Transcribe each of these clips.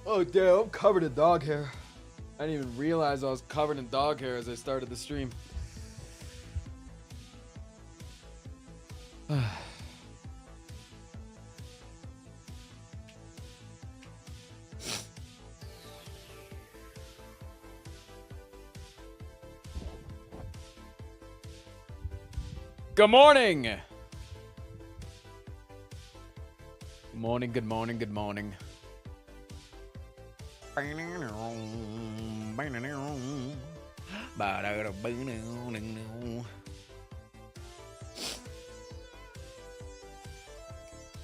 Oh, damn, I'm covered in dog hair. I didn't even realize I was covered in dog hair as I started the stream. Good morning. Good morning, good morning, good morning.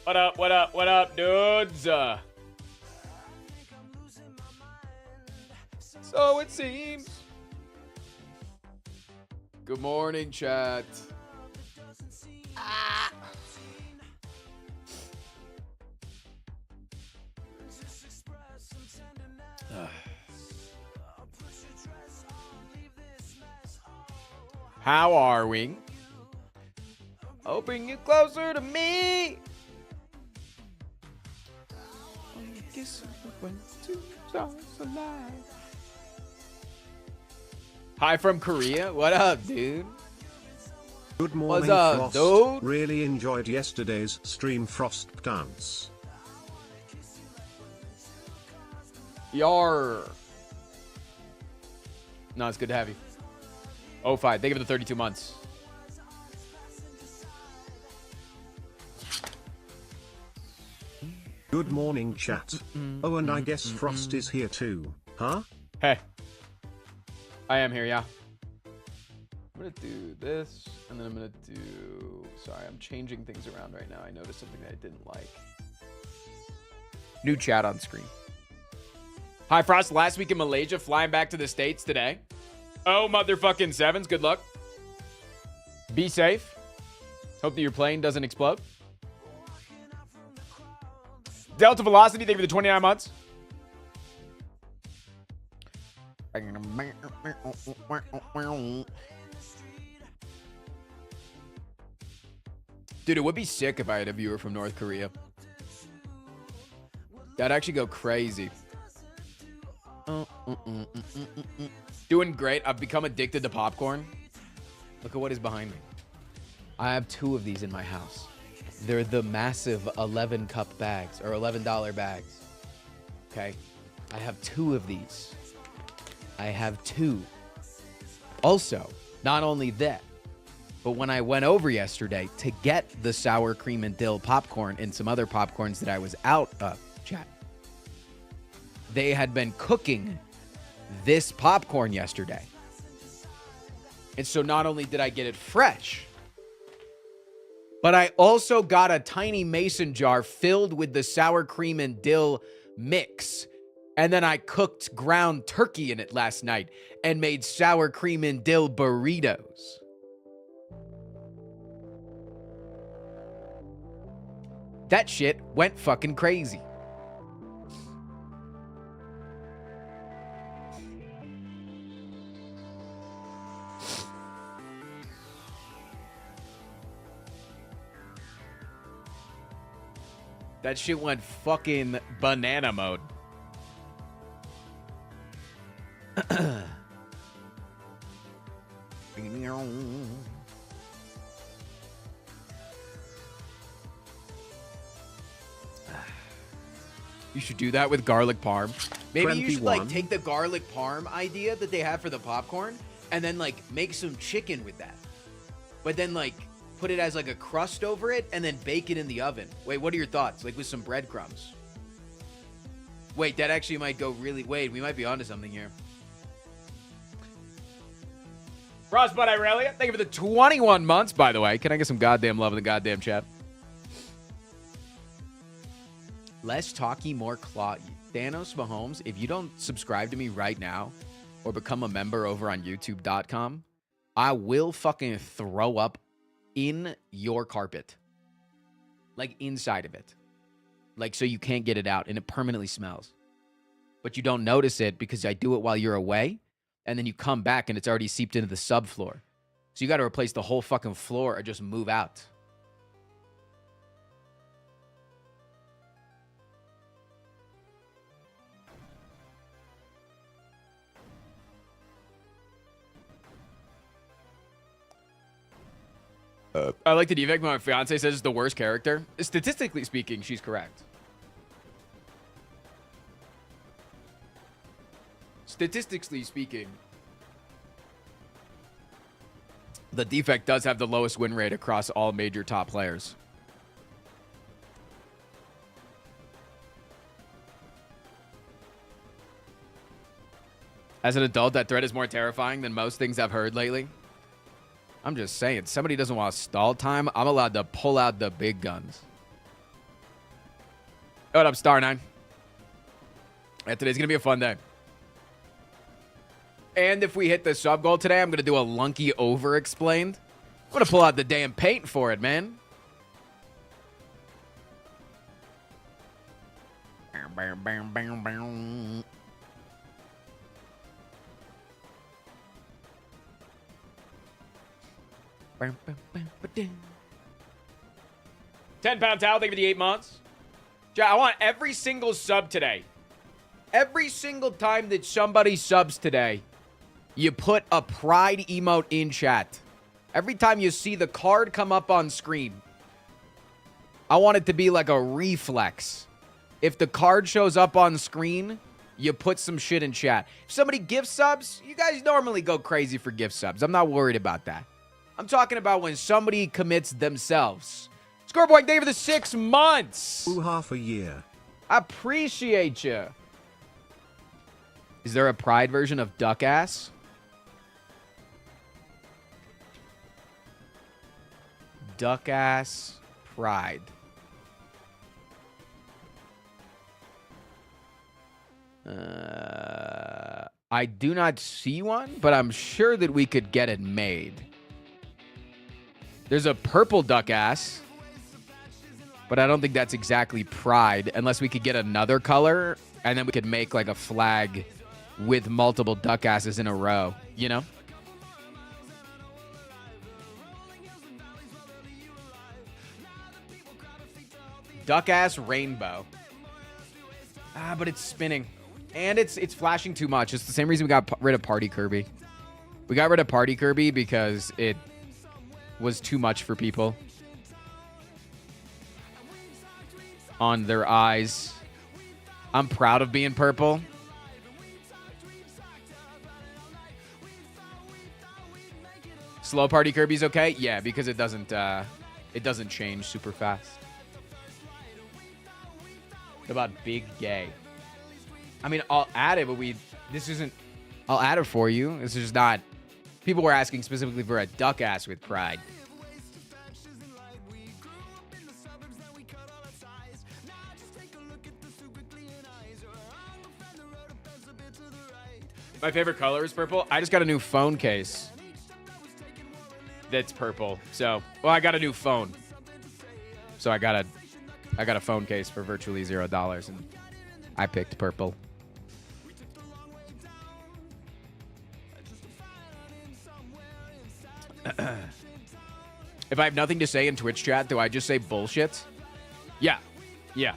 What up, what up, what up, dudes? So it seems. Good morning, chat. How are we? Hoping you closer to me. Hi from Korea. What up, dude? Good morning, What's up, Frost. dude? Really enjoyed yesterday's stream, Frost dance. Yar. No, it's good to have you. Oh, fine. Thank you for the 32 months. Good morning, chat. Oh, and I guess Frost is here too, huh? Hey. I am here, yeah. I'm going to do this, and then I'm going to do... Sorry, I'm changing things around right now. I noticed something that I didn't like. New chat on screen. Hi, Frost. Last week in Malaysia, flying back to the States today. Oh, motherfucking sevens. Good luck. Be safe. Hope that your plane doesn't explode. Delta Velocity, thank you for the 29 months. Dude, it would be sick if I had a viewer from North Korea. That'd actually go crazy. Doing great. I've become addicted to popcorn. Look at what is behind me. I have 2 of these in my house. They're the massive 11 cup bags or $11 bags. Okay. I have 2 of these. I have 2. Also, not only that, but when I went over yesterday to get the sour cream and dill popcorn and some other popcorns that I was out of, chat, they had been cooking this popcorn yesterday. And so not only did I get it fresh, but I also got a tiny mason jar filled with the sour cream and dill mix. And then I cooked ground turkey in it last night and made sour cream and dill burritos. That shit went fucking crazy. That shit went fucking banana mode. You should do that with garlic parm. Maybe you should like take the garlic parm idea that they have for the popcorn and then like make some chicken with that. But then like put it as like a crust over it and then bake it in the oven. Wait, what are your thoughts? Like with some breadcrumbs. Wait, that actually might go really... Wait, we might be onto something here. Frostbite Irelia, thank you for the 21 months, by the way. Can I get some goddamn love in the goddamn chat? Less talky, more claw. Thanos Mahomes, if you don't subscribe to me right now or become a member over on youtube.com, I will fucking throw up in your carpet. Like inside of it. Like so you can't get it out and it permanently smells. But you don't notice it because I do it while you're away. And then you come back and it's already seeped into the subfloor. So you got to replace the whole fucking floor or just move out. I like the defect, but my fiance says it's the worst character. Statistically speaking, she's correct. Statistically speaking, the defect does have the lowest win rate across all major top players. As an adult, that threat is more terrifying than most things I've heard lately. I'm just saying, somebody doesn't want stall time, I'm allowed to pull out the big guns. What up, Star9? Yeah, today's going to be a fun day. And if we hit the sub goal today, I'm going to do a Lunky over-explained. I'm going to pull out the damn paint for it, man. Bam, bam, bam, bam. £10 towel, thank you for the 8 months. I want every single sub today. Every single time that somebody subs today, you put a pride emote in chat. Every time you see the card come up on screen, I want it to be like a reflex. If the card shows up on screen, you put some shit in chat. If somebody gift subs, you guys normally go crazy for gift subs. I'm not worried about that. I'm talking about when somebody commits themselves. Scoreboy, thank you for the 6 months. Ooh, half a year. I appreciate you. Is there a pride version of duck ass? Duck ass pride. I do not see one, but I'm sure that we could get it made. There's a purple duck ass, but I don't think that's exactly pride unless we could get another color and then we could make like a flag with multiple duck asses in a row, you know? Duck ass rainbow. Ah, but it's spinning. And it's flashing too much. It's the same reason we got rid of Party Kirby. We got rid of Party Kirby because it was too much for people on their eyes. I'm proud of being purple. Slow Party Kirby's okay? Yeah, because it doesn't change super fast. What about Big Gay? I mean, I'll add it, but I'll add it for you. This is not, people were asking specifically for a duck ass with pride. My favorite color is purple. I just got a new phone case that's purple. So, well, I got a new phone. So I got a phone case for virtually $0, and I picked purple. If I have nothing to say in Twitch chat, do I just say bullshit? Yeah. Yeah.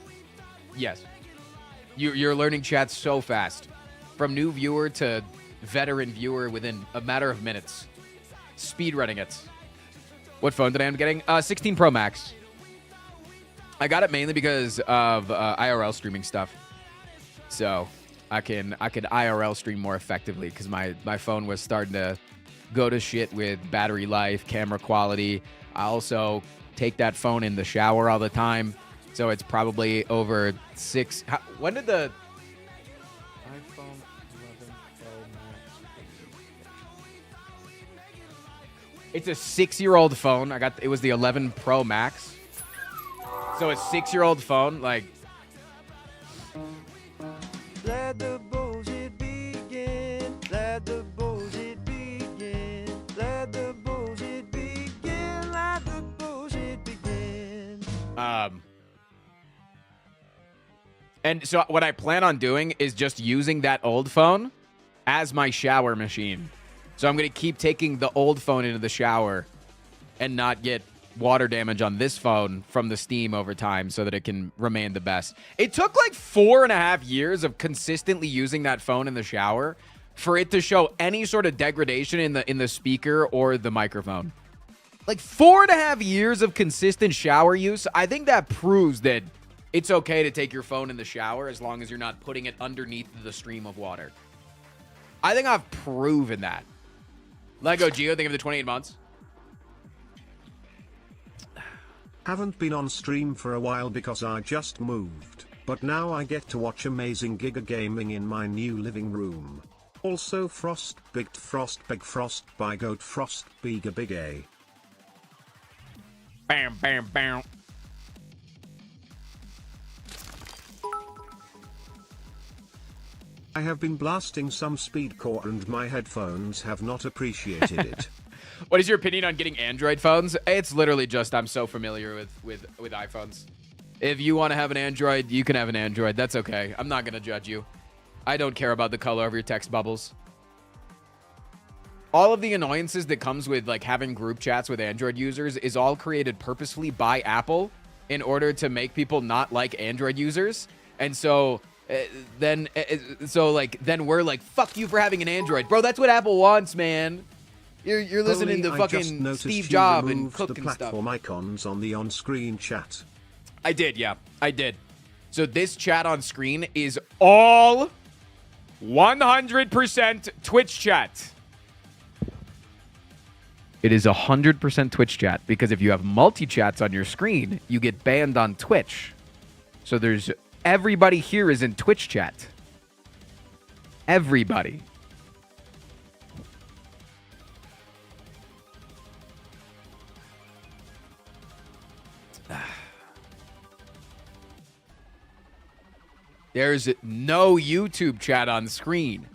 Yes. You're learning chat so fast. From new viewer to veteran viewer within a matter of minutes. Speedrunning it. What phone did I end up getting? 16 Pro Max. I got it mainly because of IRL streaming stuff. So I could IRL stream more effectively because my phone was starting to go to shit with battery life, camera quality. I also take that phone in the shower all the time. So it's probably over 6. When did the iPhone 11 Pro Max? It's a 6-year-old phone. It was the 11 Pro Max. So a 6-year-old phone, like. Let the bullshit begin. Let the bullshit begin. Let the bullshit begin. Let the bullshit begin. And so what I plan on doing is just using that old phone as my shower machine. So I'm going to keep taking the old phone into the shower and not get water damage on this phone from the steam over time so that it can remain the best. It took like 4.5 years of consistently using that phone in the shower for it to show any sort of degradation in the speaker or the microphone. Like 4.5 years of consistent shower use, I think that proves that it's okay to take your phone in the shower as long as you're not putting it underneath the stream of water. I think I've proven that. Lego Geo, think of the 28 months. Haven't been on stream for a while because I just moved, but now I get to watch amazing Giga Gaming in my new living room. Also Frost, Big Frost by Goat Frost, Biga Big A. Bam, bam, bam. I have been blasting some speedcore and my headphones have not appreciated it. What is your opinion on getting Android phones? It's literally just I'm so familiar with iPhones. If you want to have an Android, you can have an Android. That's okay. I'm not going to judge you. I don't care about the color of your text bubbles. All of the annoyances that comes with like having group chats with Android users is all created purposefully by Apple in order to make people not like Android users. And so then we're like, fuck you for having an Android. Bro, that's what Apple wants, man. You're listening to fucking Steve Jobs and Cook and stuff. Platform icons on the on-screen chat. I did, yeah. I did. So this chat on screen is all 100% Twitch chat. It is 100% Twitch chat because if you have multi-chats on your screen, you get banned on Twitch. So there's everybody here is in Twitch chat. Everybody. There's no YouTube chat on screen.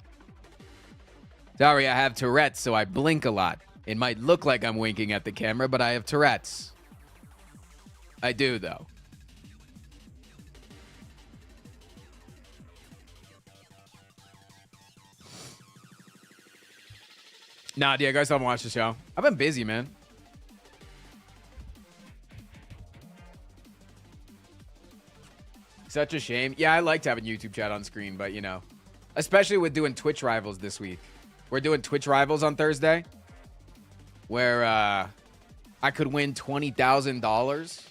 Sorry, I have Tourette's, so I blink a lot. It might look like I'm winking at the camera, but I have Tourette's. I do, though. Nah, do you guys haven't watched the show? I've been busy, man. Such a shame. Yeah, I liked having YouTube chat on screen, but you know, especially with doing Twitch Rivals this week. We're doing Twitch Rivals on Thursday, where I could win $20,000.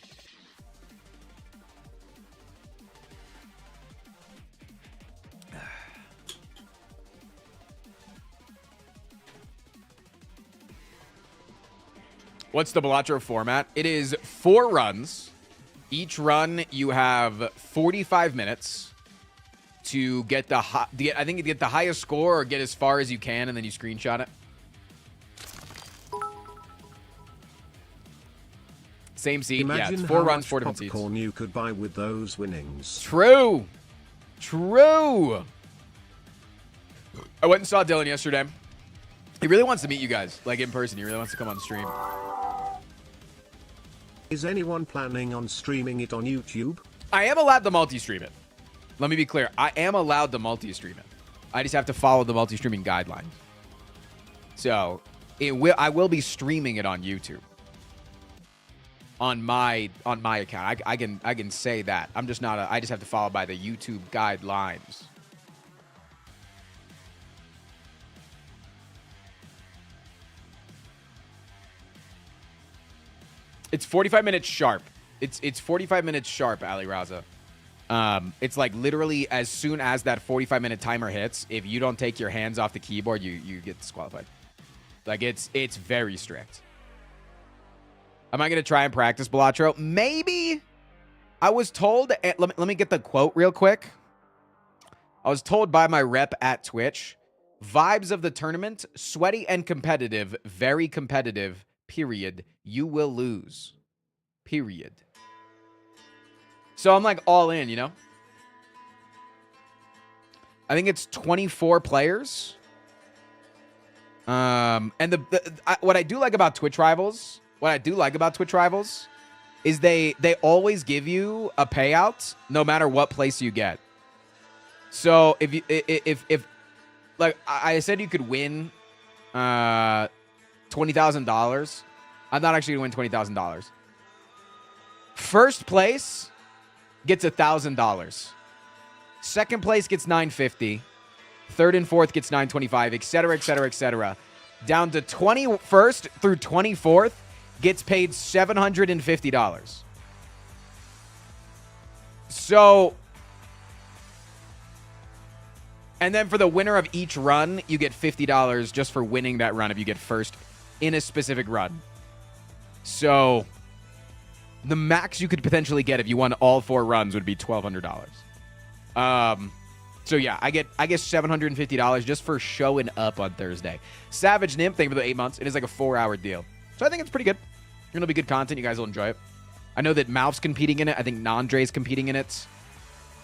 What's the Balatro format? It is 4 runs. Each run, you have 45 minutes to get I think you get the highest score or get as far as you can, and then you screenshot it. Same seed. Yeah, it's 4 runs, 4 different seeds. Popcorn you could buy with those winnings. True. True. I went and saw Dylan yesterday. He really wants to meet you guys, like in person. He really wants to come on stream. Is anyone planning on streaming it on YouTube? I am allowed to multi-stream it. Let me be clear. I am allowed to multi-stream it. I just have to follow the multi-streaming guidelines. So, I will be streaming it on YouTube. On my account. I can say that. I'm just not I just have to follow by the YouTube guidelines. It's 45 minutes sharp. It's 45 minutes sharp, Ali Raza. It's like literally as soon as that 45-minute timer hits, if you don't take your hands off the keyboard, you get disqualified. Like it's very strict. Am I gonna try and practice Balatro? Maybe. I was told. Let me get the quote real quick. I was told by my rep at Twitch. Vibes of the tournament: sweaty and competitive, very competitive. Period. You will lose. Period. So I'm like all in, you know? I think it's 24 players. And what I do like about Twitch Rivals, is they always give you a payout no matter what place you get. So if like I said you could win $20,000. I'm not actually going to win $20,000. First place gets $1,000. Second place gets $950. Third and fourth gets $925, etc., etc., etc. Down to 21st through 24th gets paid $750. So, and then for the winner of each run, you get $50 just for winning that run if you get first in a specific run. So, the max you could potentially get if you won all 4 runs would be $1,200. So yeah, I get $750 just for showing up on Thursday. Savage Nymph, thank you for the 8 months. It is like a 4-hour deal. So I think it's pretty good. It'll be good content. You guys will enjoy it. I know that Mouth's competing in it. I think Nandre's competing in it.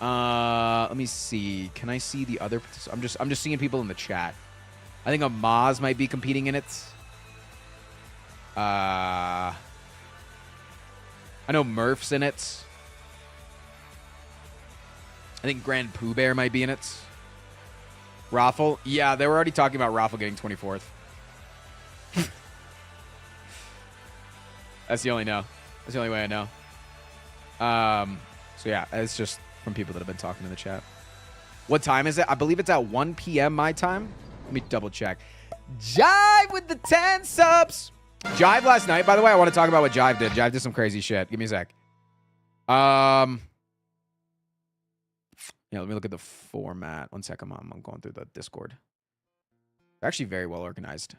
Let me see. Can I see the other? I'm just seeing people in the chat. I think Amaz might be competing in it. I know Murph's in it. I think Grand Pooh Bear might be in it. Raffle. Yeah, they were already talking about Raffle getting 24th. That's the only way I know. So yeah, it's just from people that have been talking in the chat. What time is it? I believe it's at 1 p.m. my time. Let me double check. Jive with the 10 subs. Jive last night, by the way, I want to talk about what Jive did. Jive did some crazy shit. Give me a sec. Yeah, let me look at the format. 1 second, Mom. I'm going through the Discord. They're actually very well organized.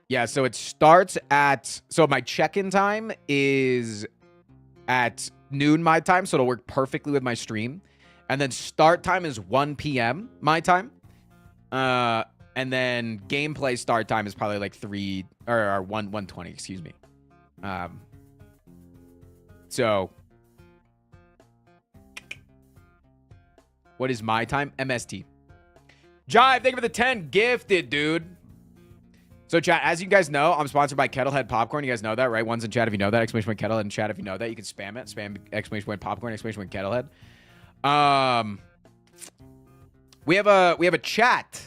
Yeah, so it starts at... So my check-in time is at noon my time, so it'll work perfectly with my stream. And then start time is 1 p.m. my time. And then gameplay start time is probably like 1:20, excuse me. So... What is my time? MST. Jive, thank you for the 10 gifted, dude. So, chat, as you guys know, I'm sponsored by Kettlehead Popcorn. You guys know that, right? One's in chat if you know that. Exclamation point Kettlehead in chat if you know that. You can spam it. Spam exclamation point Popcorn, exclamation point Kettlehead. We have a chat.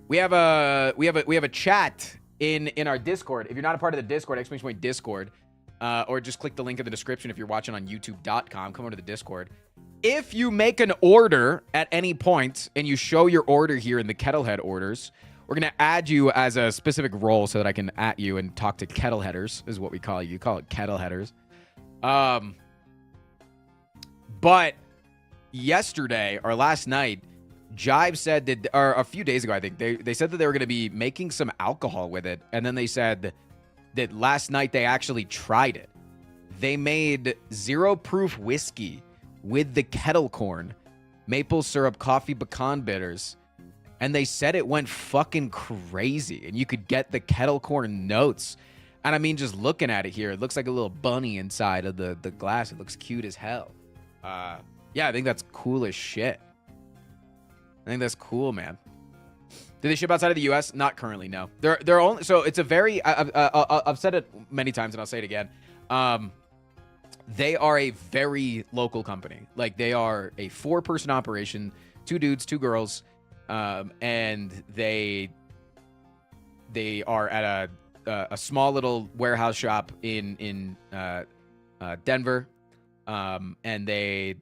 We have a chat in our Discord. If you're not a part of the Discord, exclamation point Discord, or just click the link in the description if you're watching on youtube.com. Come over to the Discord. If you make an order at any point and you show your order here in the Kettlehead orders, we're going to add you as a specific role so that I can at you and talk to Kettleheaders, is what we call you. You call it Kettleheaders. But yesterday or last night, Jive said that, or a few days ago, I think, they said that they were going to be making some alcohol with it. And then they said that last night they actually tried it. They made 0 proof whiskey with the kettle corn, maple syrup, coffee pecan bitters, and they said it went fucking crazy, and you could get the kettle corn notes. And I mean, just looking at it here, it looks like a little bunny inside of the glass. It looks cute as hell. Yeah, I think that's cool as shit. I think that's cool, man. Do they ship outside of the U.S.? Not currently, no. They're only, so it's a very, I've said it many times and I'll say it again. They are a very local company. Like, they are a 4-person operation, 2 dudes, 2 girls, and they are at a small little warehouse shop in Denver, and they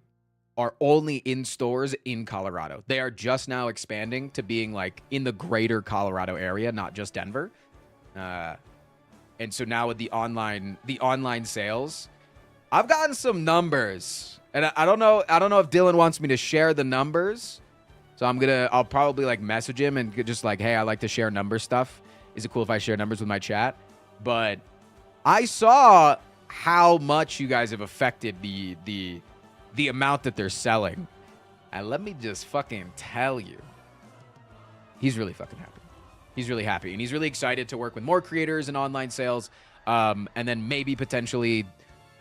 are only in stores in Colorado. They are just now expanding to being like in the greater Colorado area, not just Denver. And so now with the online sales, I've gotten some numbers, and I don't know if Dylan wants me to share the numbers. So I'll probably like message him and just like, hey, I like to share number stuff. Is it cool if I share numbers with my chat? But I saw how much you guys have affected the amount that they're selling. And let me just fucking tell you, he's really fucking happy. He's really happy, and he's really excited to work with more creators in online sales, and then maybe potentially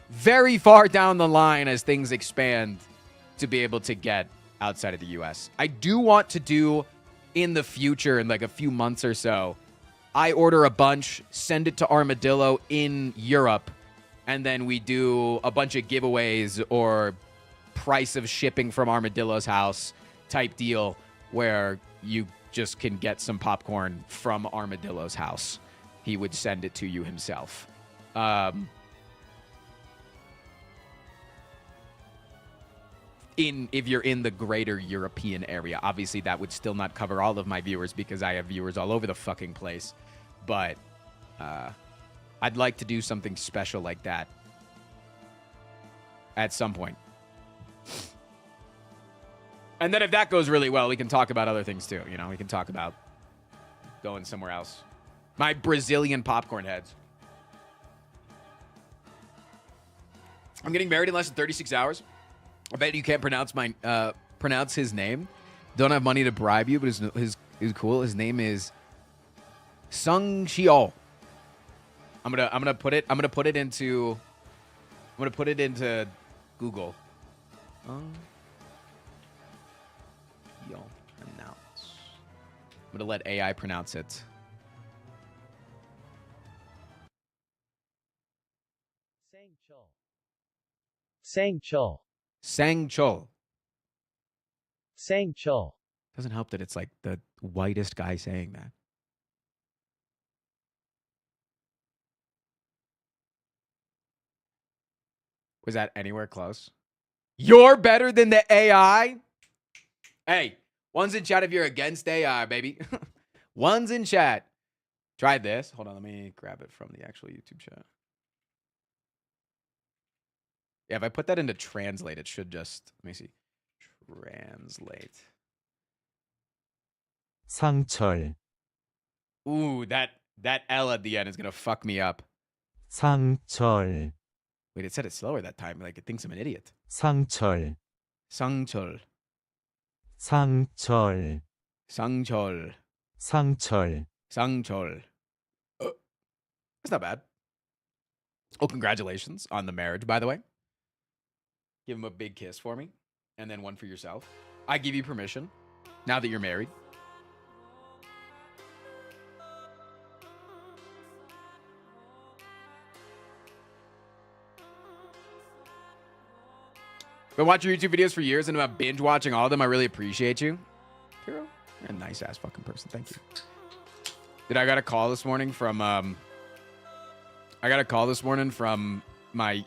very far down the line as things expand to be able to get outside of the US. I do want to do in the future, in like a few months or so, I order a bunch, send it to Armadillo in Europe, and then we do a bunch of giveaways or price of shipping from Armadillo's house type deal where you just can get some popcorn from Armadillo's house. He would send it to you himself. if you're in the greater European area. Obviously, that would still not cover all of my viewers because I have viewers all over the fucking place. But I'd like to do something special like that at some point. And then if that goes really well, we can talk about other things too. You know, we can talk about going somewhere else. My Brazilian popcorn heads. I'm getting married in less than 36 hours. I bet you can't pronounce his name. Don't have money to bribe you, but his cool. His name is Sung Xiao. I'm gonna put it into Google. You'll pronounce. I'm gonna let AI pronounce it. Sangchul. Sangchul. Sangchul. Doesn't help that it's like the whitest guy saying that. Was that anywhere close? You're better than the AI? Hey, one's in chat if you're against AI, baby. One's in chat. Try this. Hold on, let me grab it from the actual YouTube chat. Yeah, if I put that into translate, it should just, let me see. Translate. 상철. Ooh, that L at the end is going to fuck me up. 상철. Wait, it said it slower that time. Like, it thinks I'm an idiot. 상철. 상철. 상철. 상철. 상철. 상철. That's not bad. Oh, congratulations on the marriage, by the way. Give him a big kiss for me. And then one for yourself. I give you permission. Now that you're married. Been watching YouTube videos for years and I'm binge watching all of them. I really appreciate you. Hero, you're a nice ass fucking person. Thank you. I got a call this morning from my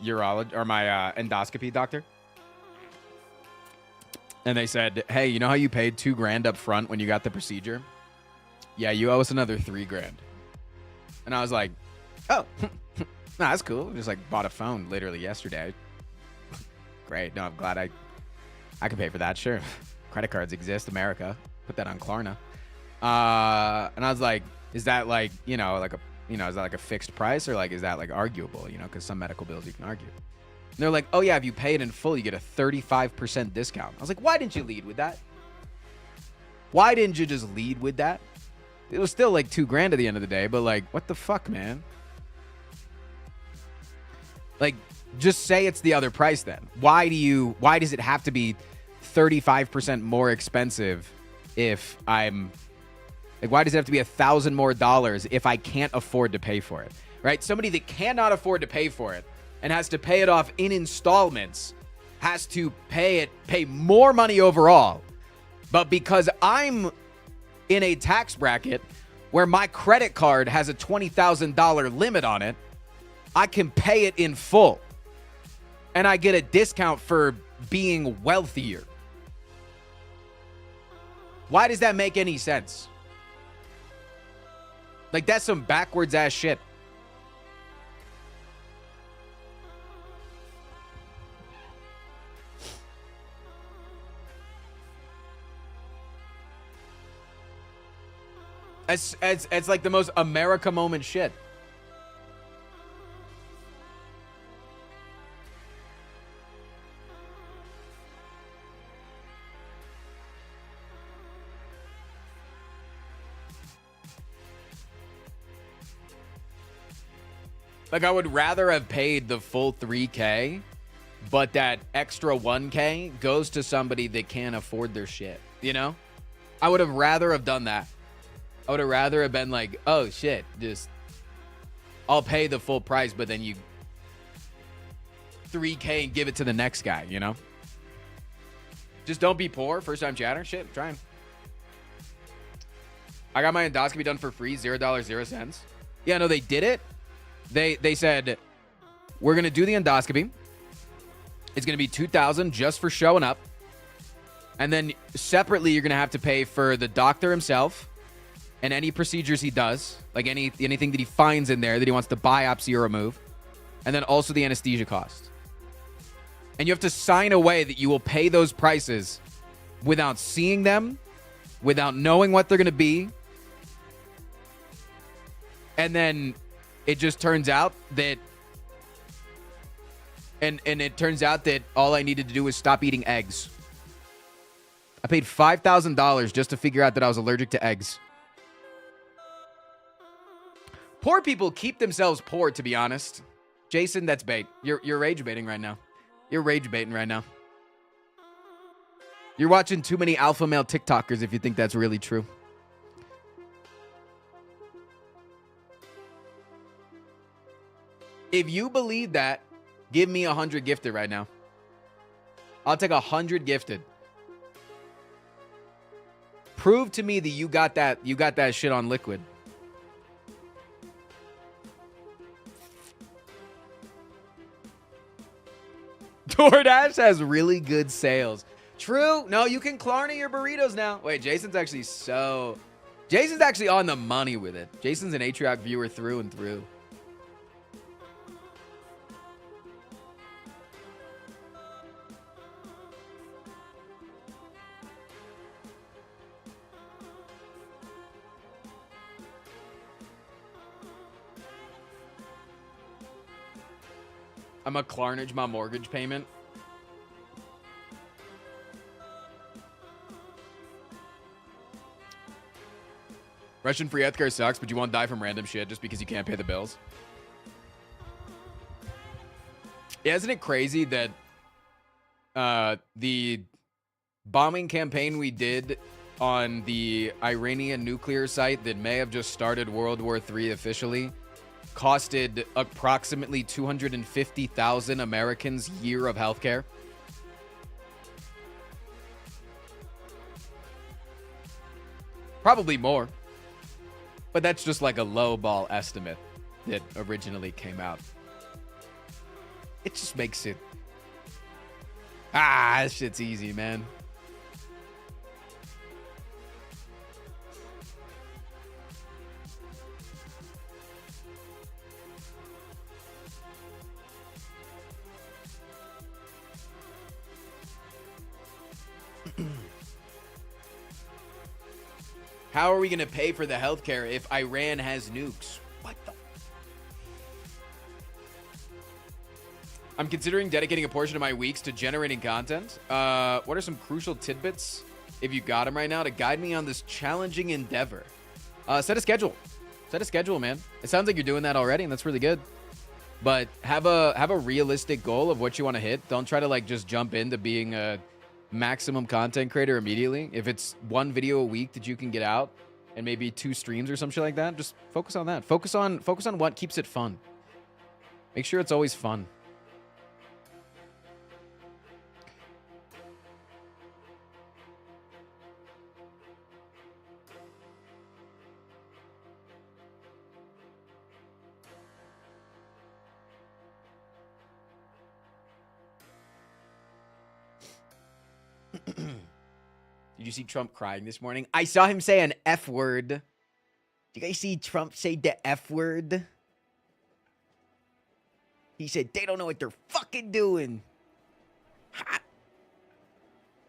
urologist or my endoscopy doctor. And they said, hey, you know how you paid $2,000 up front when you got the procedure? Yeah, you owe us another $3,000. And I was like, oh, nah, that's cool. Just like bought a phone literally yesterday. Great. No, I'm glad I can pay for that. Sure. Credit cards exist. America. Put that on Klarna. And I was like, is that like, is that like a fixed price or like, is that like arguable? Because some medical bills you can argue. And they're like, oh yeah, if you pay it in full, you get a 35% discount. I was like, why didn't you lead with that? Why didn't you just lead with that? It was still like $2,000 at the end of the day, but like, what the fuck, man? Like, just say it's the other price then. Why does it have to be 35% more expensive if I'm like, why does it have to be $1,000 more if I can't afford to pay for it? Right? Somebody that cannot afford to pay for it and has to pay it off in installments has to pay more money overall. But because I'm in a tax bracket where my credit card has a $20,000 limit on it, I can pay it in full. And I get a discount for being wealthier. Why does that make any sense? Like, that's some backwards ass shit. It's like the most America moment shit. Like, I would rather have paid the full $3,000, but that extra $1,000 goes to somebody that can't afford their shit, I would have rather have done that. I would have rather have been like, oh shit, just I'll pay the full price, but then you $3,000 and give it to the next guy, Just don't be poor. First time chatter. Shit, trying. I got my endoscopy done for free, $0.00. Yeah, no, they did it. They said, we're going to do the endoscopy. It's going to be $2,000 just for showing up. And then separately, you're going to have to pay for the doctor himself and any procedures he does, like anything that he finds in there that he wants to biopsy or remove. And then also the anesthesia cost. And you have to sign away that you will pay those prices without seeing them, without knowing what they're going to be. And then it just turns out that and it turns out that all I needed to do was stop eating eggs. I paid $5,000 just to figure out that I was allergic to eggs. Poor people keep themselves poor, to be honest. Jason, that's bait. You're rage baiting right now. You're rage baiting right now. You're watching too many alpha male TikTokers if you think that's really true. If you believe that, give me 100 gifted right now. I'll take 100 gifted. Prove to me that you got that shit on liquid. DoorDash has really good sales. True. No, you can Klarna your burritos now. Wait, Jason's actually on the money with it. Jason's an Atrioc viewer through and through. I'm a Klarnage my mortgage payment. Russian free healthcare sucks, but you won't die from random shit just because you can't pay the bills. Yeah, isn't it crazy that the bombing campaign we did on the Iranian nuclear site that may have just started World War III officially costed approximately 250,000 Americans a year of healthcare? Probably more. But that's just like a low ball estimate that originally came out. It just makes it... this shit's easy, man. How are we going to pay for the healthcare if Iran has nukes? What the? I'm considering dedicating a portion of my weeks to generating content. What are some crucial tidbits, if you got them right now, to guide me on this challenging endeavor? Set a schedule. Set a schedule, man. It sounds like you're doing that already, and that's really good. But have a realistic goal of what you want to hit. Don't try to like just jump into being a maximum content creator immediately. If it's one video a week that you can get out and maybe 2 streams or some shit like that, just focus on that. Focus on what keeps it fun. Make sure it's always fun. Did you see Trump crying this morning? I saw him say an F word. Did you guys see Trump say the F word? He said, they don't know what they're fucking doing. Ha.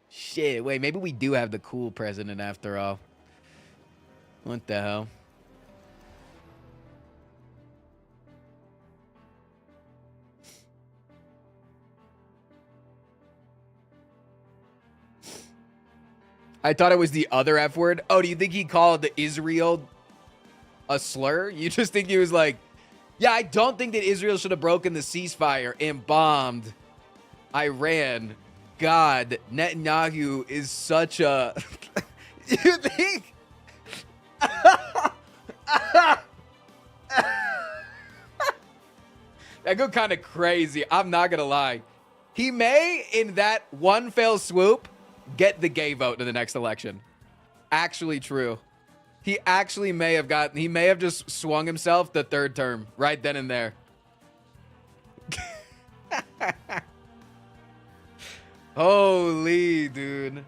Shit, wait, maybe we do have the cool president after all. What the hell? I thought it was the other F word. Oh, do you think he called Israel a slur? You just think he was like, yeah, I don't think that Israel should have broken the ceasefire and bombed Iran. God, Netanyahu is such a... You think? That go kind of crazy. I'm not going to lie. He may, in that one fell swoop, get the gay vote in the next election. Actually true. He actually may have just swung himself the 3rd term right then and there. Holy dude.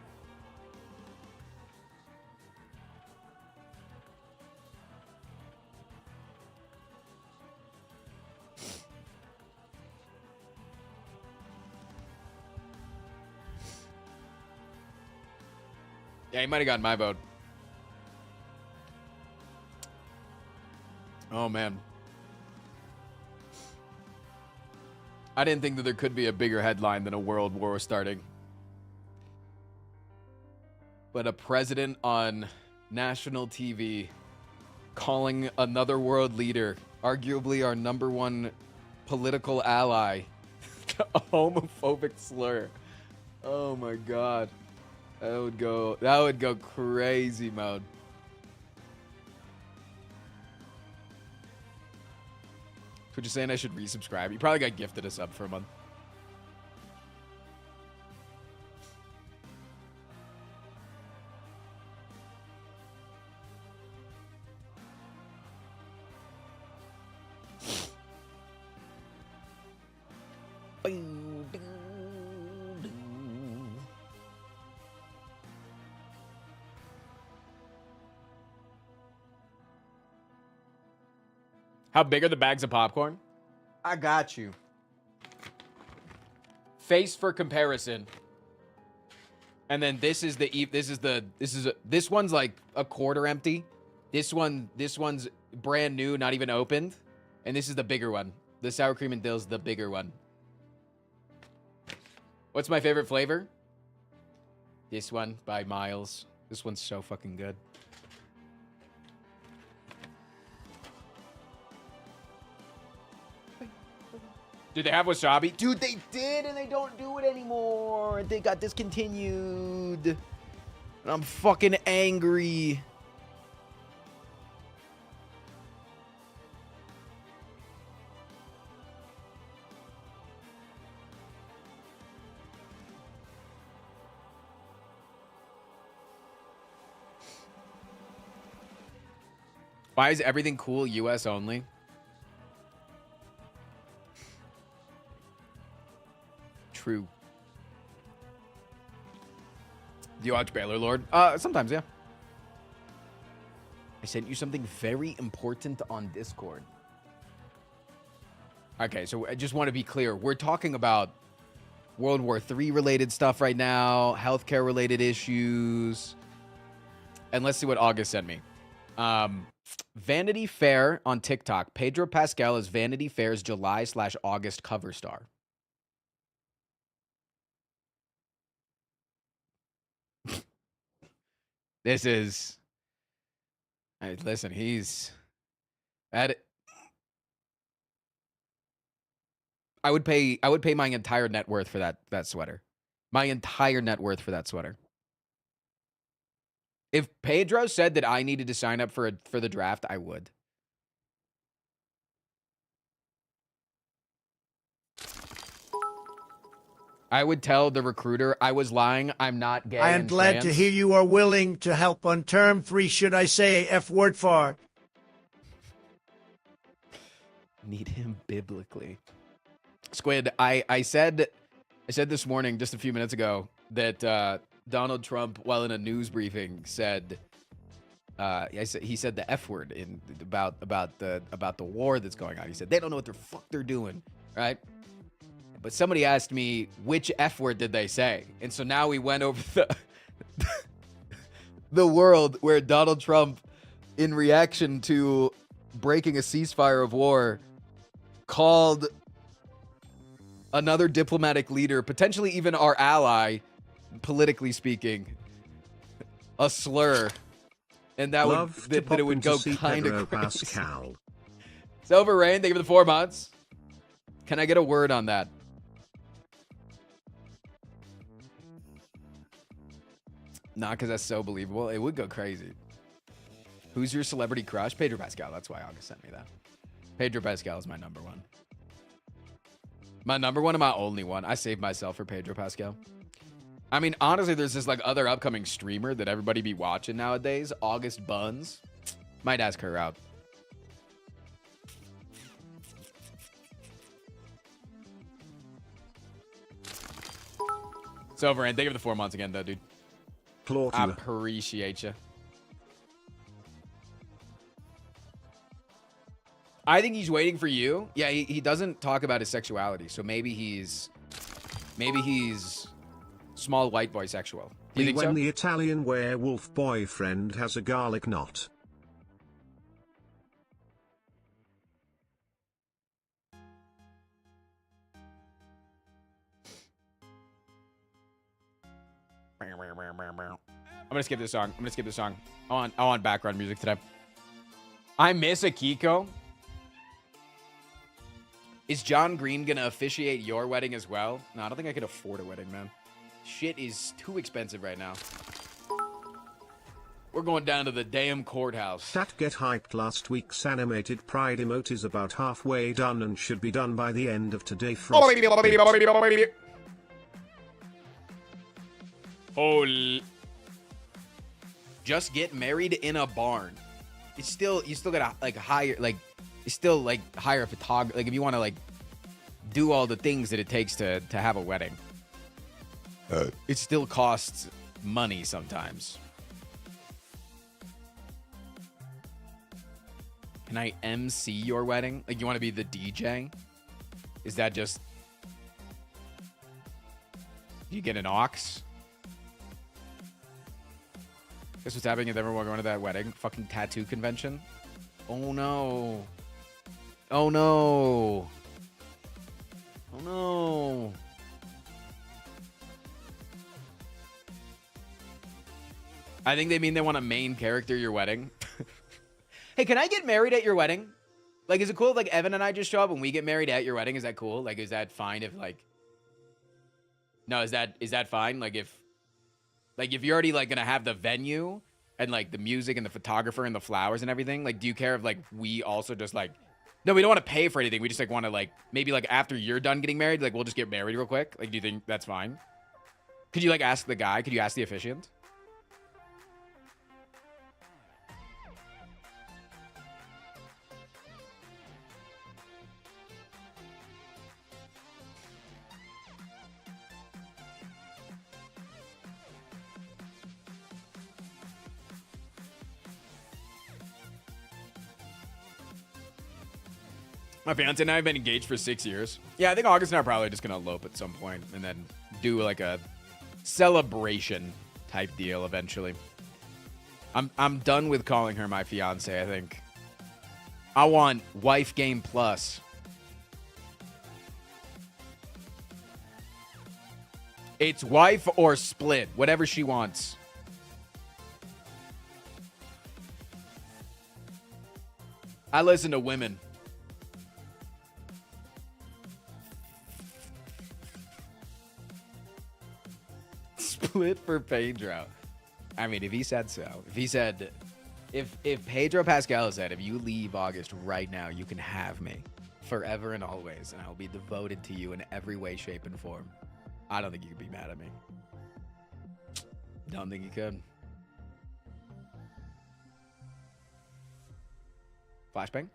Yeah, he might have gotten my vote. Oh, man. I didn't think that there could be a bigger headline than a world war starting. But a president on national TV calling another world leader, arguably our #1 political ally, a homophobic slur. Oh my God. That would go crazy mode. Twitch is saying I should resubscribe. You probably got gifted a sub for a month. How big are the bags of popcorn? I got you. Face for comparison. And then this one's like a quarter empty. This one's brand new, not even opened. And this is the bigger one. The sour cream and dill's the bigger one. What's my favorite flavor? This one by miles. This one's so fucking good. Did they have wasabi? Dude, they did, and they don't do it anymore. They got discontinued. And I'm fucking angry. Why is everything cool US only? True. Do you watch Baylor Lord? Sometimes, yeah. I sent you something very important on Discord. Okay, so I just want to be clear. We're talking about World War III related stuff right now, healthcare related issues. And let's see what August sent me. Vanity Fair on TikTok. Pedro Pascal is Vanity Fair's July/August cover star. This is, hey, listen, he's at it. I would pay my entire net worth for that sweater. My entire net worth for that sweater. If Pedro said that I needed to sign up for the draft, I would. I would tell the recruiter I was lying. I'm not gay. I am glad to hear you are willing to help on term 3. Should I say F word for? Need him biblically. Squid, I said this morning, just a few minutes ago, that Donald Trump, while in a news briefing, said he said the F word about the war that's going on. He said they don't know what the fuck they're doing, right? But somebody asked me, which F word did they say? And so now we went over the world where Donald Trump, in reaction to breaking a ceasefire of war, called another diplomatic leader, potentially even our ally, politically speaking, a slur. And that it would go kind of crazy. Pascal. Silver Rain, thank you for the 4 months. Can I get a word on that? Not because that's so believable. It would go crazy. Who's your celebrity crush? Pedro Pascal. That's why August sent me that. Pedro Pascal is my #1. My #1 and my only one. I saved myself for Pedro Pascal. I mean, honestly, there's this like other upcoming streamer that everybody be watching nowadays. August Buns. Might ask her out. Silver, and thank you for the 4 months again, though, dude. I appreciate you. I think he's waiting for you. Yeah, he doesn't talk about his sexuality, so maybe he's small white boy sexual. exactly think when so? the Italian werewolf boyfriend has a garlic knot. I'm gonna skip this song. I want background music today. I miss Akiko. Is John Green gonna officiate your wedding as well? No, I don't think I could afford a wedding, man. Shit is too expensive right now. We're going down to the damn courthouse. That get hyped. Last week's animated pride emote is about halfway done and should be done by the end of today. Holy. Just get married in a barn. You still gotta like hire hire a photographer. Like if you want to like do all the things that it takes to have a wedding, it still costs money sometimes. Can I MC your wedding? Like you want to be the DJ? Is that just you get an aux? Guess what's happening if everyone going to that wedding? Fucking tattoo convention? Oh no. Oh no. Oh no. I think they mean they want a main character your wedding. Hey, can I get married at your wedding? Like, is it cool if like Evan and I just show up and we get married at your wedding? Is that cool? Like, is that fine if like... No, is that fine? Like if you're already like gonna have the venue and like the music and the photographer and the flowers and everything, like do you care if like we also just like, no, we don't want to pay for anything, we just like want to like maybe like after you're done getting married, like we'll just get married real quick? Like do you think that's fine? Could you like ask the guy? Could you ask the officiant? My fiance and I have been engaged for 6 years. Yeah, I think August and I are probably just gonna elope at some point and then do like a celebration type deal eventually. I'm done with calling her my fiance, I think. I want wife game plus. It's wife or split, whatever she wants. I listen to women. Split for Pedro. I mean, if he said so. If he said, if Pedro Pascal said, if you leave August right now, you can have me forever and always, and I'll be devoted to you in every way, shape, and form. I don't think you could be mad at me. Don't think you could. Flashbang?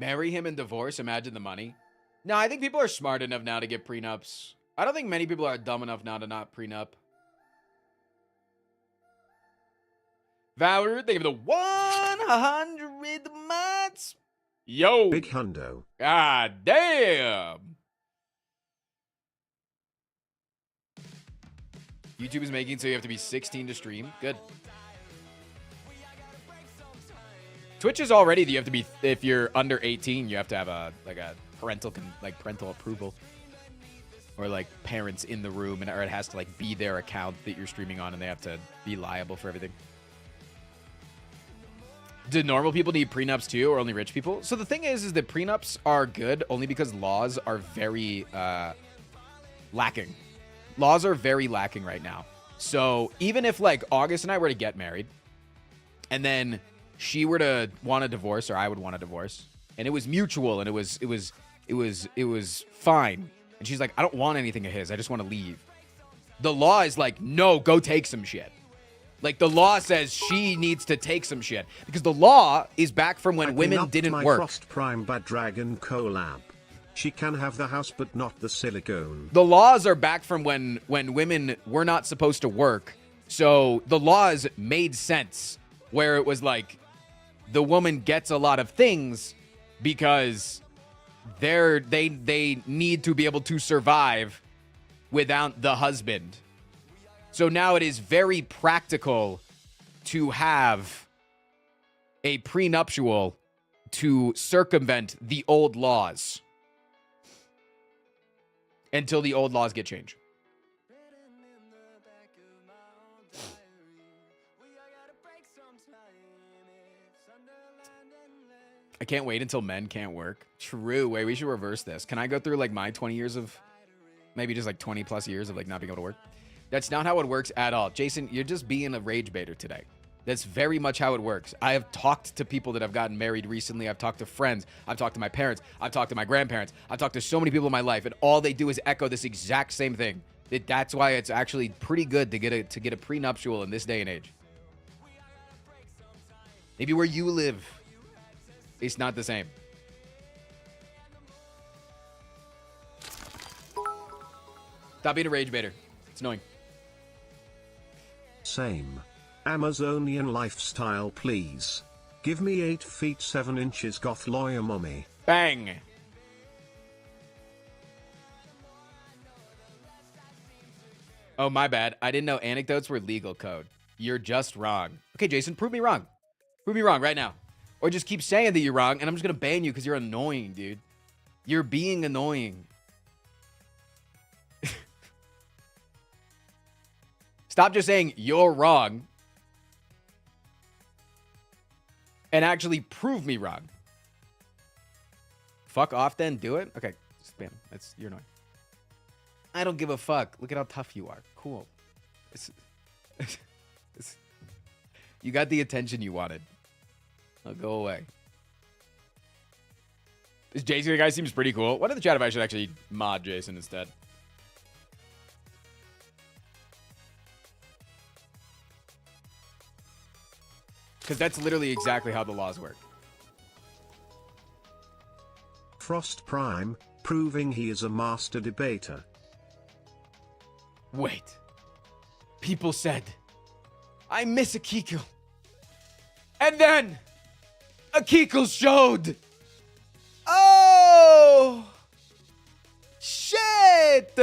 Marry him and divorce, imagine the money. No, I think people are smart enough now to get prenups. I don't think many people are dumb enough now to not prenup. Valerie, thank you for the 100 months. Yo. Big hundo. God damn. YouTube is making so you have to be 16 to stream. Good. Twitch is already you have to be, if you're under 18, you have to have a parental approval, or like parents in the room, or it has to like be their account that you're streaming on, and they have to be liable for everything. Do normal people need prenups too, or only rich people? So the thing is that prenups are good only because laws are very lacking. Laws are very lacking right now. So even if like August and I were to get married, and then she were to want a divorce, or I would want a divorce, and it was mutual, and it was fine, and she's like, I don't want anything of his, I just want to leave. The law is like, no, go take some shit. Like the law says she needs to take some shit, because the law is back from when women didn't my work. Frost Prime Bad Dragon collab. She can have the house, but not the silicone. The laws are back from when women were not supposed to work. So the laws made sense, where it was like, the woman gets a lot of things because they need to be able to survive without the husband. So now it is very practical to have a prenuptial to circumvent the old laws until the old laws get changed. I can't wait until men can't work. True. Wait, we should reverse this. Can I go through like my 20 years of, maybe just like 20 plus years of like not being able to work? That's not how it works at all. Jason, you're just being a rage baiter today. That's very much how it works. I have talked to people that have gotten married recently. I've talked to friends. I've talked to my parents. I've talked to my grandparents. I've talked to so many people in my life, and all they do is echo this exact same thing. That's why it's actually pretty good to get a prenuptial in this day and age. Maybe where you live, it's not the same. Stop being a rage baiter. It's annoying. Same. Amazonian lifestyle, please. Give me 8 feet 7 inches goth lawyer mummy. Bang. Oh, my bad. I didn't know anecdotes were legal code. You're just wrong. Okay, Jason, prove me wrong. Prove me wrong right now. Or just keep saying that you're wrong, and I'm just going to ban you because you're annoying, dude. You're being annoying. Stop just saying you're wrong and actually prove me wrong. Fuck off then, do it? Okay, spam. You're annoying. I don't give a fuck. Look at how tough you are. Cool. You got the attention you wanted. I'll go away. This Jason guy seems pretty cool. What in the chat if I should actually mod Jason instead? Because that's literally exactly how the laws work. Frost Prime, proving he is a master debater. Wait. People said, I miss Akiko. And then, Akiko showed. Oh! Shit!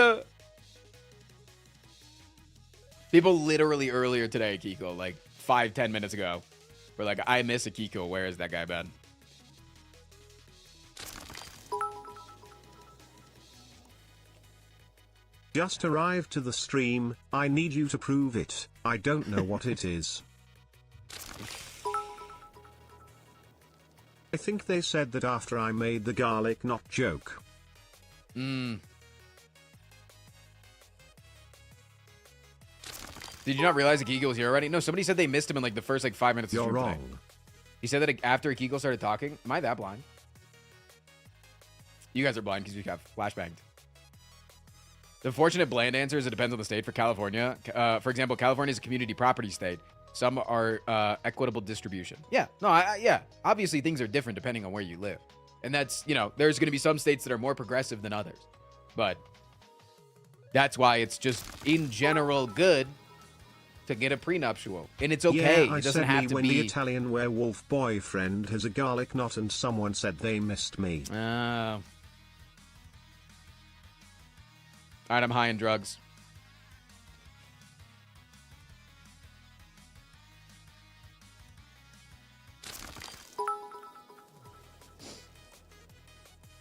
People literally earlier today, Akiko, like 5-10 minutes ago, were like, I miss Akiko. Where is that guy been? Just arrived to the stream. I need you to prove it. I don't know what it is. I think they said that after I made the garlic knot joke. Did you not realize Akiko was here already? No, somebody said they missed him in like the first like 5 minutes. You're of wrong. today. He said that after Akiko started talking. Am I that blind? You guys are blind because you got flashbanged. The fortunate bland answer is it depends on the state. For California, for example, California is a community property state. Some are equitable distribution. Yeah, no, yeah. Obviously, things are different depending on where you live. And that's, you know, there's going to be some states that are more progressive than others. But that's why it's just, in general, good to get a prenuptial. And it's okay. Yeah, it doesn't have to when be. the Italian werewolf boyfriend has a garlic knot and someone said they missed me. Oh. All right, I'm high in drugs.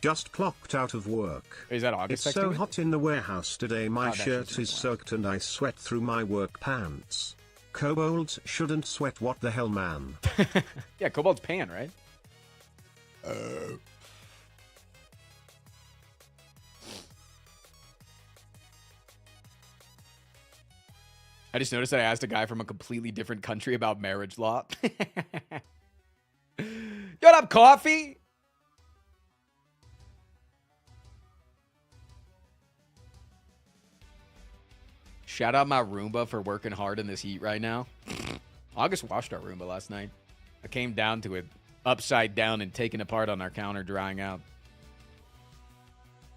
Just clocked out of work. Is that August? It's texting so me? hot in the warehouse today. My Oh, that shirt shit's is so soaked and I sweat through my work pants. Kobolds shouldn't sweat. What the hell, man? Yeah, Cobalt's pan, right? I just noticed that I asked a guy from a completely different country about marriage law. You want up coffee? Shout out my Roomba for working hard in this heat right now. August washed our Roomba last night. I came down to it upside down and taken apart on our counter, drying out.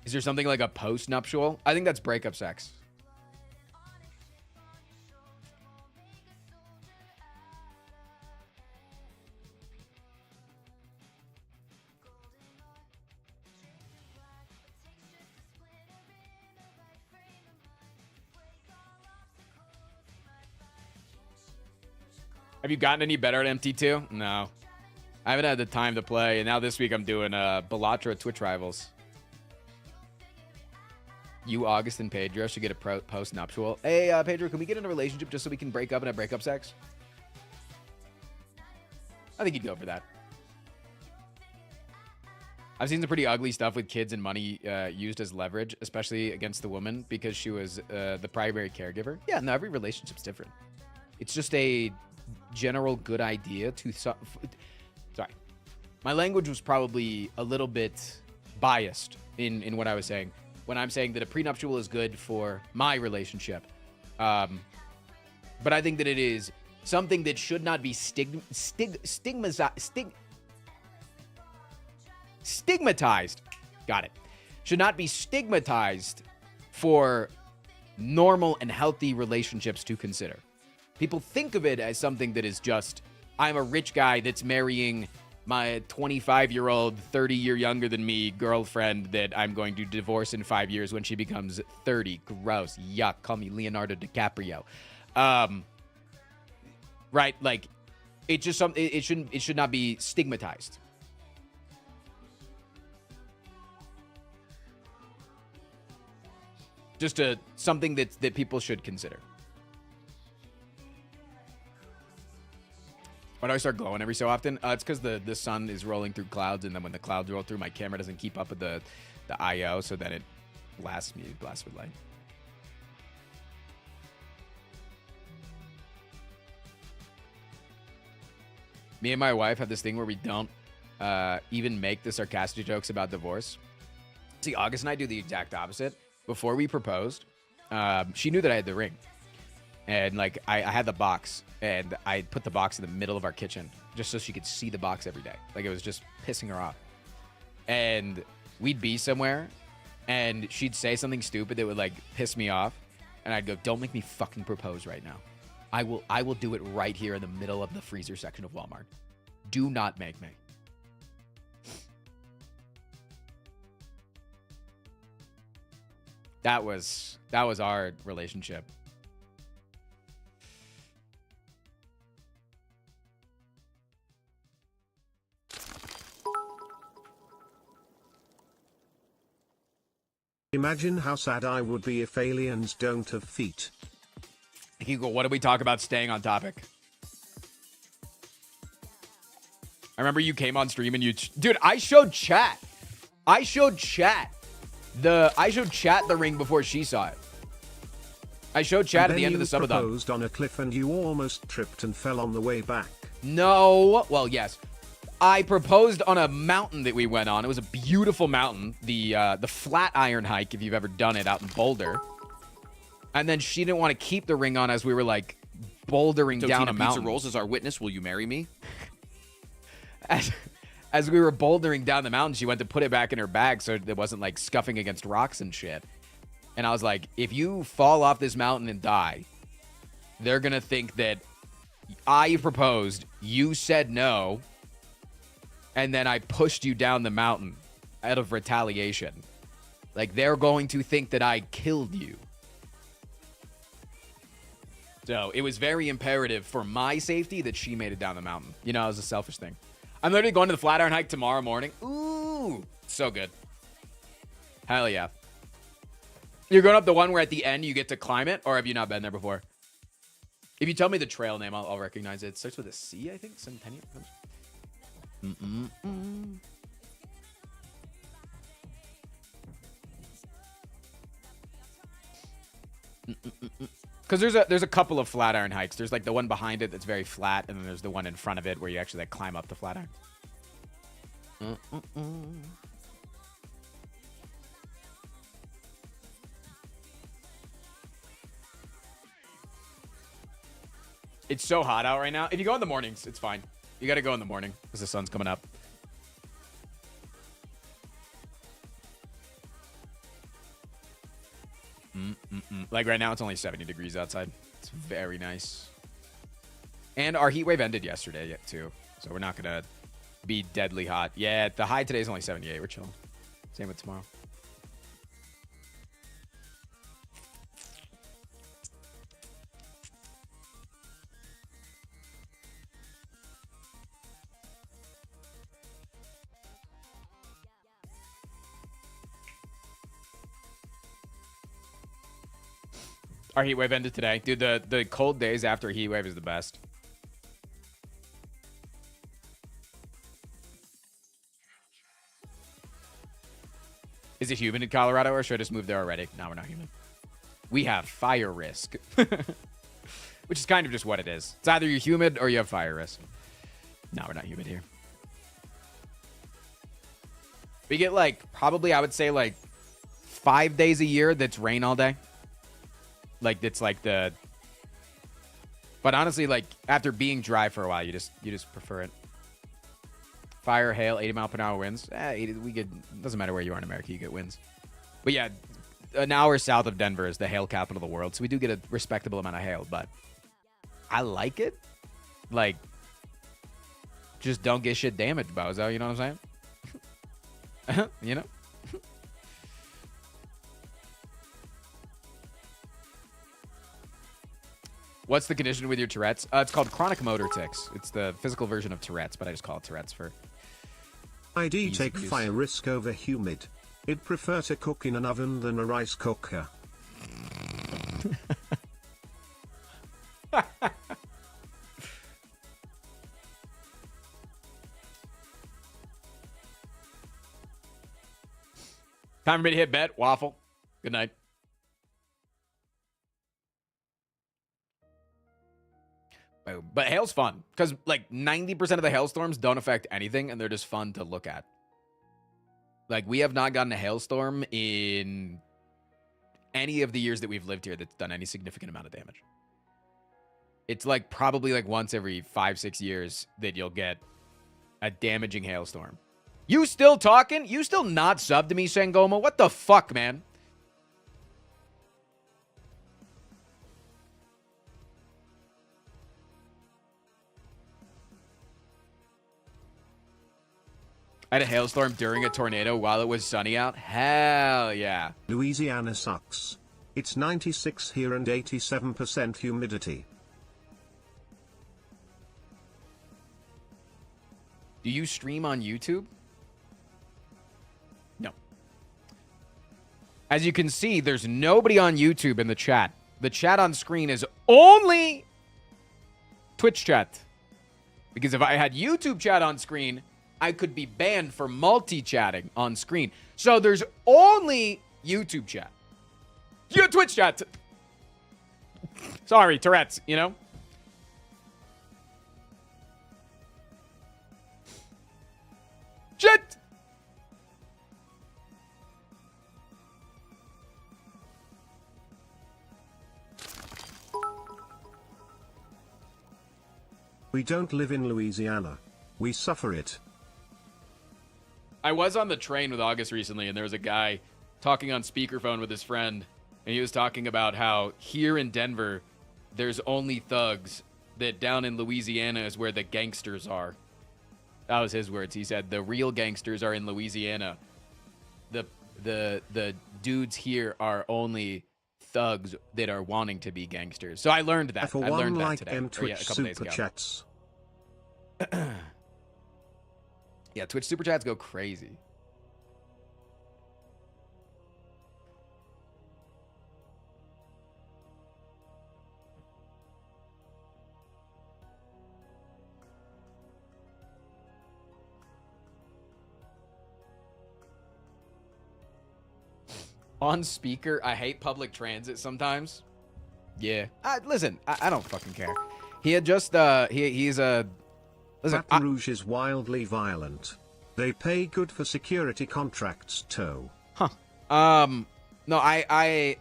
Is there something like a post-nuptial? I think that's breakup sex. Have you gotten any better at MT2? No. I haven't had the time to play, and now this week I'm doing Balatro Twitch Rivals. You, August, and Pedro should get a post-nuptial. Hey, Pedro, can we get in a relationship just so we can break up and have breakup sex? I think you'd go for that. I've seen some pretty ugly stuff with kids and money used as leverage, especially against the woman because she was the primary caregiver. Yeah, no, every relationship's different. It's just a general good idea to... Sorry. My language was probably a little bit biased in what I was saying when I'm saying that a prenuptial is good for my relationship. But I think that it is something that should not be stigmatized. Got it. Should not be stigmatized for normal and healthy relationships to consider. People think of it as something that is just, I'm a rich guy that's marrying my 25-year-old, 30-year younger than me girlfriend that I'm going to divorce in 5 years when she becomes 30. Gross. Yuck. Call me Leonardo DiCaprio. Right? Like, it just it should not be stigmatized. Just something that people should consider. Why do I start glowing every so often? It's because the sun is rolling through clouds, and then when the clouds roll through, my camera doesn't keep up with the I/O, so then it blasts with light. Me and my wife have this thing where we don't even make the sarcastic jokes about divorce. See, August and I do the exact opposite. Before we proposed, she knew that I had the ring. And, like, I had the box, and I put the box in the middle of our kitchen just so she could see the box every day. Like, it was just pissing her off. And we'd be somewhere, and she'd say something stupid that would, like, piss me off. And I'd go, don't make me fucking propose right now. I will do it right here in the middle of the freezer section of Walmart. Do not make me. That was our relationship. Imagine how sad I would be if aliens don't have feet. Hugo, what did we talk about staying on topic? I remember you came on stream and dude, I showed chat. I showed chat the ring before she saw it. I showed chat at the end of the subathon. You proposed on a cliff and you almost tripped and fell on the way back. No. Well, yes. I proposed on a mountain that we went on. It was a beautiful mountain. The Flatiron hike, if you've ever done it, out in Boulder. And then she didn't want to keep the ring on as we were, like, bouldering down a mountain. Pizza Rolls as our witness. Will you marry me? As we were bouldering down the mountain, she went to put it back in her bag so it wasn't, like, scuffing against rocks and shit. And I was like, if you fall off this mountain and die, they're going to think that I proposed, you said no, and then I pushed you down the mountain out of retaliation. Like, they're going to think that I killed you. So it was very imperative for my safety that she made it down the mountain. You know, it was a selfish thing. I'm literally going to the Flatiron hike tomorrow morning. Ooh, so good. Hell yeah. You're going up the one where at the end you get to climb it, or have you not been there before? If you tell me the trail name, I'll recognize it. It starts with a C, I think. Centennial. Because there's a couple of Flatiron hikes. There's like the one behind it that's very flat, and then there's the one in front of it where you actually like climb up the Flatiron. It's so hot out right now. If you go in the mornings, it's fine. You got to go in the morning because the sun's coming up. Like right now, it's only 70 degrees outside. It's very nice. And our heat wave ended yesterday yet too. So we're not going to be deadly hot. Yeah, the high today is only 78. We're chilling. Same with tomorrow. Our heat wave ended today. Dude, the cold days after a heat wave is the best. Is it humid in Colorado, or should I just move there already? No, we're not humid. We have fire risk. Which is kind of just what it is. It's either you're humid or you have fire risk. No, we're not humid here. We get like, probably, I would say like 5 days a year that's rain all day. Like, it's like the... But honestly, like, after being dry for a while, you just prefer it. Fire, hail, 80-mile-per-hour winds. We get... Doesn't matter where you are in America, you get winds. But yeah, an hour south of Denver is the hail capital of the world, so we do get a respectable amount of hail, but I like it. Like, just don't get shit damaged, bozo. You know what I'm saying? You know? What's the condition with your Tourette's? It's called chronic motor tics. It's the physical version of Tourette's, but I just call it Tourette's for... ID take use. fire risk over humid. I'd prefer to cook in an oven than a rice cooker. Time for me to hit bet. Waffle. Good night. Boom. But hail's fun because like 90% of the hailstorms don't affect anything and they're just fun to look at. Like, we have not gotten a hailstorm in any of the years that we've lived here that's done any significant amount of damage. It's like probably like once every 5-6 years that you'll get a damaging hailstorm. You still talking? You still not subbed to me, Sangoma? What the fuck, man? I had a hailstorm during a tornado while it was sunny out. Hell yeah. Louisiana sucks. It's 96 here and 87% humidity. Do you stream on YouTube? No. As you can see, there's nobody on YouTube in the chat. The chat on screen is only Twitch chat. Because if I had YouTube chat on screen, I could be banned for multi-chatting on screen. So there's only YouTube chat. Yeah, Twitch chat. Sorry, Tourette's, you know? Shit! We don't live in Louisiana. We suffer it. I was on the train with August recently, and there was a guy talking on speakerphone with his friend, and he was talking about how here in Denver, there's only thugs, that down in Louisiana is where the gangsters are. That was his words. He said, the real gangsters are in Louisiana. The dudes here are only thugs that are wanting to be gangsters. So I learned that. For I learned one that like today. M Or, Twitch yeah, a couple days super ago. chats. Yeah, Twitch super chats go crazy. On speaker, I hate public transit sometimes. Yeah. Listen, I don't fucking care. He had just, he's a... Listen, Baton Rouge is wildly violent. They pay good for security contracts too. Huh. No, I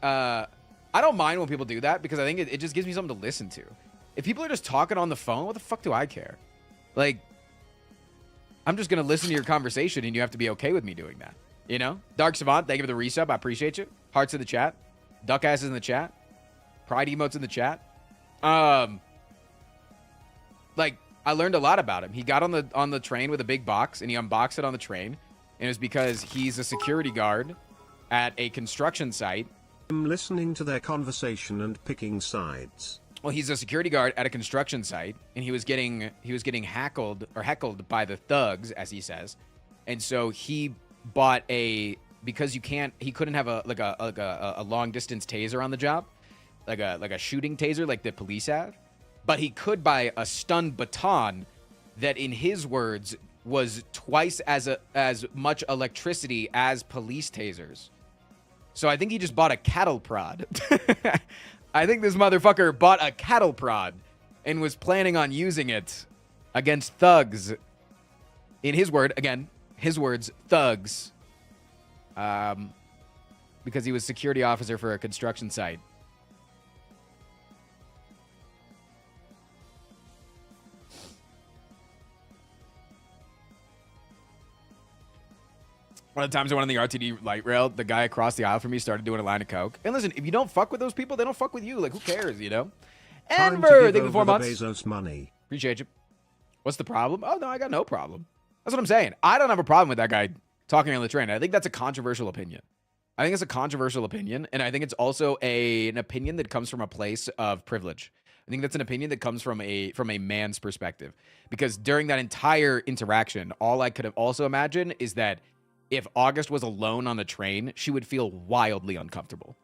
don't mind when people do that because I think it just gives me something to listen to. If people are just talking on the phone, what the fuck do I care? Like, I'm just going to listen to your conversation and you have to be okay with me doing that. You know? Dark Savant, thank you for the resub. I appreciate you. Hearts in the chat. Duck asses in the chat. Pride emotes in the chat. Like, I learned a lot about him. He got on the train with a big box and he unboxed it on the train. And it was because he's a security guard at a construction site. I'm listening to their conversation and picking sides. Well, he's a security guard at a construction site, and he was getting heckled by the thugs, as he says. And so he bought he couldn't have a long distance taser on the job. a shooting taser like the police have, but he could buy a stun baton that, in his words, was twice as much electricity as police tasers. So I think he just bought a cattle prod. I think this motherfucker bought a cattle prod and was planning on using it against thugs. In his word, again, his words, thugs. Because he was security officer for a construction site. One of the times I went on the RTD light rail, the guy across the aisle from me started doing a line of coke. And listen, if you don't fuck with those people, they don't fuck with you. Like, who cares, you know? Enver, thank you for 4 months. Bezos money. Appreciate you. What's the problem? Oh, no, I got no problem. That's what I'm saying. I don't have a problem with that guy talking on the train. I think that's a controversial opinion. I think it's a controversial opinion, and I think it's also an opinion that comes from a place of privilege. I think that's an opinion that comes from a man's perspective. Because during that entire interaction, all I could have also imagined is that if August was alone on the train, she would feel wildly uncomfortable.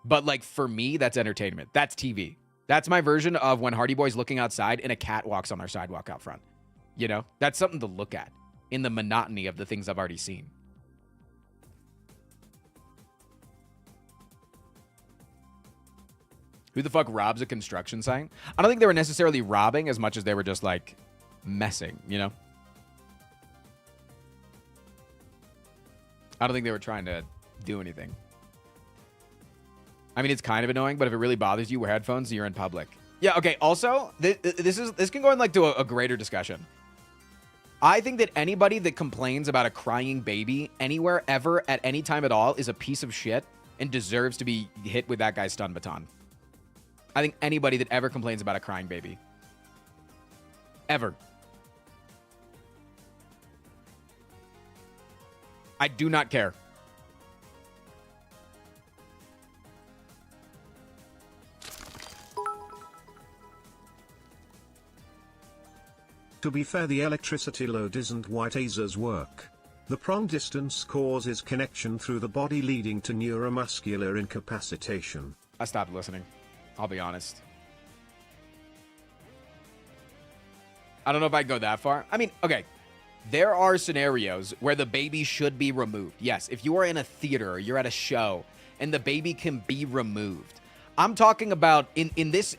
But, like, for me, that's entertainment. That's TV. That's my version of when Hardy Boy's looking outside and a cat walks on our sidewalk out front. You know? That's something to look at in the monotony of the things I've already seen. Who the fuck robs a construction site? I don't think they were necessarily robbing as much as they were just, like, messing, you know? I don't think they were trying to do anything. I mean, it's kind of annoying, but if it really bothers you, wear headphones, you're in public. Yeah, okay, also, this can go in, like, to a greater discussion. I think that anybody that complains about a crying baby anywhere, ever, at any time at all is a piece of shit and deserves to be hit with that guy's stun baton. I think anybody that ever complains about a crying baby. Ever. I do not care. To be fair, the electricity load isn't why tasers work. The prong distance causes connection through the body, leading to neuromuscular incapacitation. I stopped listening. I'll be honest. I don't know if I'd go that far. I mean, okay. There are scenarios where the baby should be removed. Yes, if you are in a theater or you're at a show and the baby can be removed. I'm talking about in this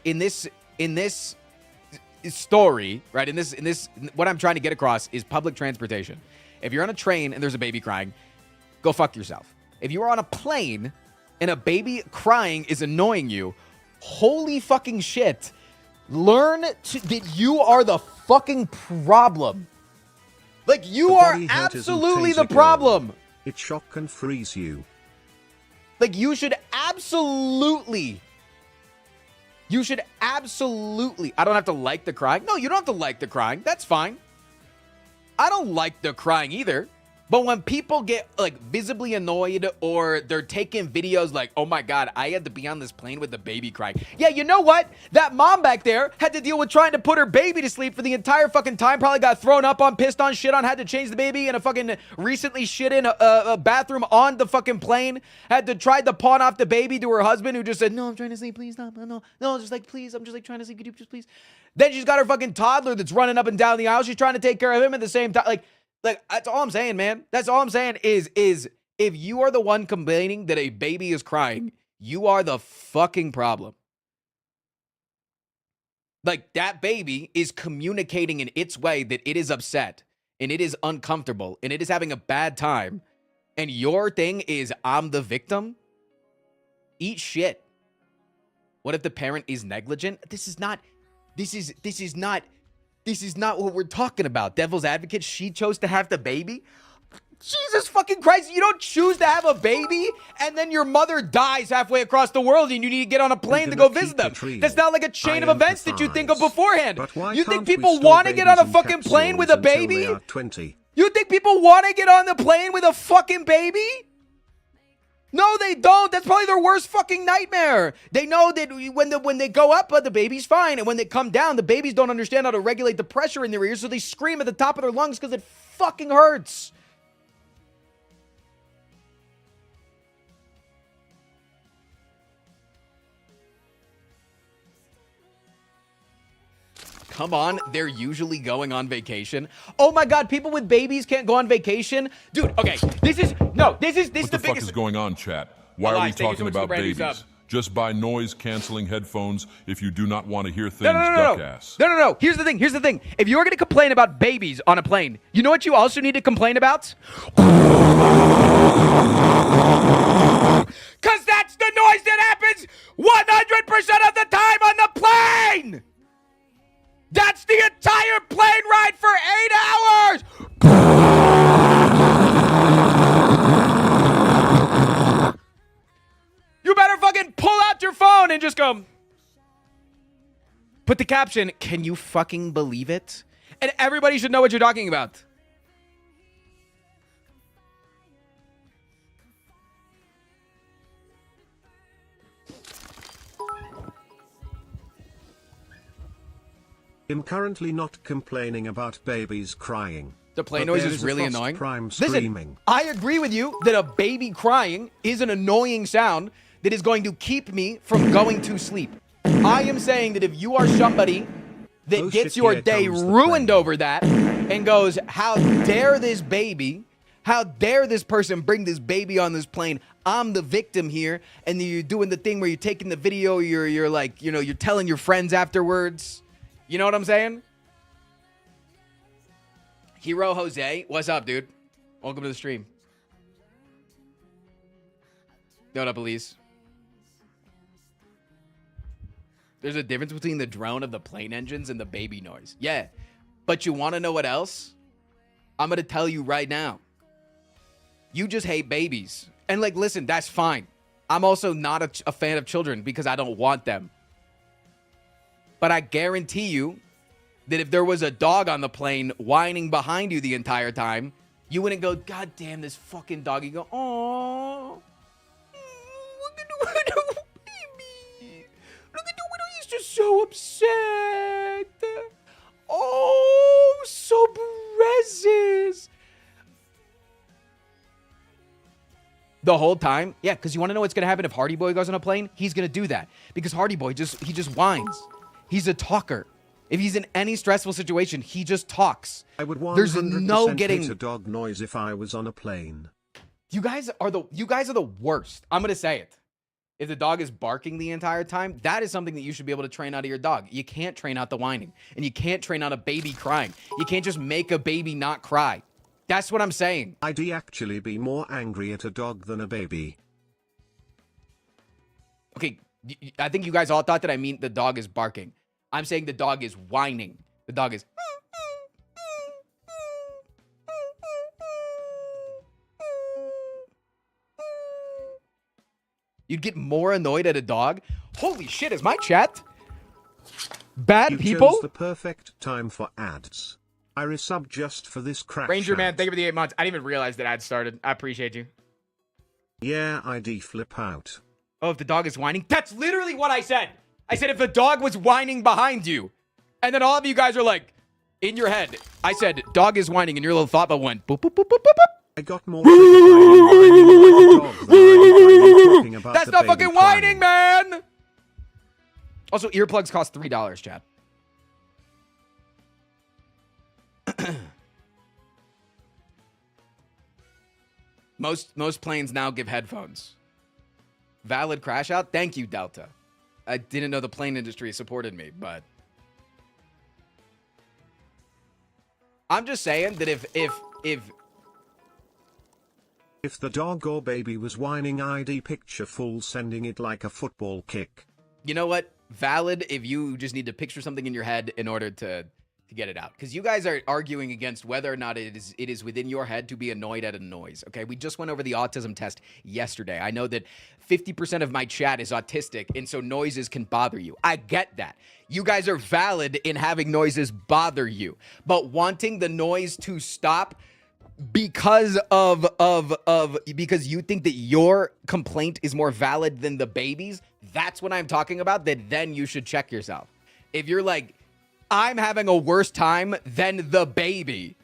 story, right? In this what I'm trying to get across is public transportation. If you're on a train and there's a baby crying, go fuck yourself. If you are on a plane and a baby crying is annoying you, holy fucking shit. Learn that you are the fucking problem. Like, you are absolutely the problem. It shock and freeze you. Like, you should absolutely. I don't have to like the crying. No, you don't have to like the crying. That's fine. I don't like the crying either. But when people get, like, visibly annoyed or they're taking videos like, oh my God, I had to be on this plane with the baby crying. Yeah, you know what? That mom back there had to deal with trying to put her baby to sleep for the entire fucking time. Probably got thrown up on, pissed on, shit on, had to change the baby in a fucking recently shit in a bathroom on the fucking plane. Had to try to pawn off the baby to her husband, who just said, no, I'm trying to sleep, please, no, just like, please, I'm just like trying to sleep, could you just please? Then she's got her fucking toddler that's running up and down the aisle. She's trying to take care of him at the same time. Like, that's all I'm saying, man. That's all I'm saying is if you are the one complaining that a baby is crying, you are the fucking problem. Like, that baby is communicating in its way that it is upset and it is uncomfortable and it is having a bad time. And your thing is, I'm the victim? Eat shit. What if the parent is negligent? This is not what we're talking about. Devil's advocate, she chose to have the baby. Jesus fucking Christ, you don't choose to have a baby and then your mother dies halfway across the world and you need to get on a plane to go visit them. That's not like a chain of events that you think of beforehand. You think people want to get on a fucking plane with a baby? You think people want to get on the plane with a fucking baby? No, they don't. That's probably their worst fucking nightmare. They know that when they go up, the baby's fine. And when they come down, the babies don't understand how to regulate the pressure in their ears, so they scream at the top of their lungs because it fucking hurts. come on, they're usually going on vacation. Oh my God, people with babies can't go on vacation? Dude, okay, this is What the the fuck biggest. is going on, chat? Why are we Elias, thank you so talking much for the about brand new babies? sub. Just buy noise-canceling headphones if you do not want to hear things, duck ass. No. Here's the thing. If you're gonna complain about babies on a plane, you know what you also need to complain about? Cause that's the noise that happens 100% of the time on the plane! That's the entire plane ride for 8 hours! You better fucking pull out your phone and just go. Put the caption, can you fucking believe it? And everybody should know what you're talking about. I'm currently not complaining about babies crying. The plane but noise there is a really Frost annoying. Prime Listen, screaming. I agree with you that a baby crying is an annoying sound that is going to keep me from going to sleep. I am saying that if you are somebody that Oh gets shit, your here day comes the ruined plane. over that and goes, how dare this baby, how dare this person bring this baby on this plane? I'm the victim here. And then you're doing the thing where you're taking the video, you're like, you know, you're telling your friends afterwards. You know what I'm saying? Hero Jose, what's up, dude? Welcome to the stream. What up, Elise? There's a difference between the drone of the plane engines and the baby noise. Yeah, but you want to know what else? I'm going to tell you right now. You just hate babies. And like, listen, that's fine. I'm also not a fan of children because I don't want them. But I guarantee you that if there was a dog on the plane whining behind you the entire time, you wouldn't go, God damn this fucking dog. You go, oh, look at the little baby. Look at the little, he's just so upset. Oh, so precious. The whole time? Yeah, because you want to know what's going to happen if Hardy Boy goes on a plane? He's going to do that. Because Hardy Boy he just whines. He's a talker. If he's in any stressful situation, he just talks. I would 100% There's no getting hate a dog noise if I was on a plane. You guys are the worst. I'm gonna say it. If the dog is barking the entire time, that is something that you should be able to train out of your dog. You can't train out the whining, and you can't train out a baby crying. You can't just make a baby not cry. That's what I'm saying. I'd actually be more angry at a dog than a baby. Okay, I think you guys all thought that I mean the dog is barking. I'm saying the dog is whining. The dog is. You'd get more annoyed at a dog? Holy shit, is my chat bad You people? chose the perfect time for ads. I resub just for this crap. Ranger man, shout. thank you for the 8 months. I didn't even realize that ads started. I appreciate you. Yeah, I'd flip out. Oh, if the dog is whining? That's literally what I said. I said if the dog was whining behind you. And then all of you guys are like, in your head. I said, dog is whining, and your little thought bubble went, boop, boop, boop, boop, boop, boop. I got more. That's That's not fucking whining, man! Also, earplugs cost $3, Chad. Most planes now give headphones. Valid crash out? Thank you, Delta. I didn't know the plane industry supported me, but I'm just saying that if the dog or baby was whining, I'd picture full sending it like a football kick. you know what? Valid if you just need to picture something in your head in order to get it out. Because you guys are arguing against whether or not it is within your head to be annoyed at a noise, okay? We just went over the autism test yesterday. I know that 50% of my chat is autistic, and so noises can bother you. I get that. You guys are valid in having noises bother you. But wanting the noise to stop because because you think that your complaint is more valid than the baby's, that's what I'm talking about, that then you should check yourself. If you're like, I'm having a worse time than the baby,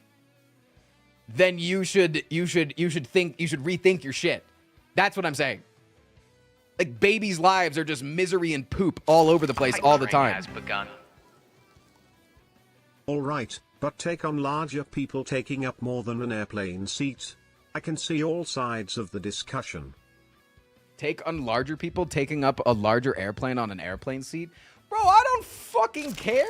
then you should rethink your shit. That's what I'm saying. Like, babies' lives are just misery and poop all over the place all the time. Has begun. Alright, but take on larger people taking up more than an airplane seat. I can see all sides of the discussion. Take on larger people taking up a larger airplane on an airplane seat? Bro, I don't fucking care.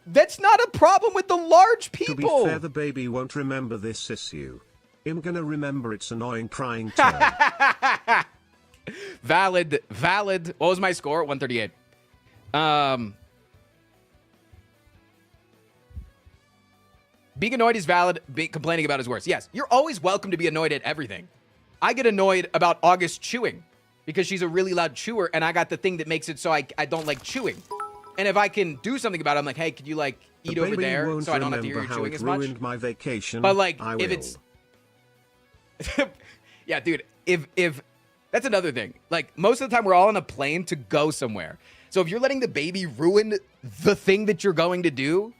That's not a problem with the large people. To be fair, the baby won't remember this issue. I'm gonna remember its annoying crying tone. Valid. What was my score? 138. Being annoyed is valid. Complaining about is worse. Yes, you're always welcome to be annoyed at everything. I get annoyed about August chewing because she's a really loud chewer, and I got the thing that makes it so I don't like chewing. And if I can do something about it, I'm like, hey, could you like eat over there so I don't have to hear you chewing as much? Ruined my vacation. But like, I if will. it's, yeah, dude, if that's another thing. Like most of the time, we're all on a plane to go somewhere. So if you're letting the baby ruin the thing that you're going to do,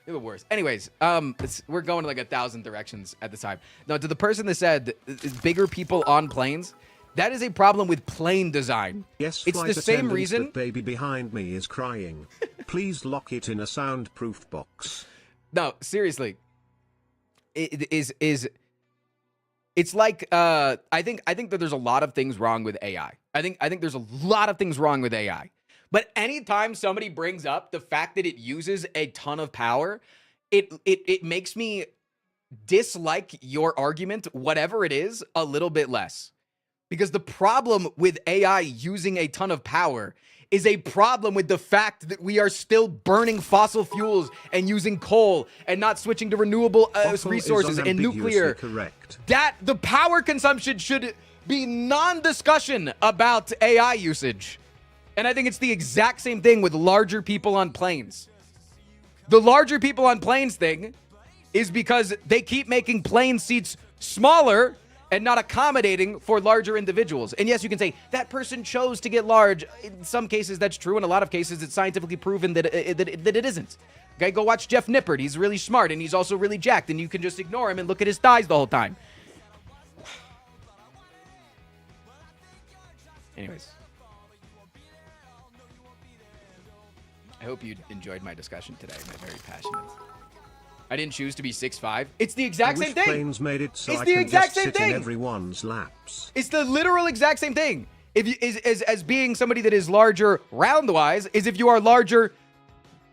you're the worst. Anyways, we're going like 1,000 directions at the time. No, to the person that said bigger people on planes, that is a problem with plane design. Yes, it's the same reason. That baby behind me is crying. Please lock it in a soundproof box. No, seriously. It's like I think that there's a lot of things wrong with AI. I think there's a lot of things wrong with AI. But anytime somebody brings up the fact that it uses a ton of power, it makes me dislike your argument, whatever it is, a little bit less. Because the problem with AI using a ton of power is a problem with the fact that we are still burning fossil fuels and using coal and not switching to renewable resources and nuclear. Correct. That the power consumption should be non-discussion about AI usage. And I think it's the exact same thing with larger people on planes. The larger people on planes thing is because they keep making plane seats smaller and not accommodating for larger individuals. And yes, you can say, that person chose to get large. In some cases, that's true. In a lot of cases, it's scientifically proven that it isn't. Okay, go watch Jeff Nippert. He's really smart, and he's also really jacked, and you can just ignore him and look at his thighs the whole time. Anyways. I hope you enjoyed my discussion today. I'm very passionate. I didn't choose to be 6'5". It's the exact same thing. Planes made it so it's I the can exact just same sit thing. in everyone's laps. It's the literal exact same thing. If you as being somebody that is larger round-wise is if you are larger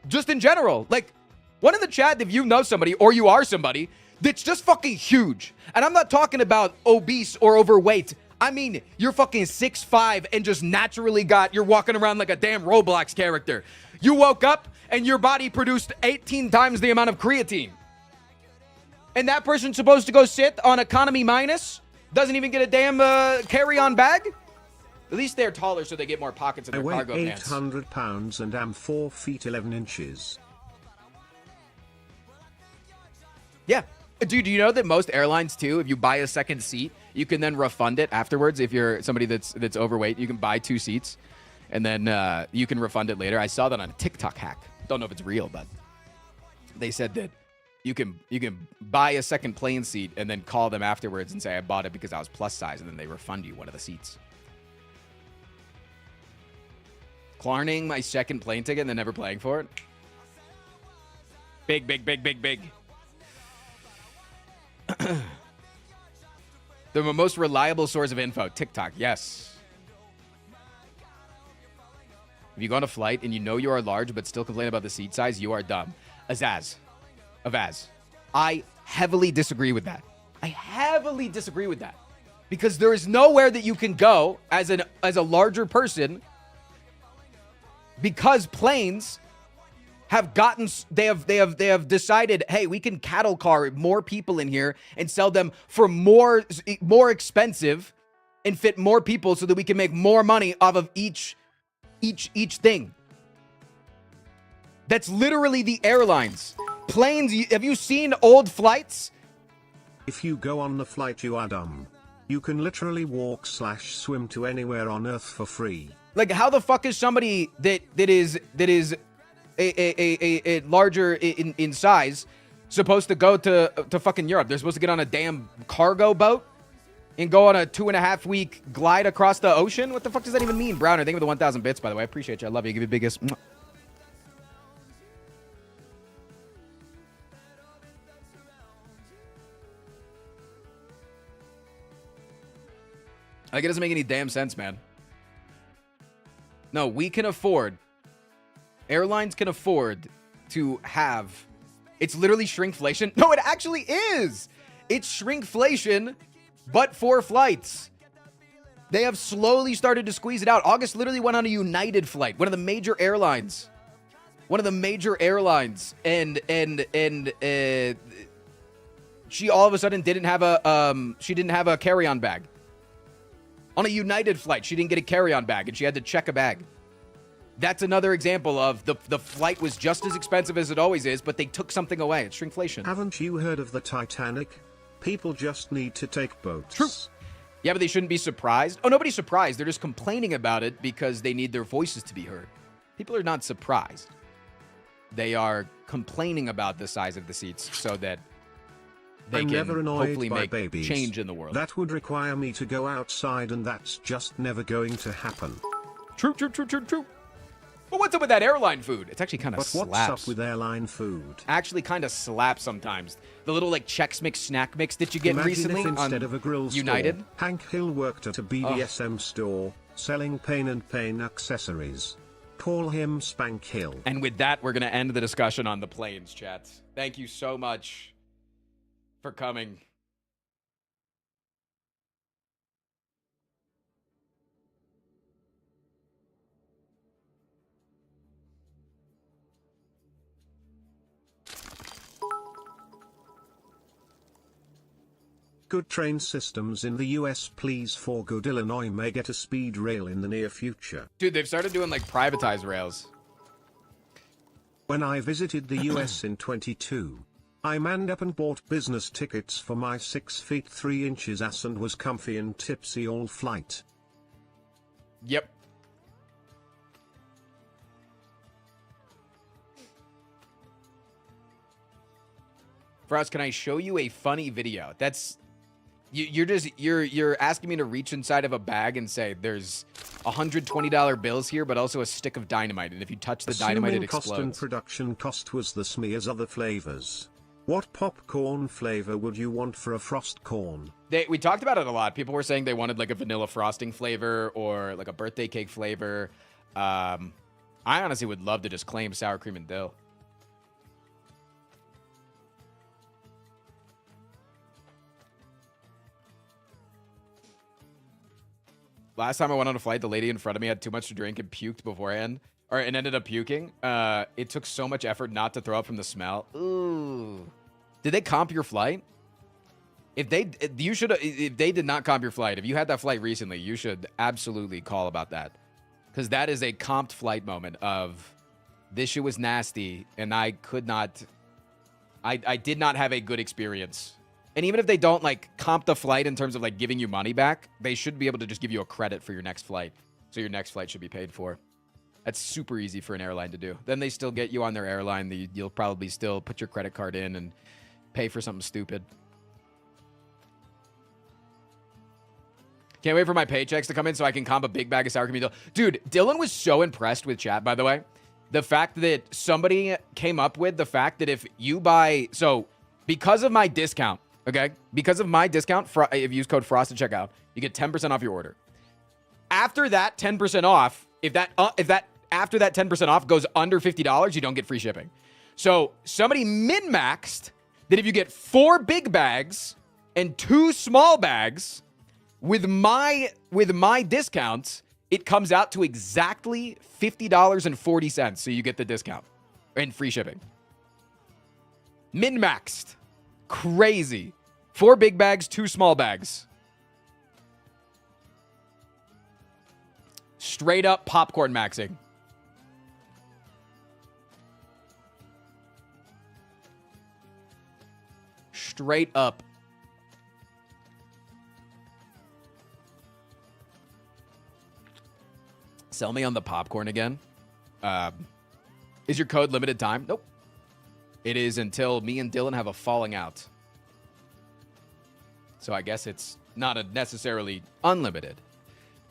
just in general. Like, one in the chat, if you know somebody or you are somebody that's just fucking huge. And I'm not talking about obese or overweight. I mean, you're fucking 6'5" and just naturally you're walking around like a damn Roblox character. You woke up and your body produced 18 times the amount of creatine. And that person's supposed to go sit on economy minus? Doesn't even get a damn carry-on bag? At least they're taller so they get more pockets in their cargo pants. I weigh 800 pounds and am 4 feet 11 inches. Yeah. Dude, do you know that most airlines, too, if you buy a second seat, you can then refund it afterwards? If you're somebody that's overweight, you can buy 2 seats, and then you can refund it later. I saw that on a TikTok hack. Don't know if it's real, but they said that you can buy a second plane seat and then call them afterwards and say, I bought it because I was plus size, and then they refund you one of the seats. Klarning my second plane ticket and then never playing for it? Big. The most reliable source of info, TikTok, yes. If you go on a flight and you know you are large but still complain about the seat size, you are dumb. Avaz. I heavily disagree with that. Because there is nowhere that you can go as a larger person because planes have they have decided, hey, we can cattle car more people in here and sell them for more expensive and fit more people so that we can make more money off of each thing. That's literally the airlines. Planes, have you seen old flights? If you go on the flight, you are dumb. You can literally walk/swim to anywhere on Earth for free. Like, how the fuck is somebody that is a larger in size supposed to go to fucking Europe? They're supposed to get on a damn cargo boat and go on a 2.5-week glide across the ocean? What the fuck does that even mean? Browner, thank you for the 1,000 bits, by the way. I appreciate you. I love you. Give you the biggest. Like, it doesn't make any damn sense, man. No, we can afford, airlines can afford to have, it's literally shrinkflation. No, it actually is. It's shrinkflation, but for flights. They have slowly started to squeeze it out. August literally went on a United flight, one of the major airlines. And she all of a sudden didn't have a carry-on bag. On a United flight, she didn't get a carry-on bag, and she had to check a bag. That's another example of the flight was just as expensive as it always is, but they took something away. It's shrinkflation. Haven't you heard of the Titanic? People just need to take boats. True. Yeah, but they shouldn't be surprised. Oh, nobody's surprised. They're just complaining about it because they need their voices to be heard. People are not surprised. They are complaining about the size of the seats so that they I'm can never annoyed hopefully by make babies. change in the world. That would require me to go outside, and that's just never going to happen. True. Well, what's up with that airline food? It's actually kind of But slaps. what's up with airline food? Actually kind of slaps sometimes. The little like Chex Mix snack mix that you get Imagine recently if instead on of a grill United. store, Hank Hill worked at a BDSM store, selling pain and pain accessories. Call him Spank Hill. And with that, we're going to end the discussion on the planes, chat. Thank you so much for coming. Good train systems in the US, please, for good. Illinois may get a speed rail in the near future. Dude, they've started doing like privatized rails. When I visited the US in 22, I manned up and bought business tickets for my 6 feet 3 inches ass and was comfy and tipsy all flight. Yep. Frost, can I show you a funny video? That's you're asking me to reach inside of a bag and say there's $120 bills here, but also a stick of dynamite, and if you touch the dynamite, it explodes. Cost and production cost was the same as other flavors. What popcorn flavor would you want for a frost corn? We talked about it a lot. People were saying they wanted like a vanilla frosting flavor or like a birthday cake flavor. I honestly would love to just claim sour cream and dill. Last time I went on a flight, the lady in front of me had too much to drink and puked beforehand, and ended up puking. It took so much effort not to throw up from the smell. Ooh. Did they comp your flight? If they did not comp your flight, if you had that flight recently, you should absolutely call about that. Because that is a comped flight moment of, this shit was nasty, and I did not have a good experience. And even if they don't like comp the flight in terms of like giving you money back, they should be able to just give you a credit for your next flight. So your next flight should be paid for. That's super easy for an airline to do. Then they still get you on their airline. You'll probably still put your credit card in and pay for something stupid. Can't wait for my paychecks to come in so I can comp a big bag of sour cream and dill. Dude, Dylan was so impressed with chat, by the way. The fact that somebody came up with the fact that if you buy... So, because of my discount, okay? Because of my discount, if you use code FROST at checkout, you get 10% off your order. After that 10% off, after that 10% off goes under $50, you don't get free shipping. So somebody min-maxed that if you get 4 big bags and 2 small bags with my discounts, it comes out to exactly $50.40. So you get the discount and free shipping. Min-maxed. Crazy. 4 big bags, 2 small bags. Straight up popcorn maxing. Straight up. Sell me on the popcorn again. Is your code limited time? Nope. It is until me and Dylan have a falling out. So I guess it's not necessarily unlimited.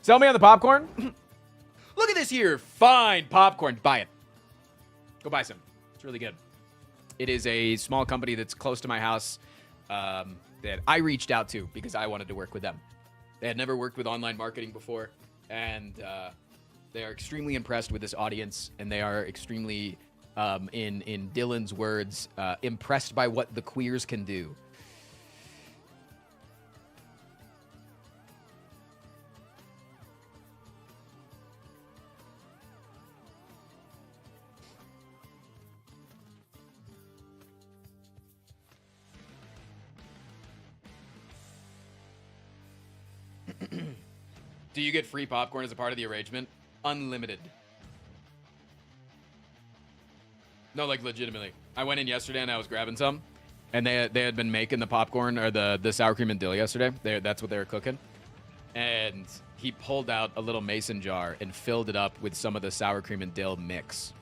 Sell me on the popcorn. Look at this here. Fine popcorn. Buy it. Go buy some. It's really good. It is a small company that's close to my house that I reached out to because I wanted to work with them. They had never worked with online marketing before, and they are extremely impressed with this audience, and they are extremely, in Dylan's words, impressed by what the queers can do. Do you get free popcorn as a part of the arrangement? Unlimited. No, like legitimately. I went in yesterday and I was grabbing some, and they had been making the popcorn or the sour cream and dill yesterday. That's what they were cooking, and he pulled out a little mason jar and filled it up with some of the sour cream and dill mix.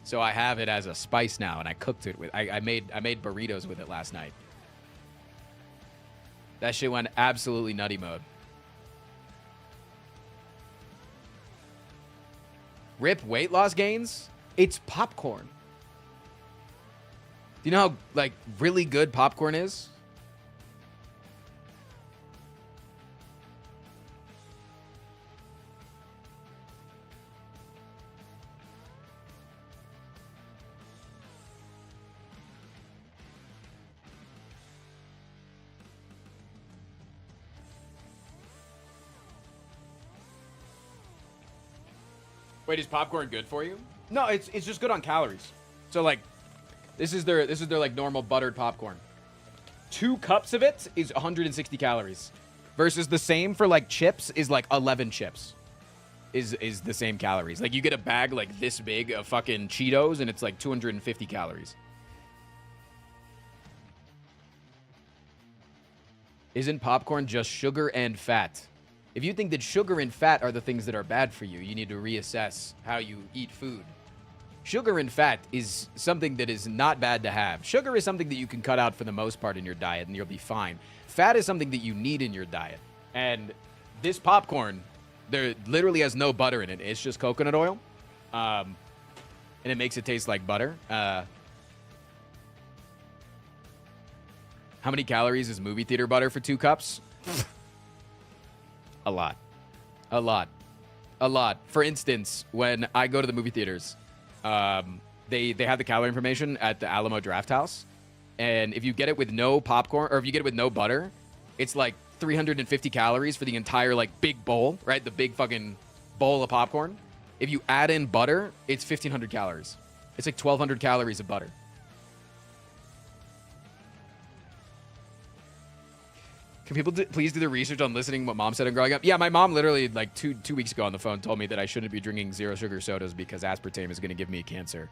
So I have it as a spice now, and I cooked it with. I made burritos with it last night. That shit went absolutely nutty mode. Rip weight loss gains? It's popcorn. Do you know how, like, really good popcorn is? Wait, is popcorn good for you? No, it's just good on calories. So like, this is their like normal buttered popcorn. 2 cups of it is 160 calories, versus the same for like chips is like 11 chips. Is the same calories. Like you get a bag like this big of fucking Cheetos and it's like 250 calories. Isn't popcorn just sugar and fat? If you think that sugar and fat are the things that are bad for you, you need to reassess how you eat food. Sugar and fat is something that is not bad to have. Sugar is something that you can cut out for the most part in your diet and you'll be fine. Fat is something that you need in your diet. And this popcorn, there literally has no butter in it. It's just coconut oil. And it makes it taste like butter. How many calories is movie theater butter for 2 cups? A lot. A lot. A lot. For instance, when I go to the movie theaters, they have the calorie information at the Alamo Draft House. And if you get it with no popcorn, or if you get it with no butter, it's like 350 calories for the entire, like, big bowl, right? The big fucking bowl of popcorn. If you add in butter, it's 1,500 calories. It's like 1,200 calories of butter. Can people please do the research on listening what mom said and growing up? Yeah, my mom literally, like, two weeks ago on the phone told me that I shouldn't be drinking zero sugar sodas because aspartame is going to give me cancer.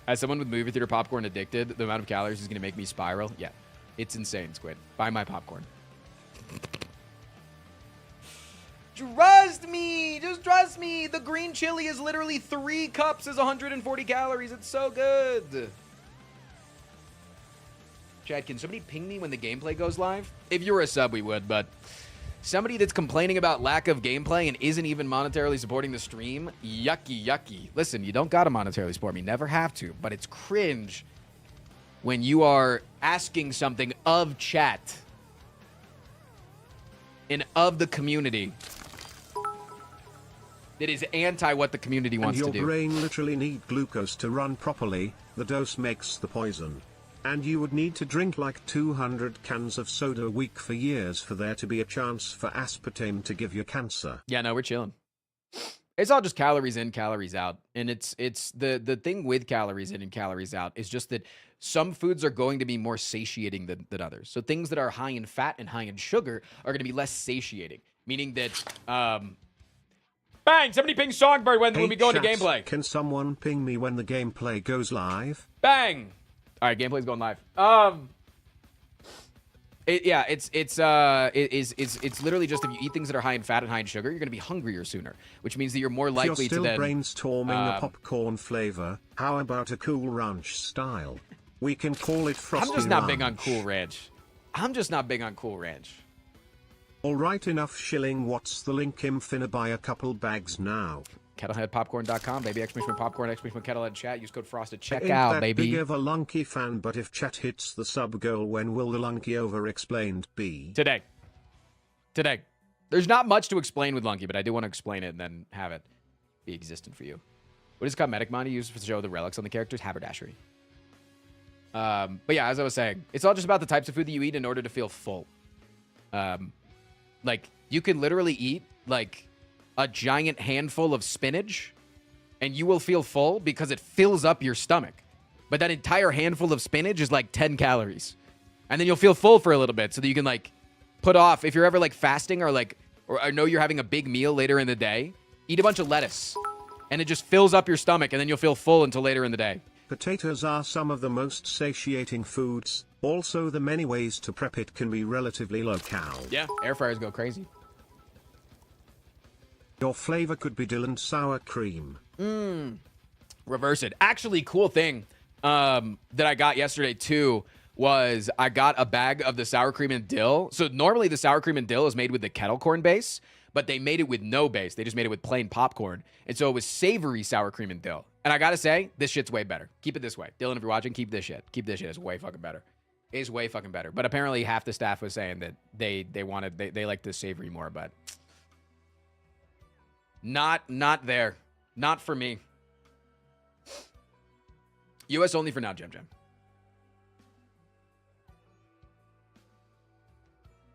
As someone with movie theater popcorn addicted, the amount of calories is going to make me spiral. Yeah, it's insane, Squid. Buy my popcorn. Trust me! Just trust me! The green chili is literally 3 cups is 140 calories. It's so good. Chad, can somebody ping me when the gameplay goes live? If you were a sub, we would, but somebody that's complaining about lack of gameplay and isn't even monetarily supporting the stream, yucky, yucky. Listen, you don't gotta monetarily support me. Never have to, but it's cringe when you are asking something of chat and of the community that is anti what the community wants to do. And your brain literally need glucose to run properly. The dose makes the poison. And you would need to drink like 200 cans of soda a week for years for there to be a chance for aspartame to give you cancer. Yeah, no, we're chilling. It's all just calories in, calories out. And it's the thing with calories in and calories out is just that some foods are going to be more satiating than others. So things that are high in fat and high in sugar are going to be less satiating. Meaning that, bang! Somebody ping Songbird when we go into gameplay. Can someone ping me when the gameplay goes live? Bang! All right, gameplay's going live. It's literally just if you eat things that are high in fat and high in sugar, you're going to be hungrier sooner, which means that you're more likely to then... If you're still brainstorming a popcorn flavor, how about a Cool Ranch style? We can call it Frosty I'm just not Ranch. big on Cool Ranch. I'm just not big on Cool Ranch. Alright, enough shilling. What's the link? I'm finna buy a couple bags now. KettleheadPopcorn.com, baby. Exclamation popcorn, exclamation Kettlehead chat. Use code Frost to check Ain't out, that baby. big of a Lunky fan, but if chat hits the sub goal, when will the Lunky Overexplained be? Today. There's not much to explain with Lunky, but I do want to explain it and then have it be existent for you. What is cosmetic money used to show the relics on the characters? Haberdashery. But yeah, as I was saying, it's all just about the types of food that you eat in order to feel full. Like, you can literally eat, like, a giant handful of spinach, and you will feel full because it fills up your stomach. But that entire handful of spinach is, like, 10 calories. And then you'll feel full for a little bit so that you can, like, put off. If you're ever, like, fasting or, like, or I know you're having a big meal later in the day, eat a bunch of lettuce. And it just fills up your stomach, and then you'll feel full until later in the day. Potatoes are some of the most satiating foods. Also, the many ways to prep it can be relatively low-cal. Yeah, air fryers go crazy. Your flavor could be dill and sour cream. Reverse it. Actually, cool thing that I got yesterday, too, was I got a bag of the sour cream and dill. So normally the sour cream and dill is made with the kettle corn base, but they made it with no base. They just made it with plain popcorn. And so it was savory sour cream and dill. And I gotta say, this shit's way better. Keep it this way. Dylan, if you're watching, keep this shit. Keep this shit. It's way fucking better. It's way fucking better. But apparently half the staff was saying that they like the savory more, but not there. Not for me. US only for now, Jam Jam.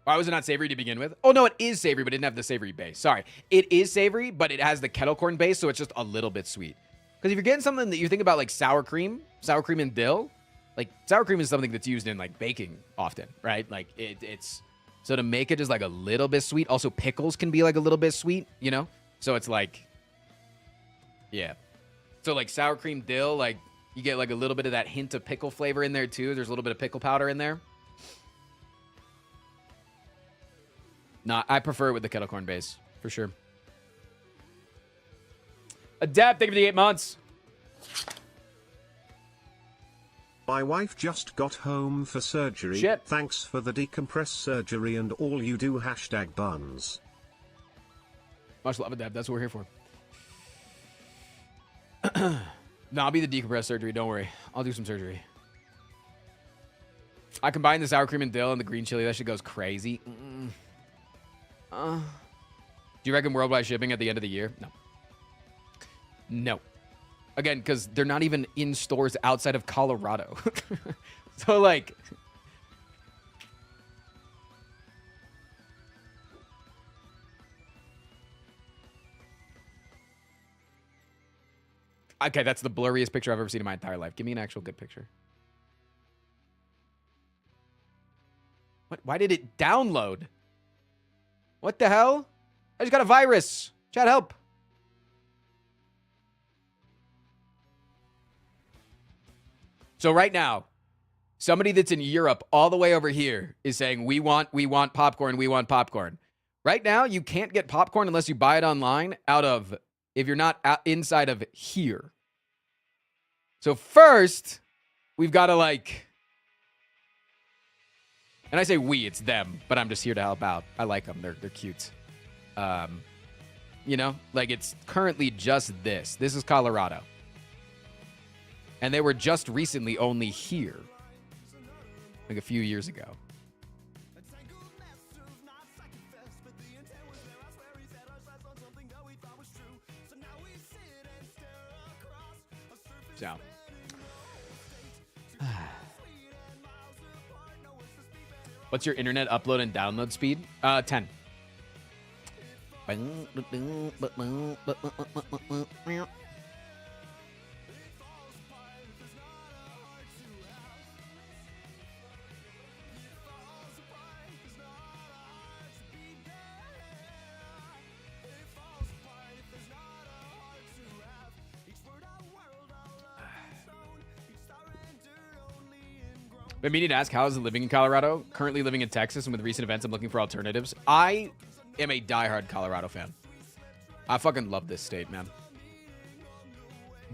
Why was it not savory to begin with? Oh, no, it is savory, but it didn't have the savory base. Sorry. It is savory, but it has the kettle corn base, so it's just a little bit sweet. Because if you're getting something that you think about like sour cream and dill, like sour cream is something that's used in like baking often, right? Like it's, so to make it just like a little bit sweet. Also, pickles can be like a little bit sweet, you know? So it's like, yeah. So like sour cream dill, like you get like a little bit of that hint of pickle flavor in there too. There's a little bit of pickle powder in there. Nah, I prefer it with the kettle corn base, for sure. Adapt, thank you for the 8 months. My wife just got home for surgery. Shit. Thanks for the decompress surgery and all you do. #buns. Much love, Adapt. That's what we're here for. No, I'll be the decompress surgery. Don't worry. I'll do some surgery. I combine the sour cream and dill and the green chili. That shit goes crazy. Do you reckon worldwide shipping at the end of the year? No. No. Again, because they're not even in stores outside of Colorado. So, like... Okay, that's the blurriest picture I've ever seen in my entire life. Give me an actual good picture. What? Why did it download? What the hell? I just got a virus. Chat, help. So right now, somebody that's in Europe all the way over here is saying, we want popcorn, we want popcorn. Right now, you can't get popcorn unless you buy it online if you're not inside of here. So first, we've got to and I say we, it's them, but I'm just here to help out. I like them. They're cute. You know, like it's currently just this. This is Colorado. And they were just recently only here. Like a few years ago. So. What's your internet upload and download speed? 10. Been meaning to ask, how is it living in Colorado? Currently living in Texas, and with recent events, I'm looking for alternatives. I am a diehard Colorado fan. I fucking love this state, man.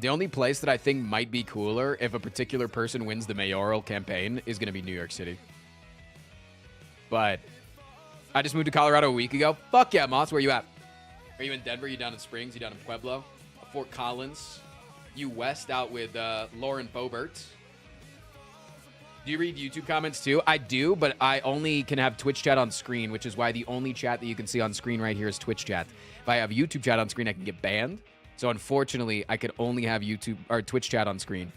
The only place that I think might be cooler if a particular person wins the mayoral campaign is going to be New York City. But I just moved to Colorado a week ago. Fuck yeah, Moss, where you at? Are you in Denver? Are you down in Springs? Are you down in Pueblo? Fort Collins, U West, out with Lauren Bobert. Do you read YouTube comments too? I do, but I only can have Twitch chat on screen, which is why the only chat that you can see on screen right here is Twitch chat. If I have YouTube chat on screen, I can get banned. So unfortunately, I could only have YouTube or Twitch chat on screen.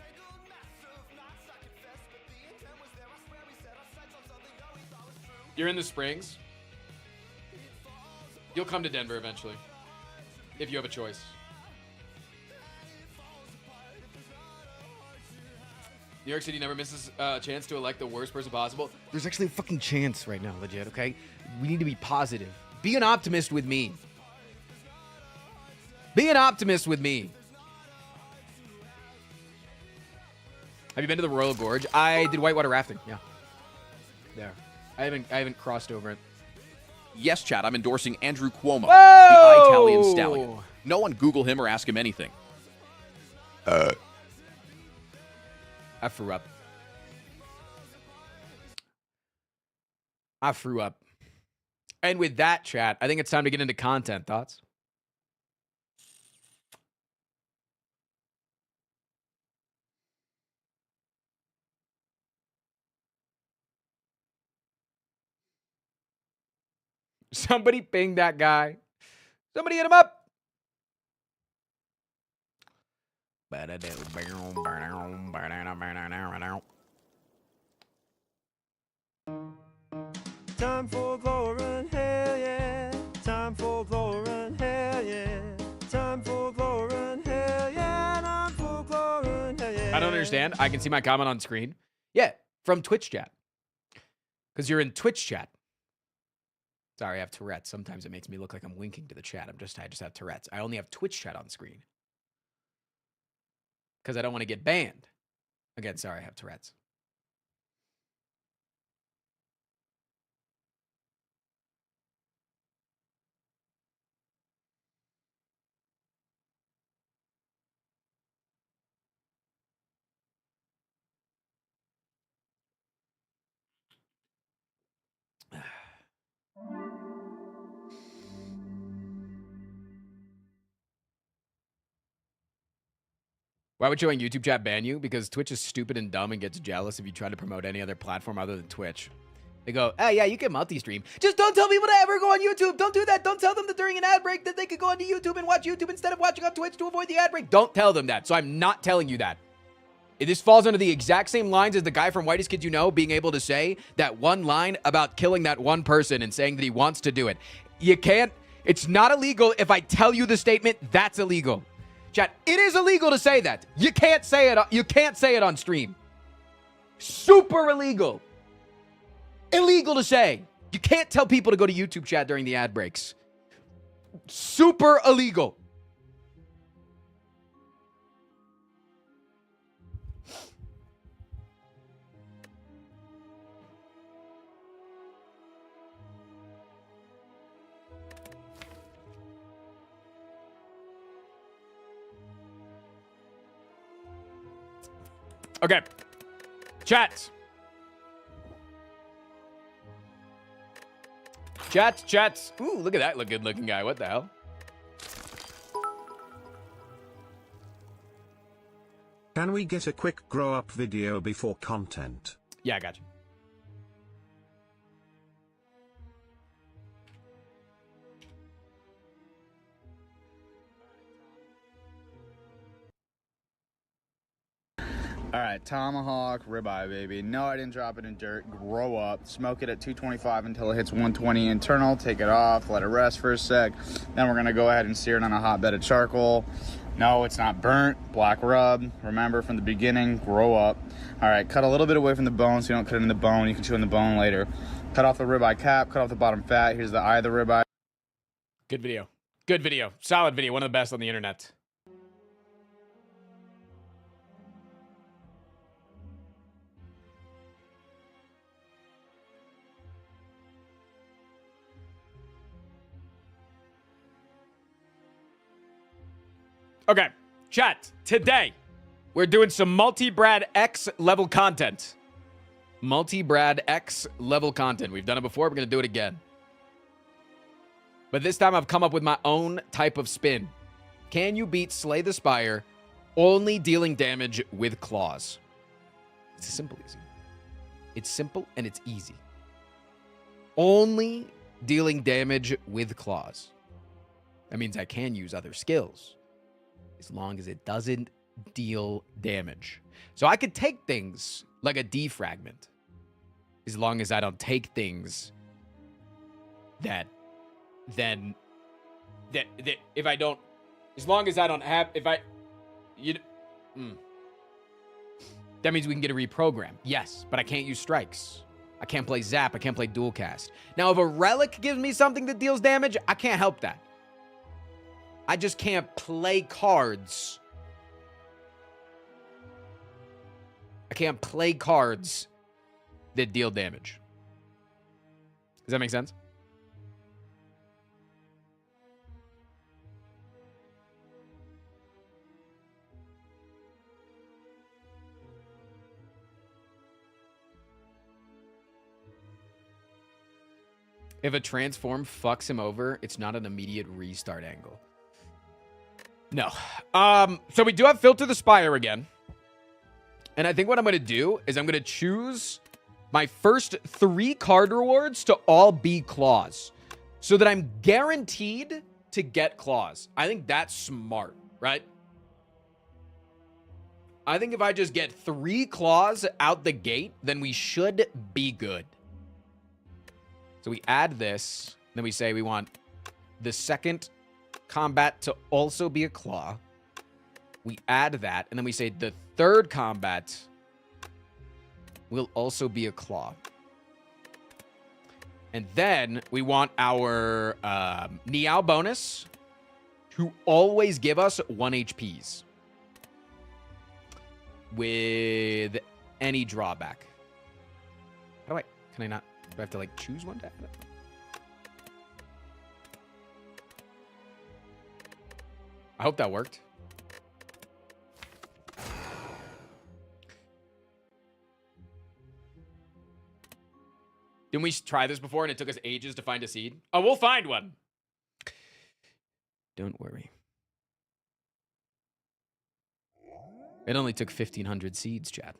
You're in the Springs. You'll come to Denver eventually, if you have a choice. New York City never misses a chance to elect the worst person possible. There's actually a fucking chance right now, legit, okay? We need to be positive. Be an optimist with me. Be an optimist with me. Have you been to the Royal Gorge? I did whitewater rafting, yeah. There. I haven't crossed over it. Yes, chat. I'm endorsing Andrew Cuomo, Whoa! the Italian stallion. No one Google him or ask him anything. I threw up. I threw up. And with that, chat, I think it's time to get into content. Thoughts? Somebody ping that guy. Somebody hit him up. Time for Lauren, hell yeah. Time for Lauren, hell yeah. Time for Lauren, hell yeah. Time for Lauren, hell yeah. I don't understand. I can see my comment on screen. Yeah, from Twitch chat. Because you're in Twitch chat. Sorry, I have Tourette's. Sometimes it makes me look like I'm winking to the chat. I just have Tourette's. I only have Twitch chat on screen. Because I don't want to get banned. Again, sorry, I have Tourette's. Why would showing YouTube chat ban you? Because Twitch is stupid and dumb and gets jealous if you try to promote any other platform other than Twitch. They go, oh, yeah, you can multi-stream. Just don't tell people to ever go on YouTube. Don't do that. Don't tell them that during an ad break that they could go onto YouTube and watch YouTube instead of watching on Twitch to avoid the ad break. Don't tell them that. So I'm not telling you that. This falls under the exact same lines as the guy from Whitest Kids You Know being able to say that one line about killing that one person and saying that he wants to do it. You can't. It's not illegal if I tell you the statement. That's illegal. Chat, it is illegal to say that. You can't say it. You can't say it on stream. Super illegal. Illegal to say. You can't tell people to go to YouTube chat during the ad breaks. Super illegal. Okay. Chats. Chats. Ooh, look at that good-looking guy. What the hell? Can we get a quick grow-up video before content? Yeah, I got you. All right, tomahawk ribeye, baby. No, I didn't drop it in dirt. Grow up. Smoke it at 225 until it hits 120 internal. Take it off. Let it rest for a sec. Then we're going to go ahead and sear it on a hot bed of charcoal. No, it's not burnt. Black rub. Remember from the beginning, grow up. All right, cut a little bit away from the bone so you don't cut it in the bone. You can chew in the bone later. Cut off the ribeye cap. Cut off the bottom fat. Here's the eye of the ribeye. Good video. Good video. Solid video. One of the best on the internet. Okay, chat, today, we're doing some Multi-Brad X level content. Multi-Brad X level content. We've done it before, we're gonna do it again. But this time I've come up with my own type of spin. Can you beat Slay the Spire only dealing damage with claws? It's simple, easy. It's simple and it's easy. Only dealing damage with claws. That means I can use other skills as long as it doesn't deal damage. So I could take things like a defragment as long as I don't take things that if I don't, as long as I don't have, that means we can get a reprogram. Yes, but I can't use strikes. I can't play zap. I can't play dual cast. Now, if a relic gives me something that deals damage, I can't help that. I just can't play cards. I can't play cards that deal damage. Does that make sense? If a transform fucks him over, it's not an immediate restart angle. No. So we do have Filter the Spire again. And I think what I'm going to do is I'm going to choose my first 3 card rewards to all be claws. So that I'm guaranteed to get claws. I think that's smart, right? I think if I just get 3 claws out the gate, then we should be good. So we add this, then we say we want the second combat to also be a claw. We add that, and then we say the third combat will also be a claw. And then we want our Niao bonus to always give us 1 HPs with any drawback. How do can I not? Do I have to, like, choose one to add it? I hope that worked. Didn't we try this before and it took us ages to find a seed? Oh, we'll find one. Don't worry. It only took 1,500 seeds, chat.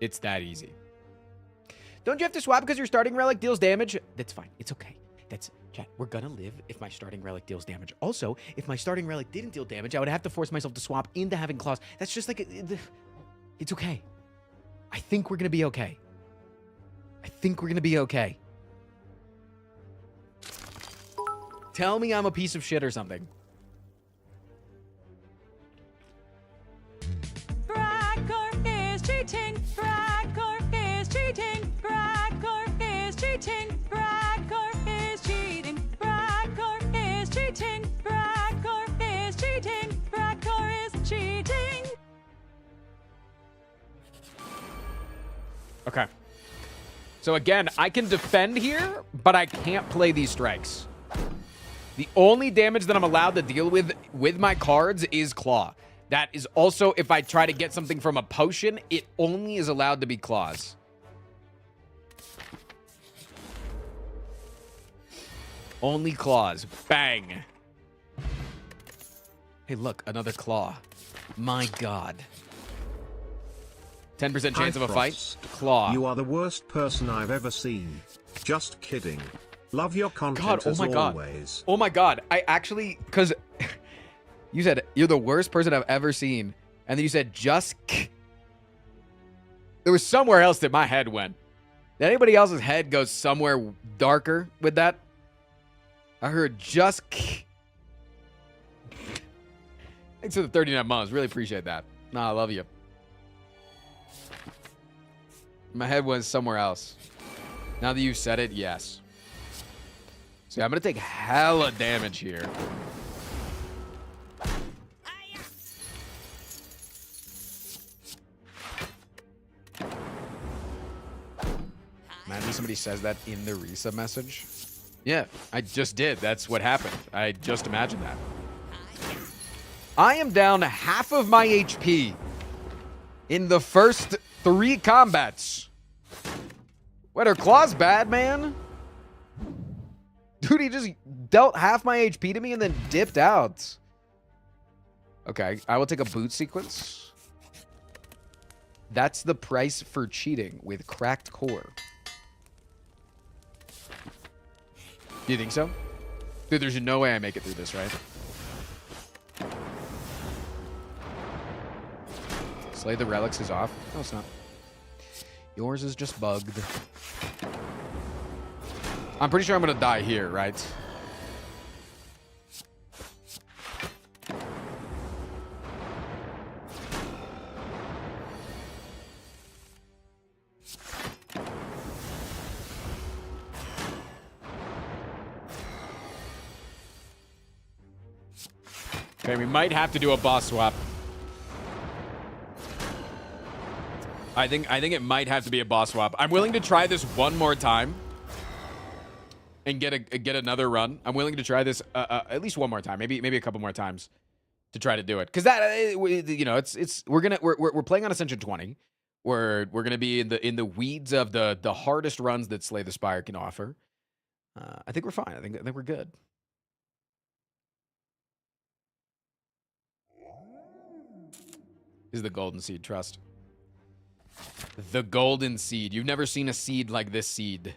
It's that easy. Don't you have to swap because your starting relic deals damage? That's fine. It's okay. That's, chat, we're gonna live if my starting relic deals damage. Also, if my starting relic didn't deal damage, I would have to force myself to swap into having claws. That's just like, it's okay. I think we're gonna be okay. I think we're gonna be okay. Tell me I'm a piece of shit or something. Bracker is cheating. Bracker is cheating. Bracker is cheating. Bracker is cheating. Bracker is cheating. Bracker is cheating. Bracker is cheating. Okay. So again, I can defend here, but I can't play these strikes. The only damage that I'm allowed to deal with my cards is claw. That is also, if I try to get something from a potion, it only is allowed to be claws. Only claws. Bang. Hey, look, another claw. My God. 10% chance of a fight. Claw. You are the worst person I've ever seen. Just kidding. Love your content God, as oh my God. always. Oh my God. I actually, because you said you're the worst person I've ever seen. And then you said just there was somewhere else that my head went. Did anybody else's head go somewhere darker with that? I heard just Thanks for the 39 months. Really appreciate that. Nah, I love you. My head was somewhere else. Now that you've said it, yes. So yeah, I'm going to take hella damage here. Imagine somebody says that in the resub message. Yeah, I just did. That's what happened. I just imagined that. I am down half of my HP. in the first 3 combats. What, are claws bad, man? Dude, he just dealt half my HP to me and then dipped out. Okay, I will take a boot sequence. That's the price for cheating with cracked core. Do you think so? Dude, there's no way I make it through this, right? Slay the relics is off. No, it's not. Yours is just bugged. I'm pretty sure I'm gonna die here, right? Okay, we might have to do a boss swap. I think it might have to be a boss swap. I'm willing to try this one more time and get another run. I'm willing to try this at least one more time, maybe a couple more times to try to do it. Because that you know, we're playing on Ascension 20. We're gonna be in the weeds of the hardest runs that Slay the Spire can offer. I think we're fine. I think we're good. This is the golden seed, trust. The golden seed. You've never seen a seed like this seed.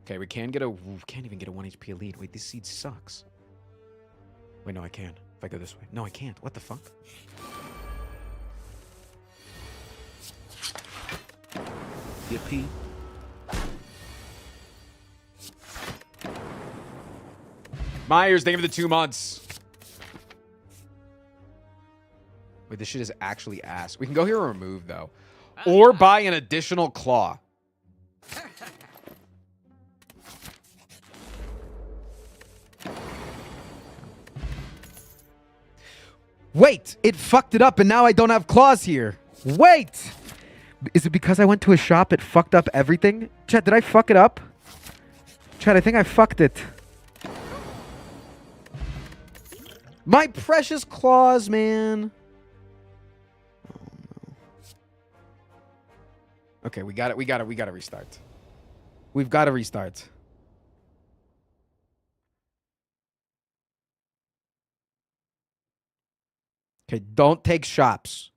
Okay, we can't even get a 1 HP elite. Wait, this seed sucks. Wait, no, I can. If I go this way. No, I can't. What the fuck? Yippee. Myers, thank you for the 2 months. Wait, this shit is actually ass. We can go here and remove, though. Or buy an additional claw. Wait! It fucked it up and now I don't have claws here. Wait! Is it because I went to a shop, it fucked up everything? Chat, did I fuck it up? Chat, I think I fucked it. My precious claws, man. Okay, we got to restart. We've got to restart. Okay, don't take shops.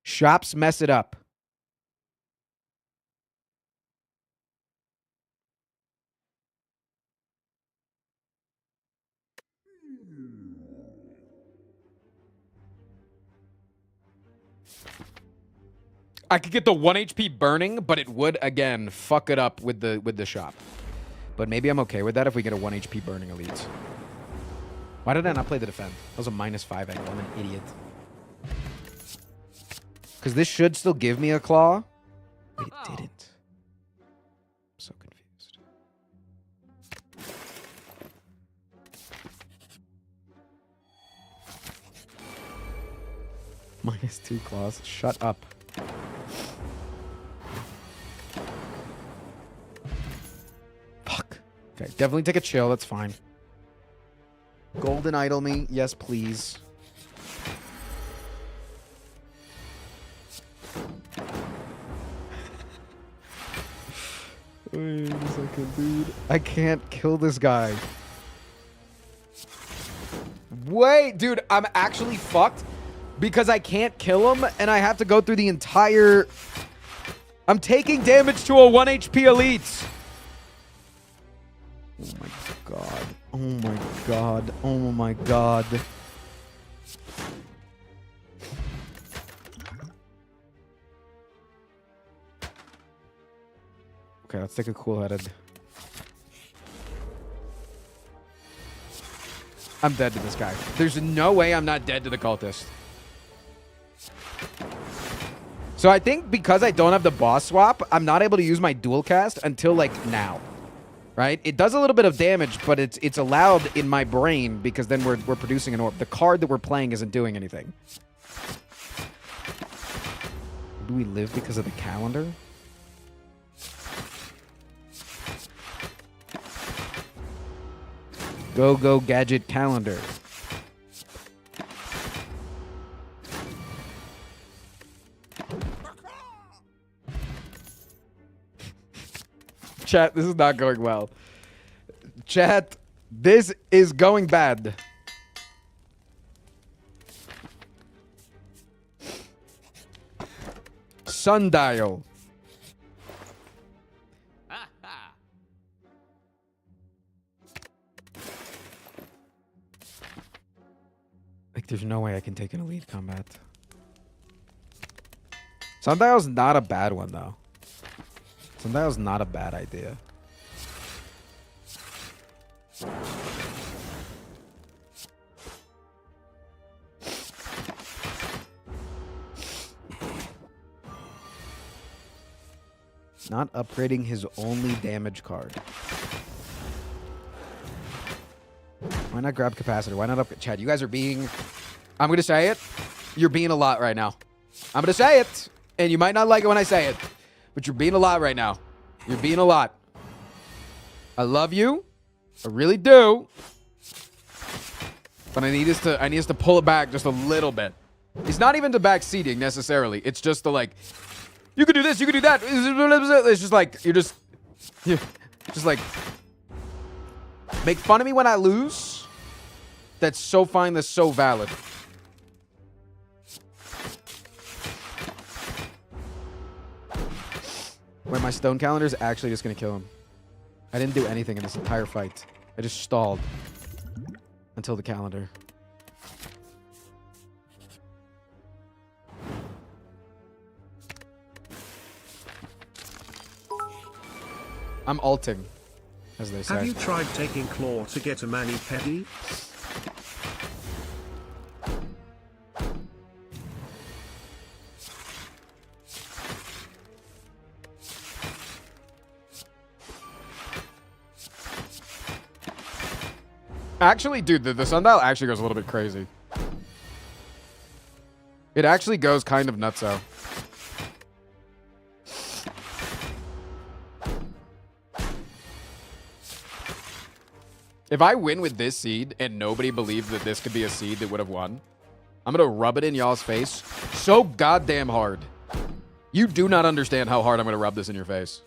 Shops mess it up. I could get the 1 HP burning, but it would, again, fuck it up with the shop. But maybe I'm okay with that if we get a 1 HP burning elite. Why did I not play the defend? That was a -5 angle. I'm an idiot. Because this should still give me a claw. Wait, it didn't. I'm so confused. -2 claws. Shut up. Fuck. Okay, definitely take a chill. That's fine. Golden idol me. Yes, please. Wait a second, dude. I can't kill this guy. Wait, dude. I'm actually fucked because I can't kill him and I have to go through the entire... I'm taking damage to a 1 HP elite. Oh my god. Oh my god. Oh my god. Okay, let's take a cool-headed. I'm dead to this guy. There's no way I'm not dead to the cultist. So I think because I don't have the boss swap, I'm not able to use my dual cast until, like, now. Right? It does a little bit of damage, but it's allowed in my brain because then we're producing an orb. The card that we're playing isn't doing anything. Do we live because of the calendar? Go gadget calendar. Chat, this is not going well. Chat, this is going bad. Sundial. Like, there's no way I can take an elite combat. Sundial's not a bad one, though. Sundial's not a bad idea. Not upgrading his only damage card. Why not grab capacitor? Why not up? Chad, you guys are being... I'm going to say it. You're being a lot right now. I'm going to say it. And you might not like it when I say it. But you're being a lot right now. You're being a lot. I love you. I really do. But I need us to pull it back just a little bit. It's not even to back seating necessarily. It's just to like... You could do this, you could do that. It's just like, you're just like, make fun of me when I lose. That's so fine, that's so valid. Wait, my stone calendar is actually just gonna kill him. I didn't do anything in this entire fight. I just stalled until the calendar. I'm ulting, as they say. Have you tried taking Claw to get a mani-pedi? Actually, dude, the sundial actually goes a little bit crazy. It actually goes kind of nutso. If I win with this seed and nobody believed that this could be a seed that would have won, I'm going to rub it in y'all's face so goddamn hard. You do not understand how hard I'm going to rub this in your face.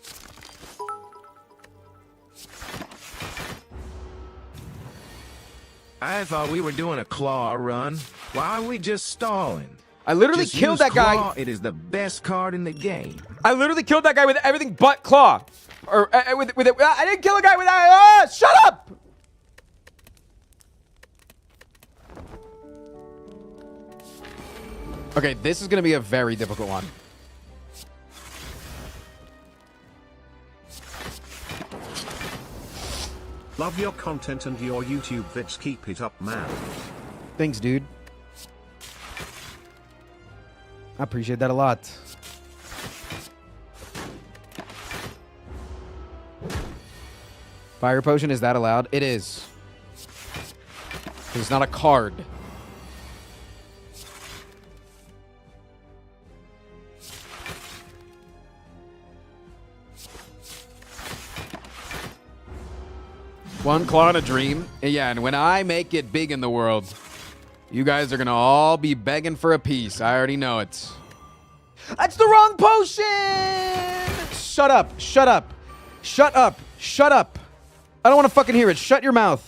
I thought we were doing a claw run. Why are we just stalling? I literally Just killed use that guy. Claw. It is the best card in the game. I literally killed that guy with everything but claw. Or with it. I didn't kill a guy with that. Shut up! Okay, this is going to be a very difficult one. Love your content and your YouTube vids. Keep it up, man. Thanks, dude. I appreciate that a lot. Fire potion, is that allowed? It is. 'Cause it's not a card. One claw in a dream. Yeah, and when I make it big in the world, you guys are going to all be begging for a piece. I already know it. That's the wrong potion! Shut up. Shut up. Shut up. Shut up. I don't want to fucking hear it. Shut your mouth.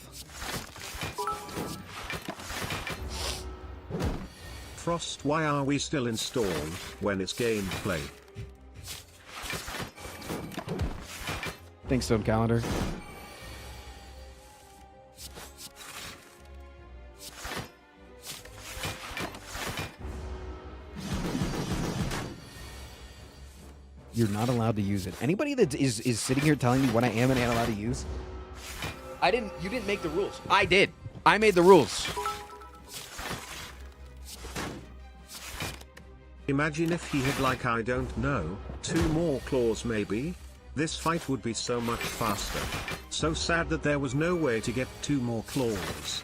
Frost, why are we still in Storm when it's gameplay? Thanks, Stone Calendar. You're not allowed to use it. Anybody that is sitting here telling me what I am and ain't allowed to use, you didn't make the rules. I did. I made the rules. Imagine if he had, like, I don't know, 2 more claws maybe? This fight would be so much faster. So sad that there was no way to get 2 more claws.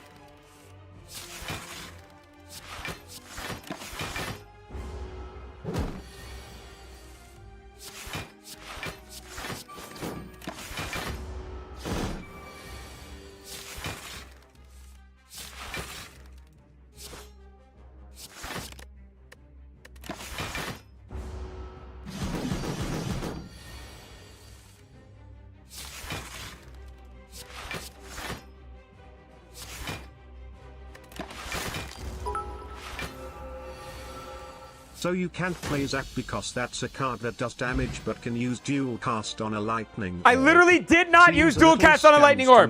So you can't play Zap because that's a card that does damage but can use dual cast on a lightning. I literally did not use dual cast on a lightning orb.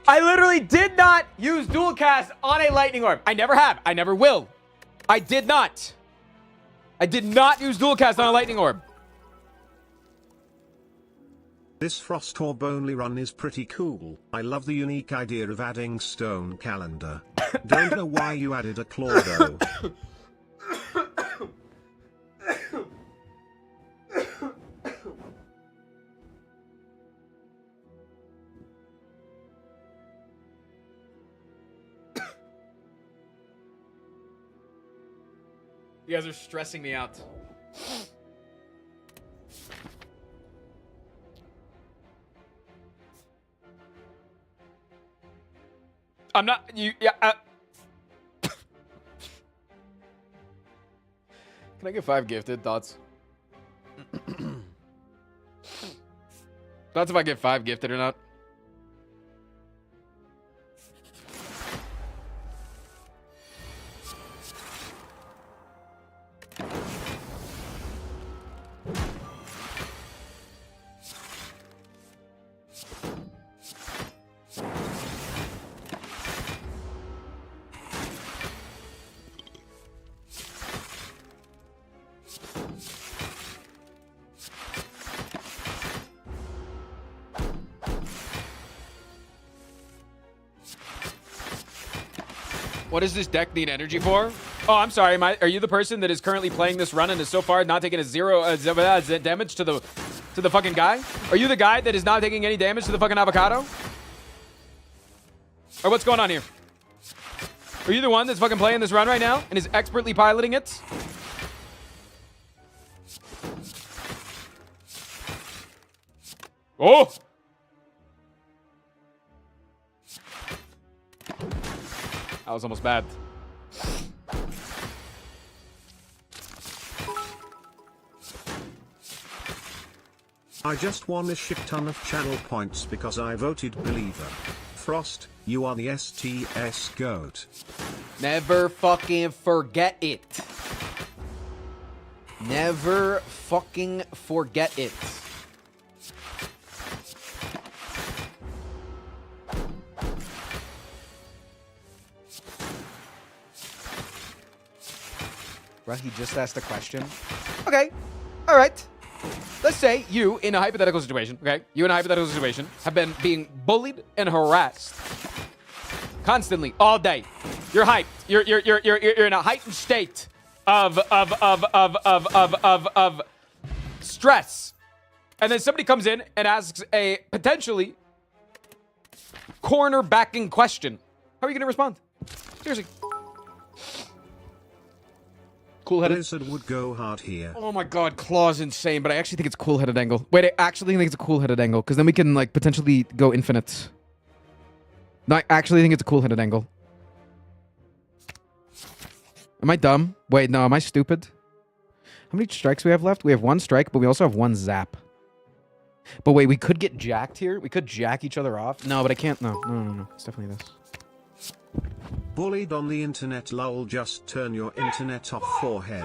I literally did not use dual cast on a lightning orb. I never have. I never will. I did not. I did not use dual cast on a lightning orb. This Frost Orb only run is pretty cool. I love the unique idea of adding stone calendar. Don't know why you added a claw though. You guys are stressing me out. I'm not you. Yeah. Can I get 5 gifted? Thoughts? Thoughts if I get 5 gifted or not? What does this deck need energy for? Oh, I'm sorry. Are you the person that is currently playing this run and is so far not taking a zero damage to the fucking guy? Are you the guy that is not taking any damage to the fucking avocado? Or what's going on here? Are you the one that's fucking playing this run right now and is expertly piloting it? Oh! That was almost bad. I just won a shit ton of channel points because I voted Believer. Frost, you are the STS GOAT. Never fucking forget it. Never fucking forget it. Right, he just asked a question. Okay, all right. Let's say you, in a hypothetical situation, okay? You in a hypothetical situation have been being bullied and harassed constantly, all day. You're hyped. You're in a heightened state of stress. And then somebody comes in and asks a potentially corner-backing question. How are you going to respond? Seriously. Cool-headed. Blizzard would go hard here. Oh my god, Claw's insane, but I actually think it's cool-headed angle. Wait, I actually think it's a cool-headed angle, because then we can, like, potentially go infinite. No, I actually think it's a cool-headed angle. Am I dumb? Wait, no, am I stupid? How many strikes do we have left? We have 1 strike, but we also have 1 zap. But wait, we could get jacked here? We could jack each other off? No, but I can't. No. It's definitely this. Bullied on the internet lol, just turn your internet off forehead.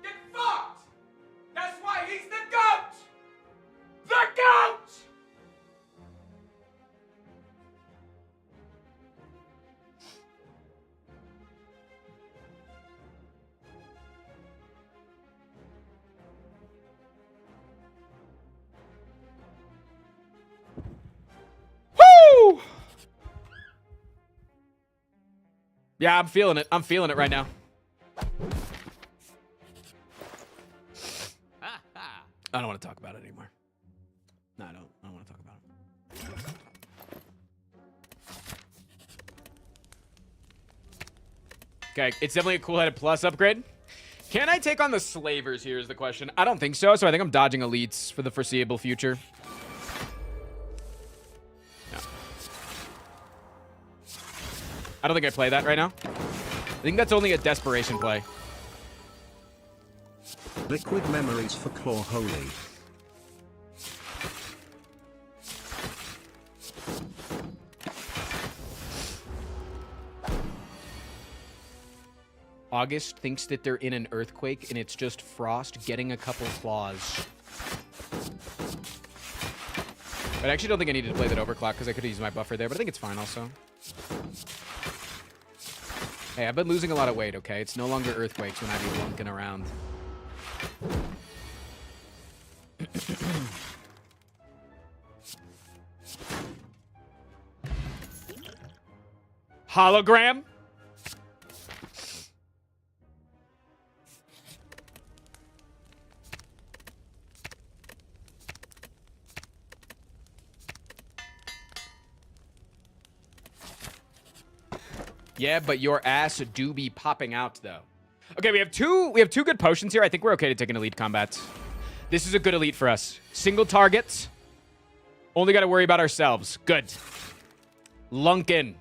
Get fucked! That's why he's the GOAT! The GOAT! Woo! Yeah, I'm feeling it. I'm feeling it right now. I don't want to talk about it anymore. No, I don't want to talk about it. Okay, it's definitely a cool-headed plus upgrade. Can I take on the slavers here is the question. I don't think so, so I think I'm dodging elites for the foreseeable future. No. I don't think I play that right now. I think that's only a desperation play. Liquid memories for Claw Holy. August thinks that they're in an earthquake, and it's just Frost getting a couple claws. But I actually don't think I needed to play that overclock because I could have used my buffer there, but I think it's fine also. Hey, I've been losing a lot of weight, okay? It's no longer earthquakes when I be lunking around. Hologram? Yeah, but your ass do be popping out though. Okay, we have two good potions here. I think we're okay to take an elite combat. This is a good elite for us. Single target. Only got to worry about ourselves. Good. Lunkin.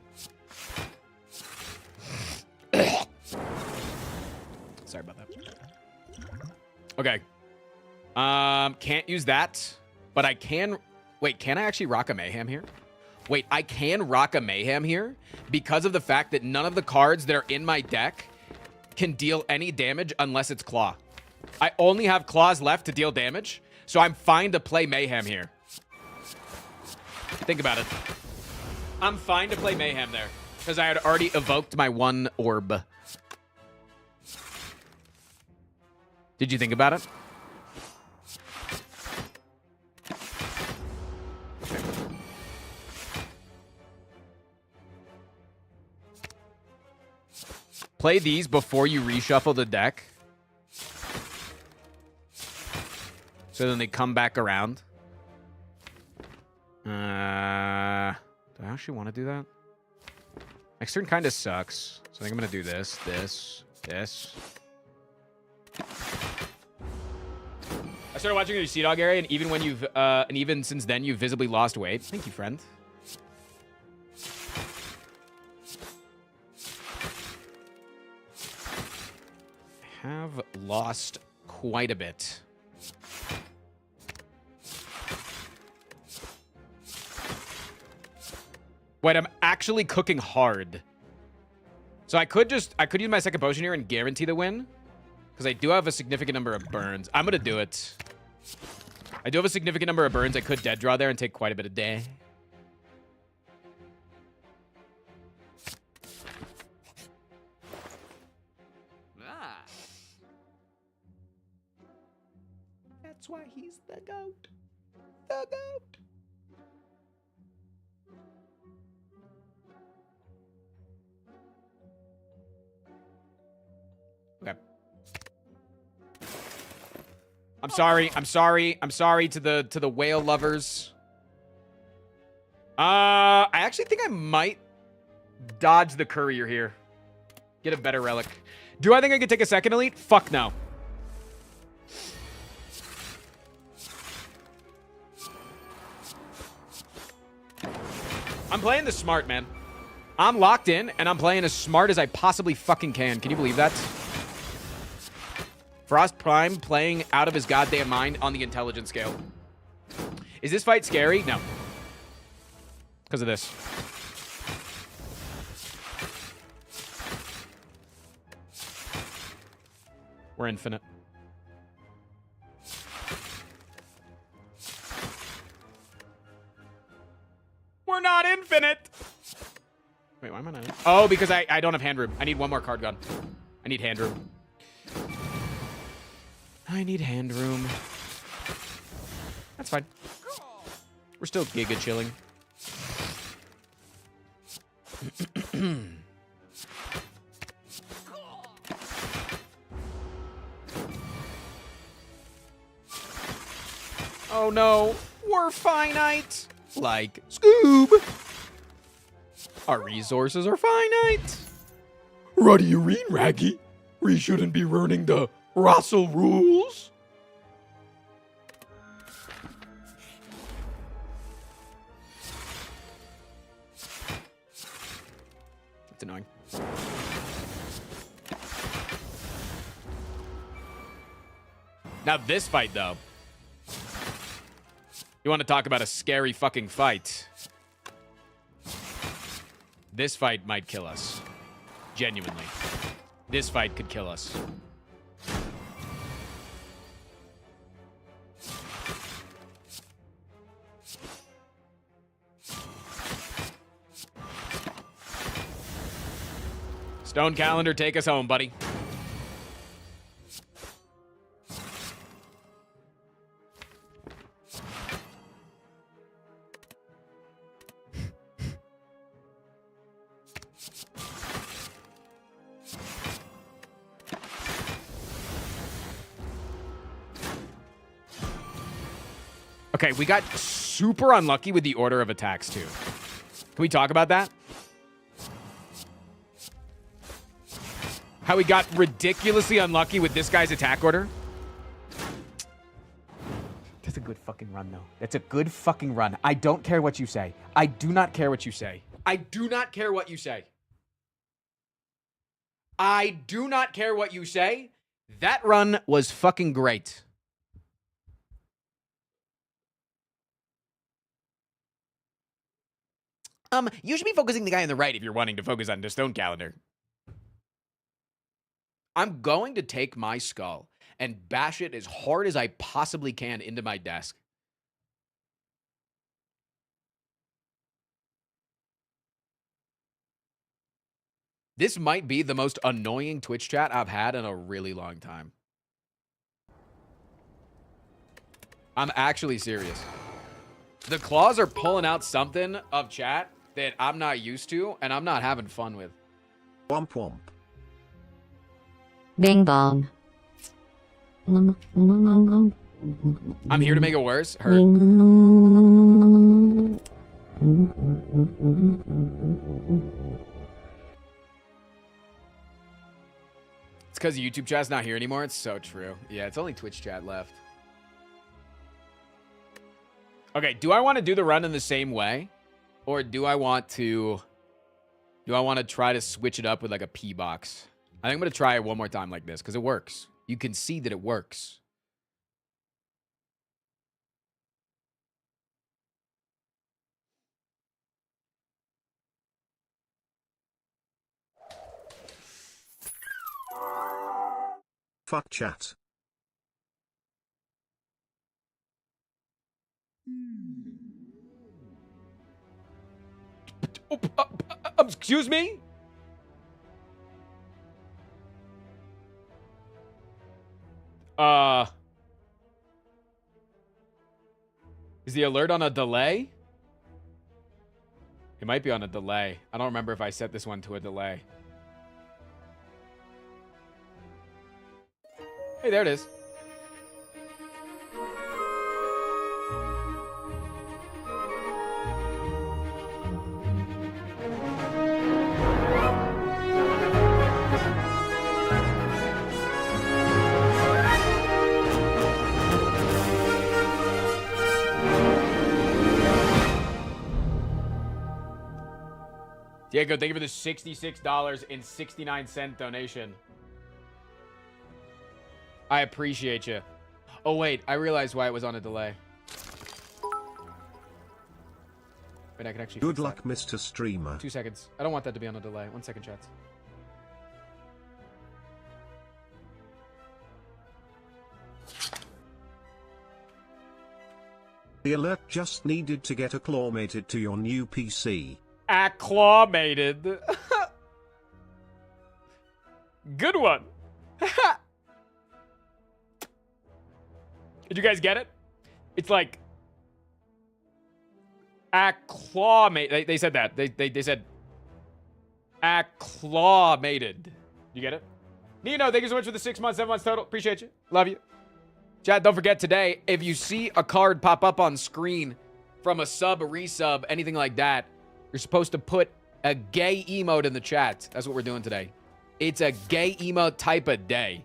Sorry about that. Okay. Can't use that, but I can. Wait, can I actually rock a mayhem here? Wait, I can rock a mayhem here because of the fact that none of the cards that are in my deck can deal any damage unless it's claw. I only have claws left to deal damage, so I'm fine to play mayhem here. Think about it. I'm fine to play mayhem there because I had already evoked my one orb. Did you think about it? Play these before you reshuffle the deck. So then they come back around. Do I actually want to do that? Next turn kind of sucks. So I think I'm going to do this, this. I started watching your Sea Dog area, and even when you've, and even since then, you've visibly lost weight. Thank you, friend. Have lost quite a bit. Wait, I'm actually cooking hard. So I could use my second potion here and guarantee the win. Because I do have a significant number of burns. I'm going to do it. I do have a significant number of burns. I could dead draw there and take quite a bit of day. That's why he's the GOAT. The GOAT. Okay. I'm sorry to the whale lovers. I actually think I might dodge the courier here. Get a better relic. Do I think I could take a second elite? Fuck no. I'm playing the smart, man. I'm locked in, and I'm playing as smart as I possibly fucking can. Can you believe that? Frost Prime playing out of his goddamn mind on the intelligence scale. Is this fight scary? No. Because of this. We're infinite. We're not infinite. Wait, why am I not? Oh, because I don't have hand room. I need one more card gun. I need hand room. I need hand room. That's fine. We're still giga chilling. Oh no, we're finite. Like Scoob. Our resources are finite. What do you mean, Raggy? We shouldn't be learning the Russell rules. That's annoying. Now this fight, though. You want to talk about a scary fucking fight? This fight might kill us. Genuinely. This fight could kill us. Stone Calendar, take us home, buddy. Okay, we got super unlucky with the order of attacks, too. Can we talk about that? How we got ridiculously unlucky with this guy's attack order? That's a good fucking run, though. That's a good fucking run. I don't care what you say. I do not care what you say. I do not care what you say. I do not care what you say. That run was fucking great. You should be focusing the guy on the right if you're wanting to focus on the Stone Calendar. I'm going to take my skull and bash it as hard as I possibly can into my desk. This might be the most annoying Twitch chat I've had in a really long time. I'm actually serious. The claws are pulling out something of chat that I'm not used to, and I'm not having fun with. Womp womp. Bing bong. I'm here to make it worse. Hurt. It's because YouTube chat's not here anymore. It's so true. Yeah, it's only Twitch chat left. Okay, do I want to do the run in the same way? Or do I want to try to switch it up with like a P box? I think I'm going to try it one more time like this because it works. You can see that it works. Fuck chat. Excuse me? Is the alert on a delay? It might be on a delay. I don't remember if I set this one to a delay. Hey, there it is. Diego, thank you for the $66.69 donation. I appreciate you. Oh, wait. I realized why it was on a delay. Wait, I can actually Good luck, Mr. Streamer. 2 seconds. I don't want that to be on a delay. 1 second, chats. The alert just needed to get acclimated to your new PC. Acclimated. Good one. Did you guys get it? It's like acclimated. They said that. They said acclimated. You get it? Nino, thank you so much for the 6 months, 7 months total. Appreciate you. Love you. Chat, don't forget today, if you see a card pop up on screen from a sub, a resub, anything like that, you're supposed to put a gay emote in the chat. That's what we're doing today. It's a gay emote type of day.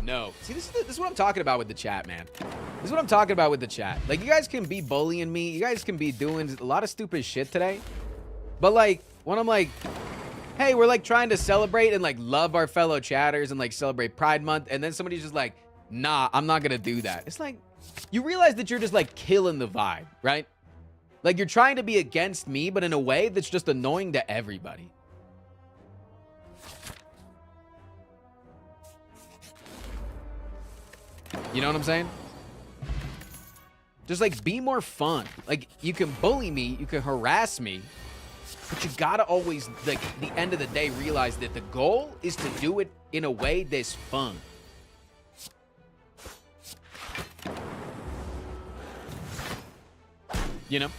No. See, this is what I'm talking about with the chat, man. This is what I'm talking about with the chat. Like, you guys can be bullying me. You guys can be doing a lot of stupid shit today. But, like, when I'm like, hey, we're, like, trying to celebrate and, like, love our fellow chatters and, like, celebrate Pride Month. And then somebody's just like, nah, I'm not gonna do that. It's like, you realize that you're just like killing the vibe, right? Like you're trying to be against me, but in a way that's just annoying to everybody. You know what I'm saying? Just like be more fun. Like you can bully me, you can harass me, but you gotta always, like, the end of the day, realize that the goal is to do it in a way that's fun. You know?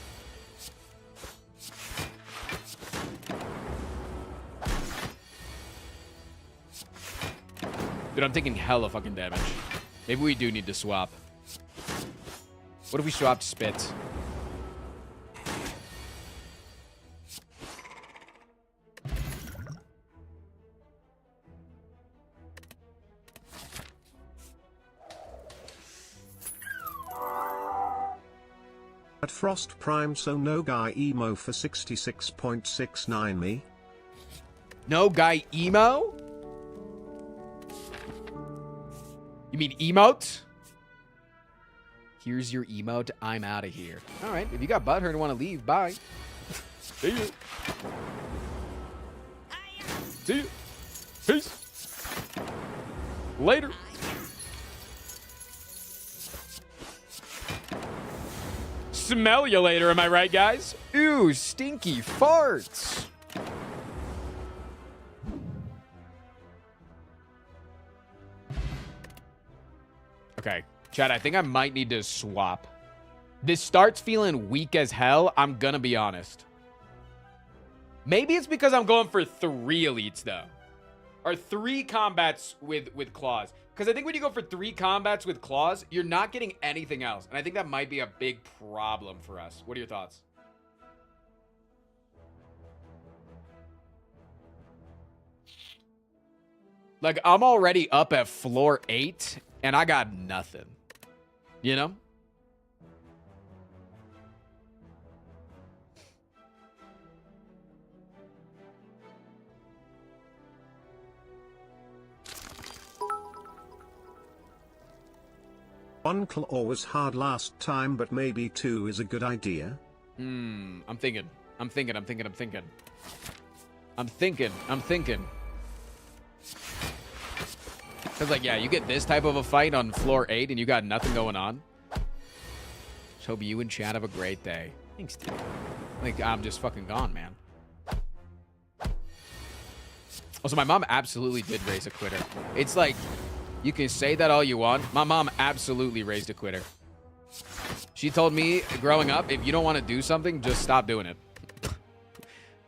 Dude, I'm taking hella fucking damage. Maybe we do need to swap. What if we swapped spits? At Frost Prime, so no guy emo for 66.69 me. No guy emo? You mean emote? Here's your emote. I'm out of here. All right. If you got butthurt and want to leave, bye. See you. See you. Peace. Later. Smell you later, am I right, guys? Ooh, stinky farts. Okay, Chad, I think I might need to swap. This starts feeling weak as hell, I'm gonna be honest. Maybe it's because I'm going for 3 elites, though. Or 3 combats with claws. Because I think when you go for 3 combats with claws, you're not getting anything else. And I think that might be a big problem for us. What are your thoughts? Like, I'm already up at floor 8, and I got nothing. You know? One claw was hard last time, but maybe 2 is a good idea. I'm thinking. Because, like, yeah, you get this type of a fight on floor 8 and you got nothing going on. Just hope you and Chad have a great day. Thanks, dude. Like, I'm just fucking gone, man. Also, my mom absolutely did raise a quitter. It's like, you can say that all you want. My mom absolutely raised a quitter. She told me growing up, if you don't want to do something, just stop doing it.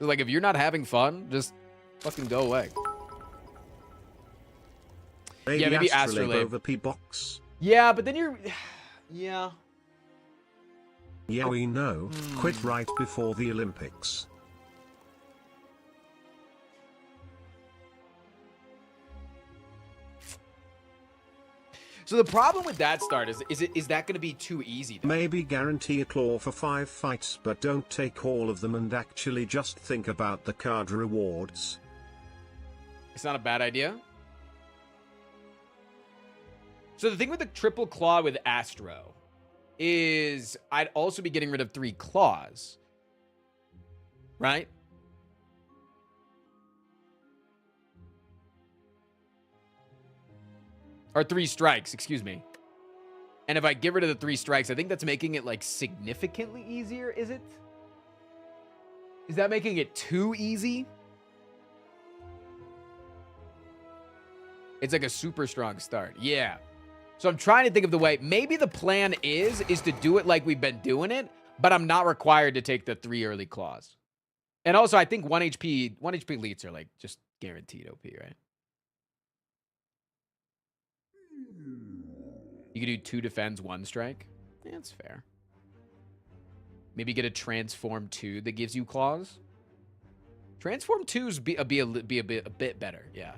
Like, if you're not having fun, just fucking go away. Maybe, yeah, maybe Astrolabe over P-Box. Yeah, but then you're... Yeah. Yeah, we know. Quit right before the Olympics. So the problem with that start is that going to be too easy? Though? Maybe guarantee a claw for 5 fights, but don't take all of them and actually just think about the card rewards. It's not a bad idea. So the thing with the triple claw with Astro is I'd also be getting rid of 3 claws. Right? Or 3 strikes, excuse me. And if I get rid of the 3 strikes, I think that's making it, like, significantly easier, is it? Is that making it too easy? It's like a super strong start. Yeah. So I'm trying to think of the way. Maybe the plan is to do it like we've been doing it, but I'm not required to take the 3 early claws. And also, I think 1 HP elites are, like, just guaranteed OP, right? You could do 2 defends, 1 strike. Yeah, that's fair. Maybe get a transform 2 that gives you claws. Transform 2s be a bit better, yeah.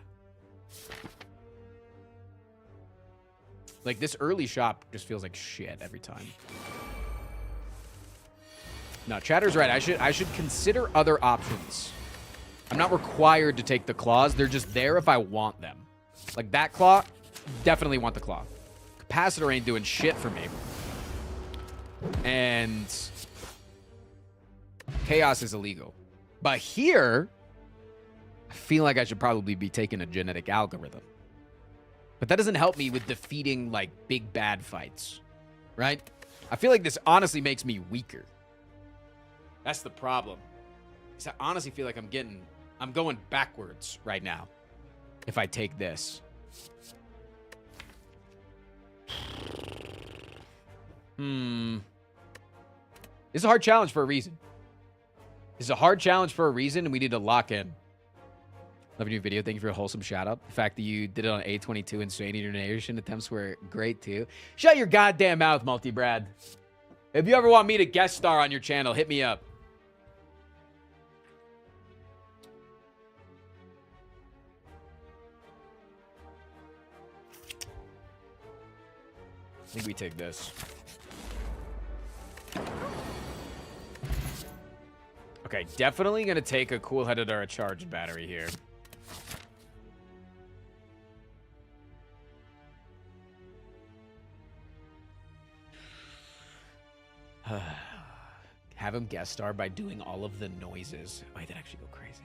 Like, this early shop just feels like shit every time. No, Chatter's right. I should consider other options. I'm not required to take the claws. They're just there if I want them. Like, that claw, definitely want the claw. capacitor ain't doing shit for me. And chaos is illegal. But here, I feel like I should probably be taking a genetic algorithm. But that doesn't help me with defeating, like, big bad fights. Right? I feel like this honestly makes me weaker. That's the problem. Because I honestly feel like I'm going backwards right now if I take this. This is a hard challenge for a reason. This is a hard challenge for a reason, and we need to lock in. Love your new video. Thank you for a wholesome shout-out. The fact that you did it on A22 and Strain Eater Nation attempts were great, too. Shut your goddamn mouth, Multi-Brad. If you ever want me to guest star on your channel, hit me up. I think we take this. Okay, definitely going to take a cool-headed or a charged battery here. Have him guest star by doing all of the noises. Oh, that'd actually go crazy.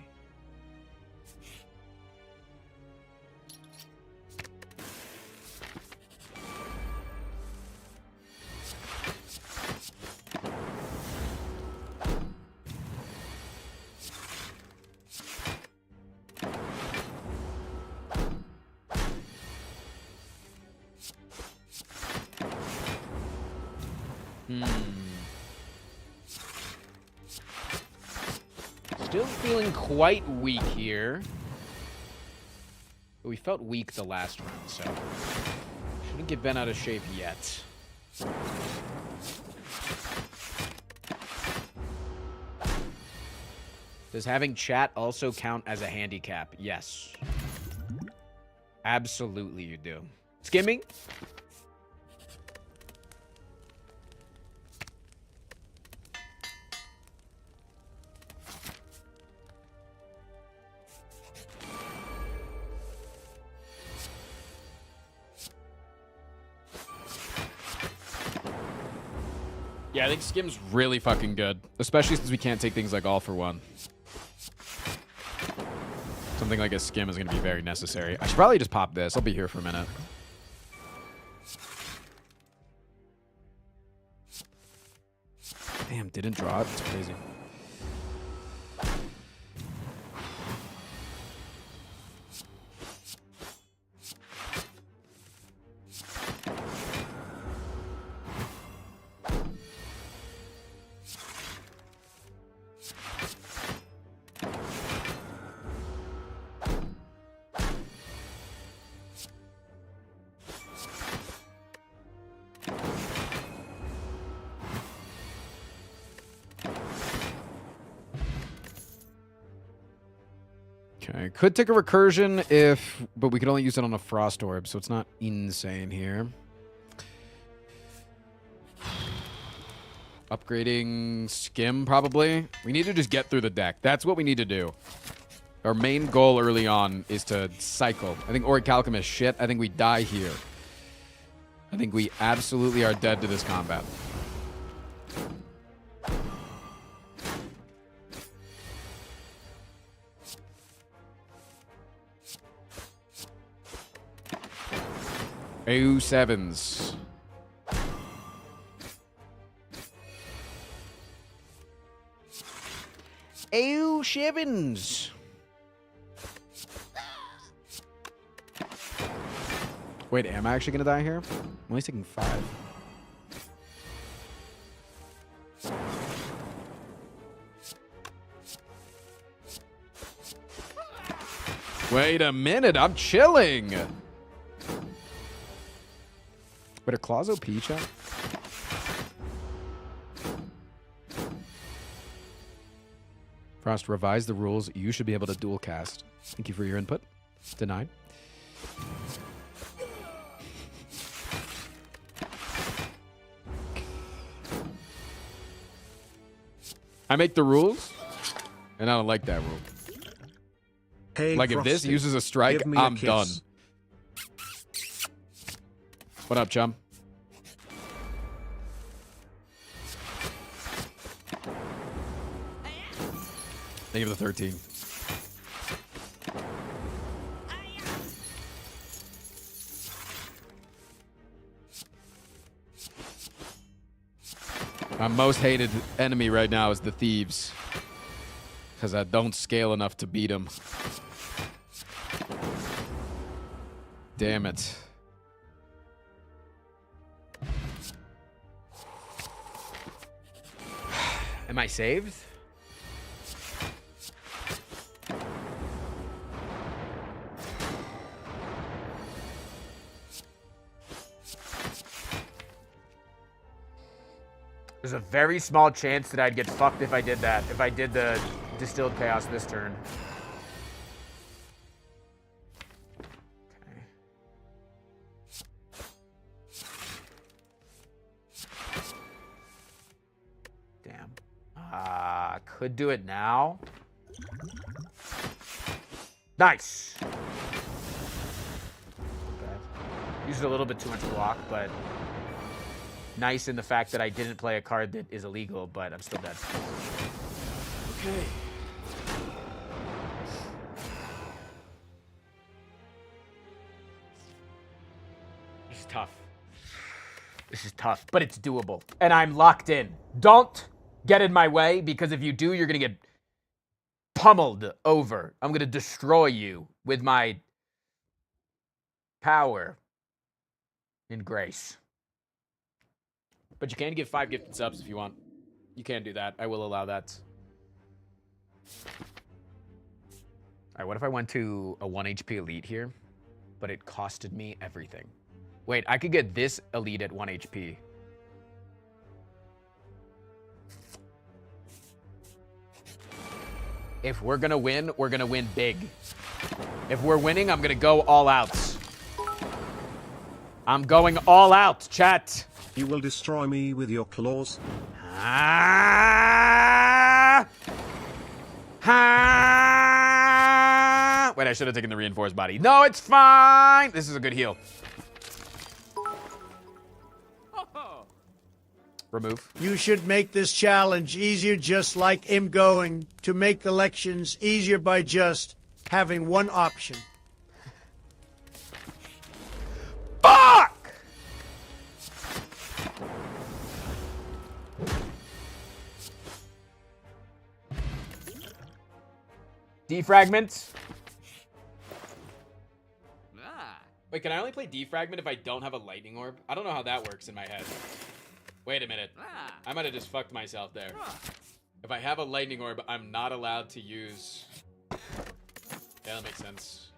Still feeling quite weak here. But we felt weak the last round, so shouldn't get bent out of shape yet. Does having chat also count as a handicap? Yes. Absolutely you do. Skimming? Yeah, I think Skim's really fucking good. Especially since we can't take things like all for one. Something like a Skim is going to be very necessary. I should probably just pop this. I'll be here for a minute. Damn, didn't draw it? It's crazy. Okay, could take a recursion but we could only use it on a frost orb, so it's not insane here. Upgrading Skim, probably. We need to just get through the deck. That's what we need to do. Our main goal early on is to cycle. I think Orichalcum is shit. I think we die here. I think we absolutely are dead to this combat. AU7s. AU7s. Wait, am I actually going to die here? I'm only taking 5. Wait a minute, I'm chilling. Wait, are claws OP, chat? Frost, revise the rules. You should be able to dual cast. Thank you for your input. Denied. I make the rules, and I don't like that rule. Hey, like, Frosty, if this uses a strike, I'm done. What up, chum? Thank you for the 13. My most hated enemy right now is the thieves. Because I don't scale enough to beat them. Damn it. Am I saved? There's a very small chance that I'd get fucked if I did that. If I did the Distilled Chaos this turn. Okay. Damn. Could do it now. Nice. Okay. Used a little bit too much block, but nice in the fact that I didn't play a card that is illegal, but I'm still dead. Okay. This is tough. This is tough, but it's doable. And I'm locked in. Don't get in my way, because if you do, you're going to get pummeled over. I'm going to destroy you with my power and grace. But you can give 5 gifted subs if you want. You can do that. I will allow that. All right, what if I went to a 1 HP elite here, but it costed me everything? Wait, I could get this elite at 1 HP. If we're gonna win big. If we're winning, I'm gonna go all out. I'm going all out, chat. You will destroy me with your claws. Wait, I should have taken the reinforced body. No, it's fine. This is a good heal. Remove. You should make this challenge easier, just like him going to make elections easier by just having one option. Fuck! Defragment. Wait, can I only play defragment if I don't have a lightning orb? I don't know how that works in my head. Wait a minute. I might have just fucked myself there. If I have a lightning orb, I'm not allowed to use... Yeah, that makes sense.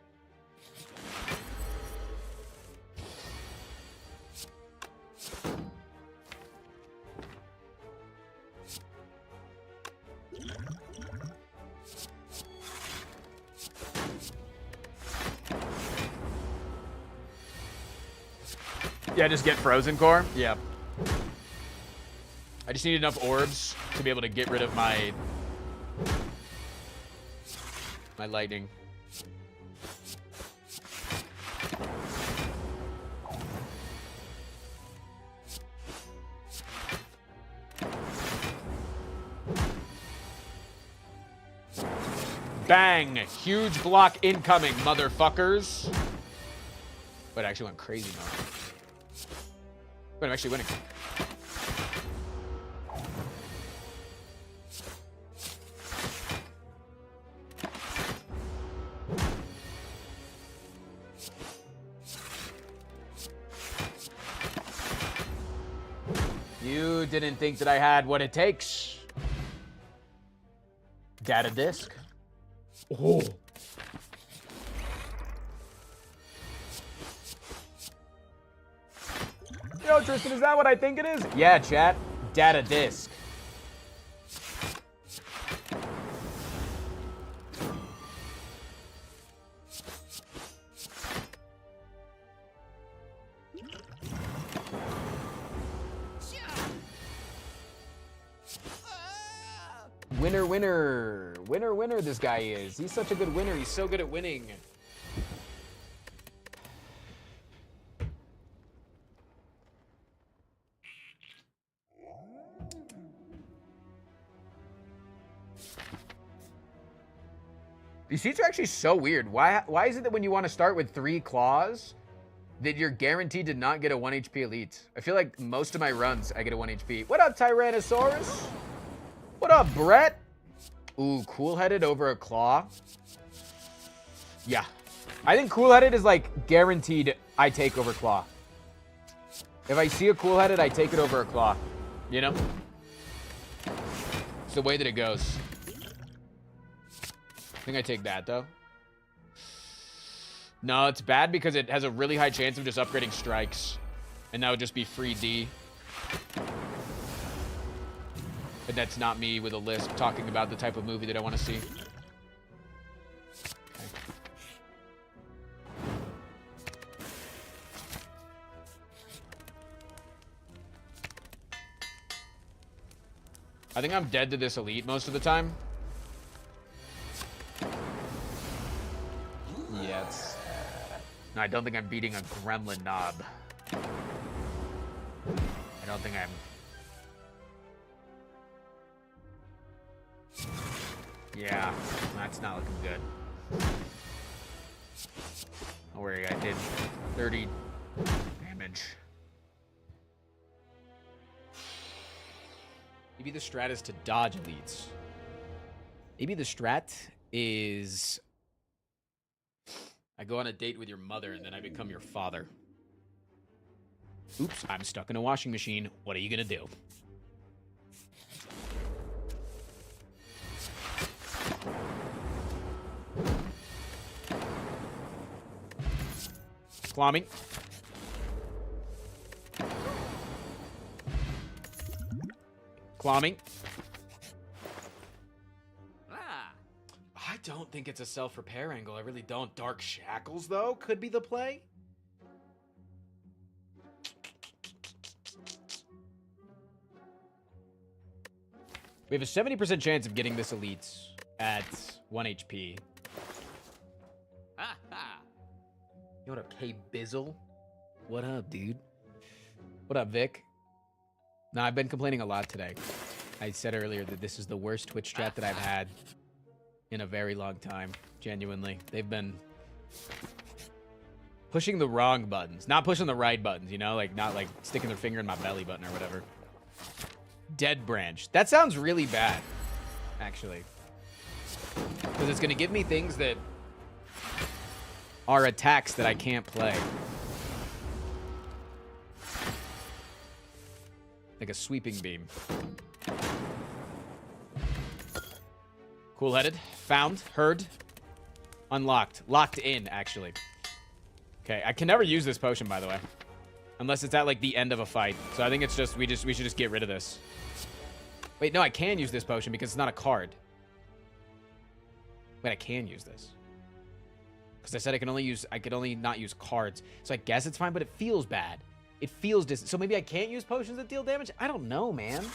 Yeah, just get Frozen Core? Yeah. I just need enough orbs to be able to get rid of my lightning. Bang! Huge block incoming, motherfuckers. Wait, I actually went crazy now. Wait, I'm actually winning. You didn't think that I had what it takes. Data disk. Oh. Yo, Tristan, is that what I think it is? Yeah, chat. Data disk. Winner, winner. Winner, winner this guy is. He's such a good winner. He's so good at winning. These seats are actually so weird. Why is it that when you want to start with 3 claws, that you're guaranteed to not get a 1 HP elite? I feel like most of my runs, I get a 1 HP. What up, Tyrannosaurus? What up, Brett? Ooh, cool-headed over a claw. Yeah. I think cool-headed is, like, guaranteed I take over claw. If I see a cool-headed, I take it over a claw. You know? It's the way that it goes. I think I take that, though. No, it's bad because it has a really high chance of just upgrading strikes. And that would just be free D. But that's not me with a lisp talking about the type of movie that I want to see. Okay. I think I'm dead to this elite most of the time. Yeah, it's... No, I don't think I'm beating a gremlin knob. I don't think I'm... Yeah, that's not looking good. Don't worry, I did 30 damage. Maybe the strat is to dodge elites. Maybe the strat is... I go on a date with your mother and then I become your father. Oops, I'm stuck in a washing machine. What are you gonna do? Claw me. Claw me. I don't think it's a self-repair angle. I really don't. Dark Shackles, though, could be the play. We have a 70% chance of getting this elite at 1 HP. You know what up, K-Bizzle? What up, dude? What up, Vic? Nah, I've been complaining a lot today. I said earlier that this is the worst Twitch chat that I've had in a very long time. Genuinely. They've been pushing the wrong buttons. Not pushing the right buttons, you know? Like, not like sticking their finger in my belly button or whatever. Dead branch. That sounds really bad, actually. Because it's going to give me things that are attacks that I can't play. Like a sweeping beam. Cool-headed. Found. Heard. Unlocked. Locked in, actually. Okay, I can never use this potion, by the way. Unless it's at, like, the end of a fight. So I think it's just, we should just get rid of this. Wait, no, I can use this potion because it's not a card. Wait, I can use this. Because I said I could only not use cards. So I guess it's fine, but it feels bad. It feels distant. So maybe I can't use potions that deal damage? I don't know, man.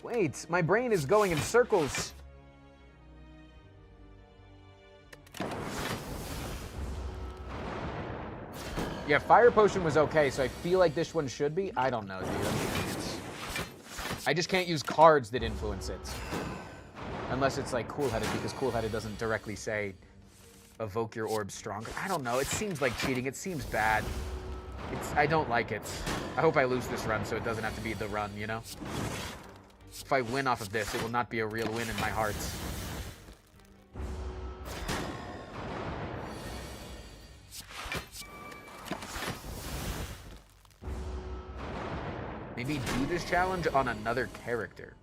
Wait, my brain is going in circles. Yeah, fire potion was okay, so I feel like this one should be. I don't know, dude. I just can't use cards that influence it. Unless it's like cool-headed, because cool-headed doesn't directly say evoke your orb stronger. I don't know. It seems like cheating. It seems bad. I don't like it. I hope I lose this run so it doesn't have to be the run, you know? If I win off of this, it will not be a real win in my heart. Maybe do this challenge on another character.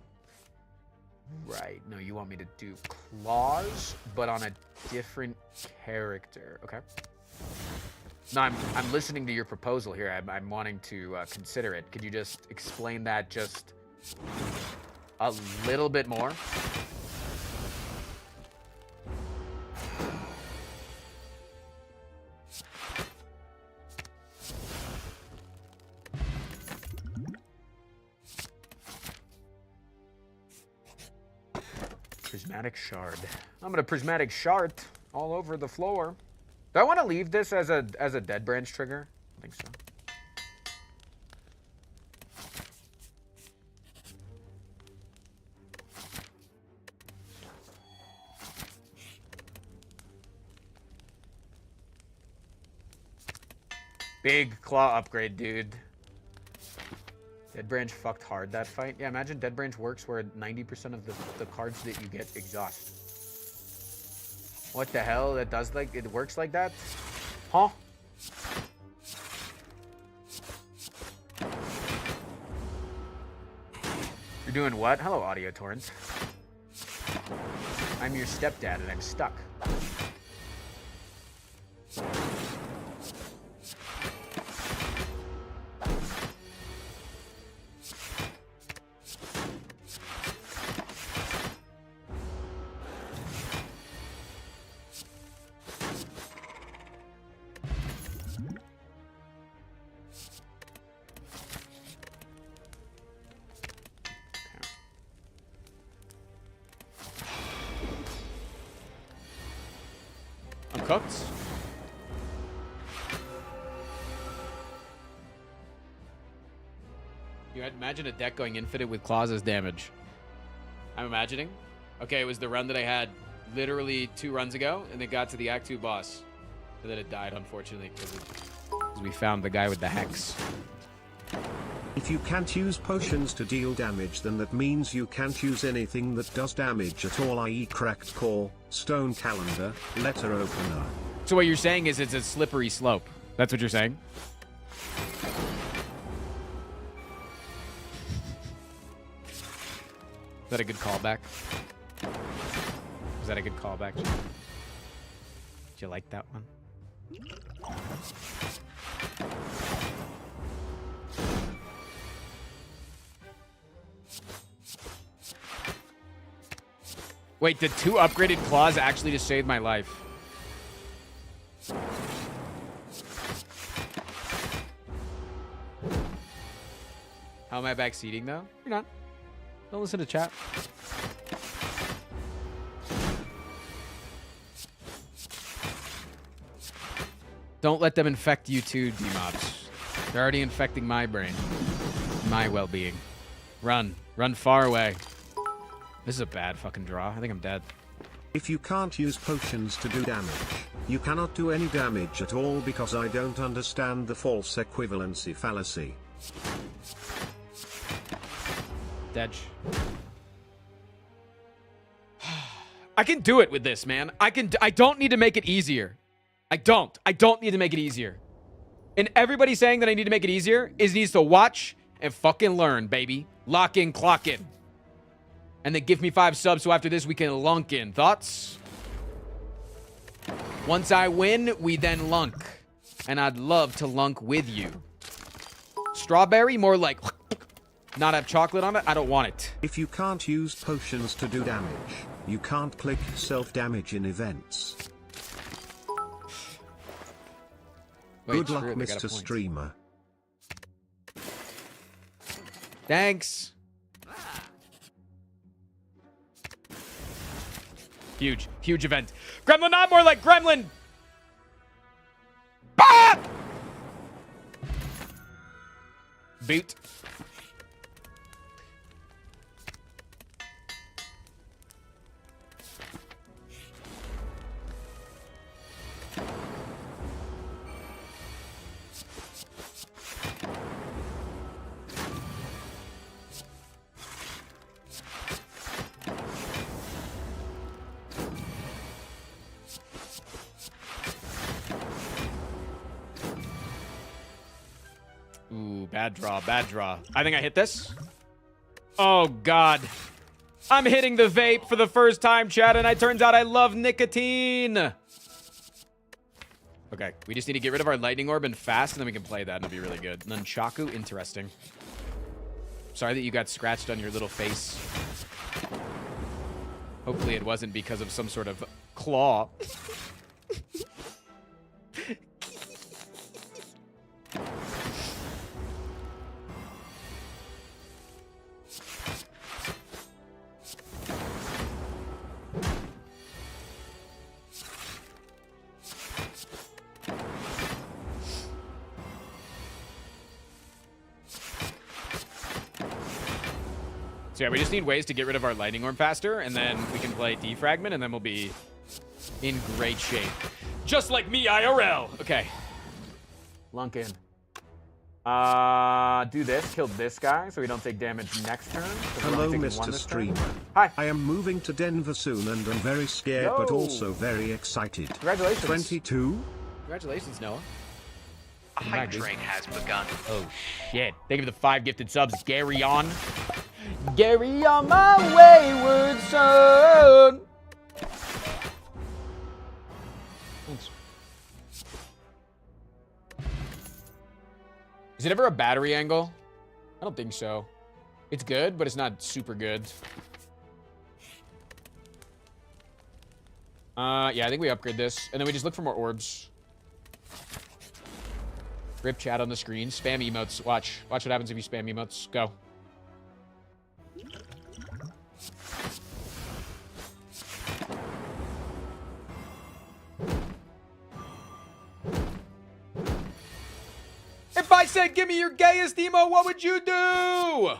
Right. No, you want me to do claws, but on a different character. Okay. No, I'm listening to your proposal here. I'm wanting to consider it. Could you just explain that just a little bit more? Prismatic shard. I'm gonna prismatic shard all over the floor. Do I want to leave this as a dead branch trigger? I think so. Big claw upgrade, dude. Dead Branch fucked hard that fight. Yeah, imagine Dead Branch works where 90% of the cards that you get exhaust. What the hell? That does like it works like that? Huh? You're doing what? Hello, Audio Torrents. I'm your stepdad and I'm stuck. I'm cooked. You had imagine a deck going infinite with claws as damage. I'm imagining. Okay, it was the run that I had literally 2 runs ago, and it got to the Act 2 boss. And then it died, unfortunately, because we found the guy with the hex. If you can't use potions to deal damage, then that means you can't use anything that does damage at all, i.e. cracked core, stone calendar, letter opener. So what you're saying is it's a slippery slope. That's what you're saying? Is that a good callback? Is that a good callback? Did you like that one? Wait, did 2 upgraded claws actually just save my life? How am I backseating though? You're not. Don't listen to chat. Don't let them infect you too, D-mobs. They're already infecting my brain. My well-being. Run. Run far away. This is a bad fucking draw. I think I'm dead. If you can't use potions to do damage, you cannot do any damage at all because I don't understand the false equivalency fallacy. Dedge. I can do it with this, man. I don't need to make it easier. I don't need to make it easier. And everybody saying that I need to make it easier needs to watch and fucking learn, baby. Lock in, clock in. And then give me 5 subs so after this we can lunk in. Thoughts? Once I win, we then lunk. And I'd love to lunk with you. Strawberry? More like... not have chocolate on it? I don't want it. If you can't use potions to do damage, you can't click self-damage in events. Wait, good luck, screw it, they got a Mr. point. Streamer. Thanks. Huge, huge event. Gremlin, not more like Gremlin. Ah! Boot. Ooh, bad draw, bad draw. I think I hit this. Oh, God. I'm hitting the vape for the first time, chat, and it turns out I love nicotine. Okay, we just need to get rid of our lightning orb and fast, and then we can play that, and it'll be really good. Nunchaku, interesting. Sorry that you got scratched on your little face. Hopefully it wasn't because of some sort of claw. So yeah, we just need ways to get rid of our lightning orb faster, and then we can play defragment, and then we'll be in great shape. Just like me, IRL. Okay. Lunkin. Do this, kill this guy so we don't take damage next turn. Hello, Mr. Streamer. Hi. I am moving to Denver soon and I'm very scared but Yo. also very excited. Congratulations. 22? Congratulations, Noah. A hype train has begun. Oh, shit. Thank you for the 5 gifted subs, Gary on. Gary on my wayward son. Thanks. Is it ever a battery angle? I don't think so. It's good, but it's not super good. Yeah, I think we upgrade this, and then we just look for more orbs. Rip chat on the screen. Spam emotes. Watch. Watch what happens if you spam emotes. Go. If I said, give me your gayest emo, what would you do?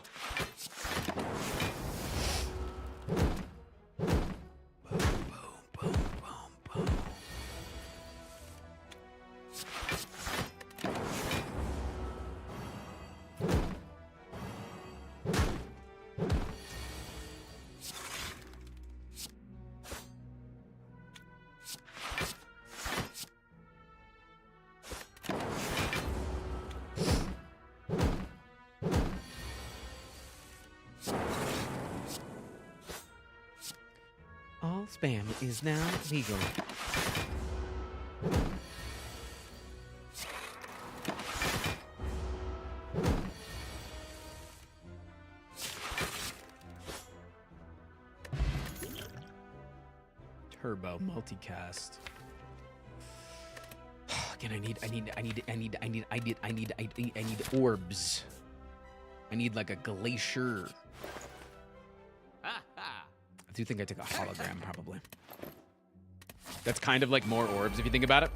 All spam is now legal. Turbo multicast. Again, I need orbs. I need like a glacier. I do think I took a hologram, probably. That's kind of like more orbs, if you think about it.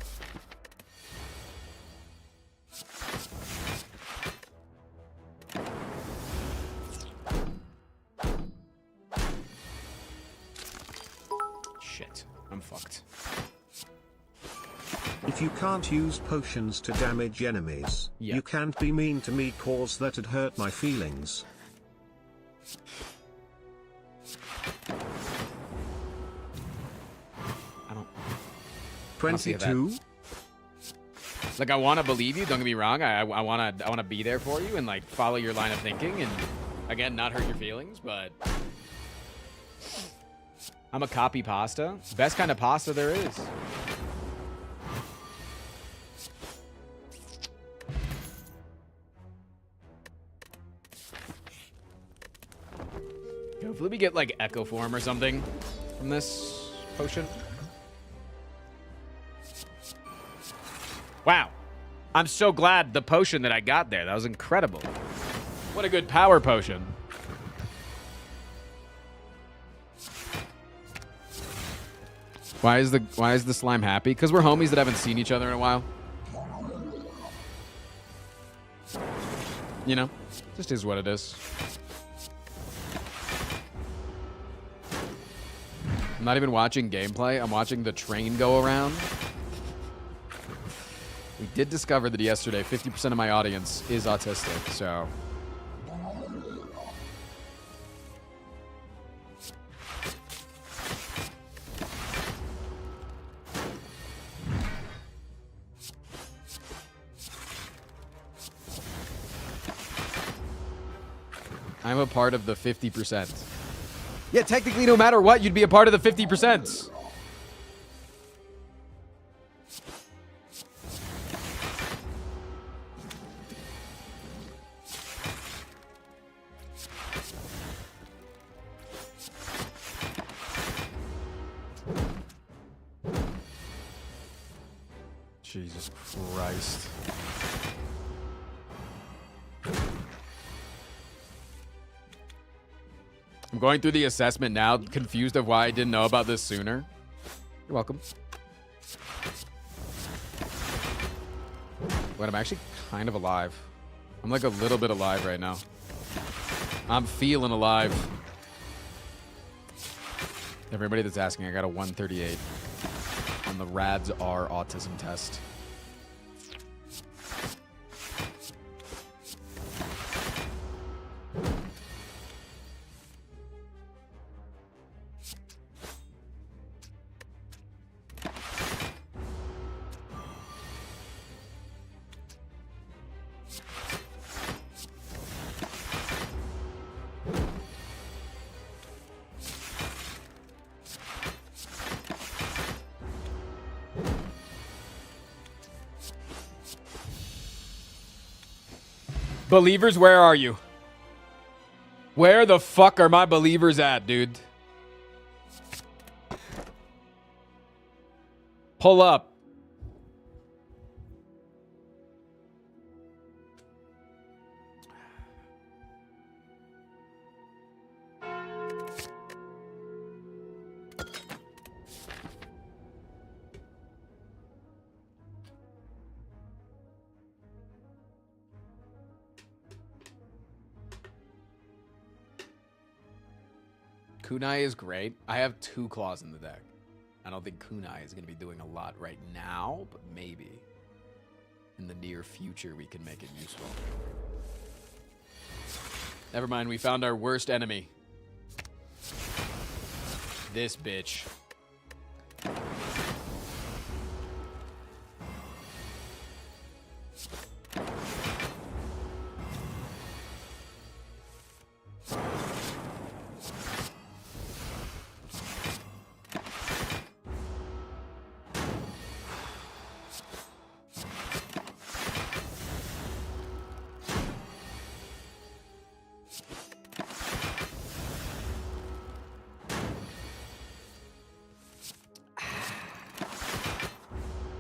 Shit, I'm fucked. If you can't use potions to damage enemies, Yeah. you can't be mean to me cause that'd hurt my feelings. I don't 22? Like, I want to believe you, don't get me wrong. I want to be there for you and like follow your line of thinking and again not hurt your feelings, but I'm a copy pasta. Best kind of pasta there is. Hopefully we get like echo form or something from this potion. Wow. I'm so glad the potion that I got there. That was incredible. What a good power potion. Why is the slime happy? Because we're homies that haven't seen each other in a while. You know, just is what it is. I'm not even watching gameplay. I'm watching the train go around. We did discover that yesterday 50% of my audience is autistic, so. I'm a part of the 50%. Yeah, technically, no matter what, you'd be a part of the 50%. Jesus Christ. I'm going through the assessment now, confused of why I didn't know about this sooner. You're welcome. But I'm actually kind of alive. I'm like a little bit alive right now. I'm feeling alive. Everybody that's asking, I got a 138 on the RADS R autism test. Believers, where are you? Where the fuck are my believers at, dude? Pull up. Kunai is great. I have 2 claws in the deck. I don't think Kunai is going to be doing a lot right now, but maybe in the near future we can make it useful. Never mind, we found our worst enemy. This bitch.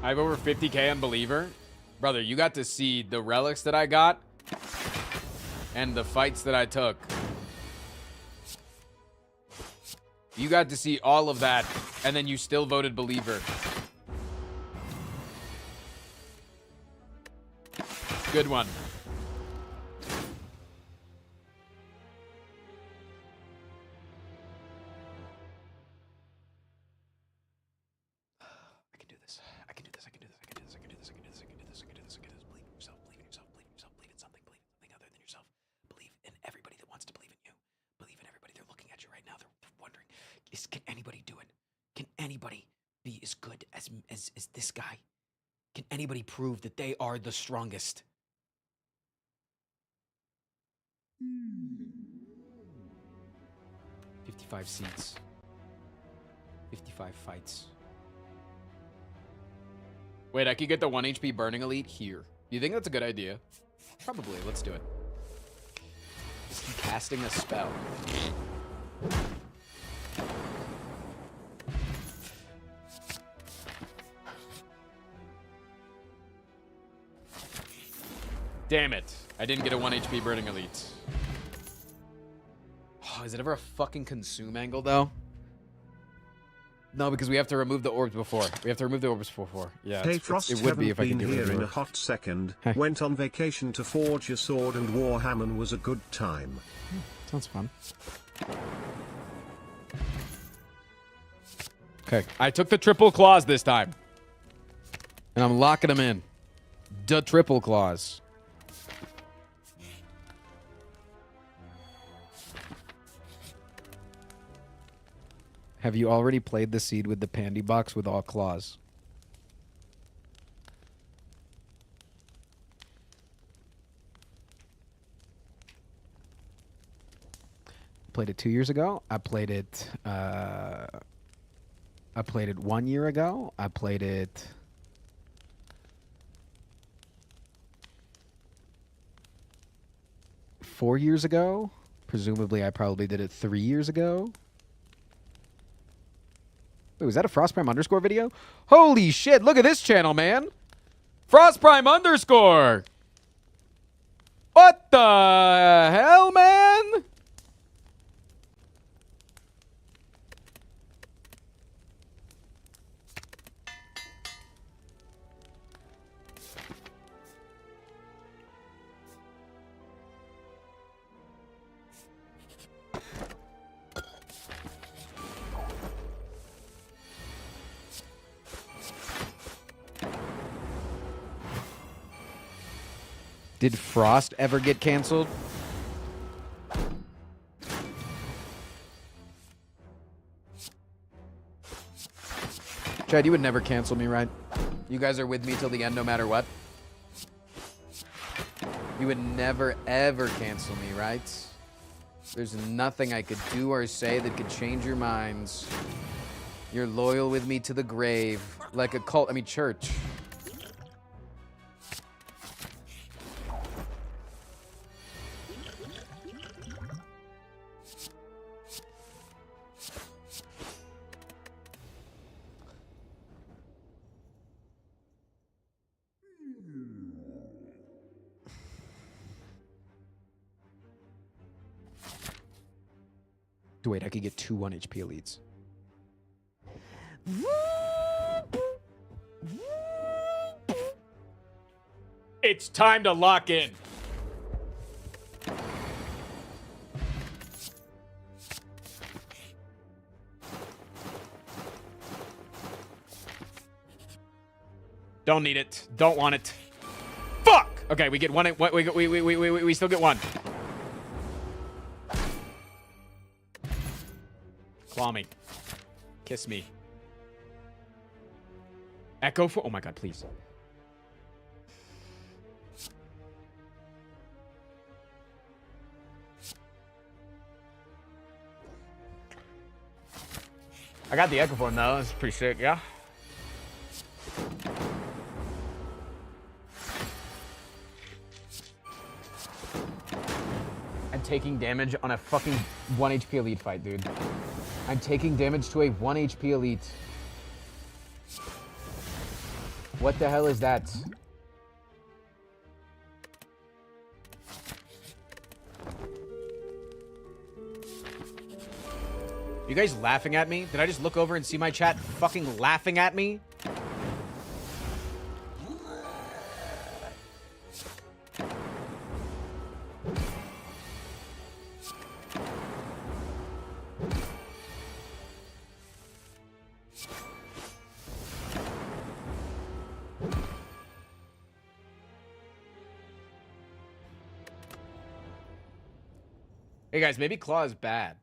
I have over 50k on Believer. Brother, you got to see the relics that I got and the fights that I took. You got to see all of that, and then you still voted Believer. Good one. Can anybody do it? Can anybody be as good as this guy? Can anybody prove that they are the strongest? 55 seats. 55 fights. Wait, I could get the 1 HP Burning Elite here. Do you think that's a good idea? Probably. Let's do it. Is he casting a spell? Damn it. I didn't get a 1 HP Burning Elite. Oh, is it ever a fucking consume angle, though? No, because we have to remove the orbs before. We have to remove the orbs before. Yeah, Hey Frost, it would be if I could been do it. here in a hot second. Hey. Went on vacation to forge a sword and Warhammer was a good time. Sounds fun. Okay, I took the triple claws this time. And I'm locking them in. The triple claws. Have you already played the seed with the pandy box with all claws? Played it 2 years ago. I played it 1 year ago. I played it four years ago. Presumably I probably did it 3 years ago. Wait, was that a Frost Prime underscore video? Holy shit, look at this channel, man. Frost Prime underscore. What the hell, man? Did Frost ever get canceled? Chad, you would never cancel me, right? You guys are with me till the end no matter what? You would never, ever cancel me, right? There's nothing I could do or say that could change your minds. You're loyal with me to the grave. Like a cult, I mean church. Wait, I could get 2 1 HP elites. It's time to lock in. Don't need it. Don't want it. Fuck! Okay, we get one. We still get one. Claw me. Kiss me. Echo for. Oh my god, please. I got the echo form though. That's pretty sick, yeah. I'm taking damage on a fucking 1 HP elite fight, dude. I'm taking damage to a 1 HP elite. What the hell is that? You guys laughing at me? Did I just look over and see my chat fucking laughing at me? Hey guys, maybe Claw is bad.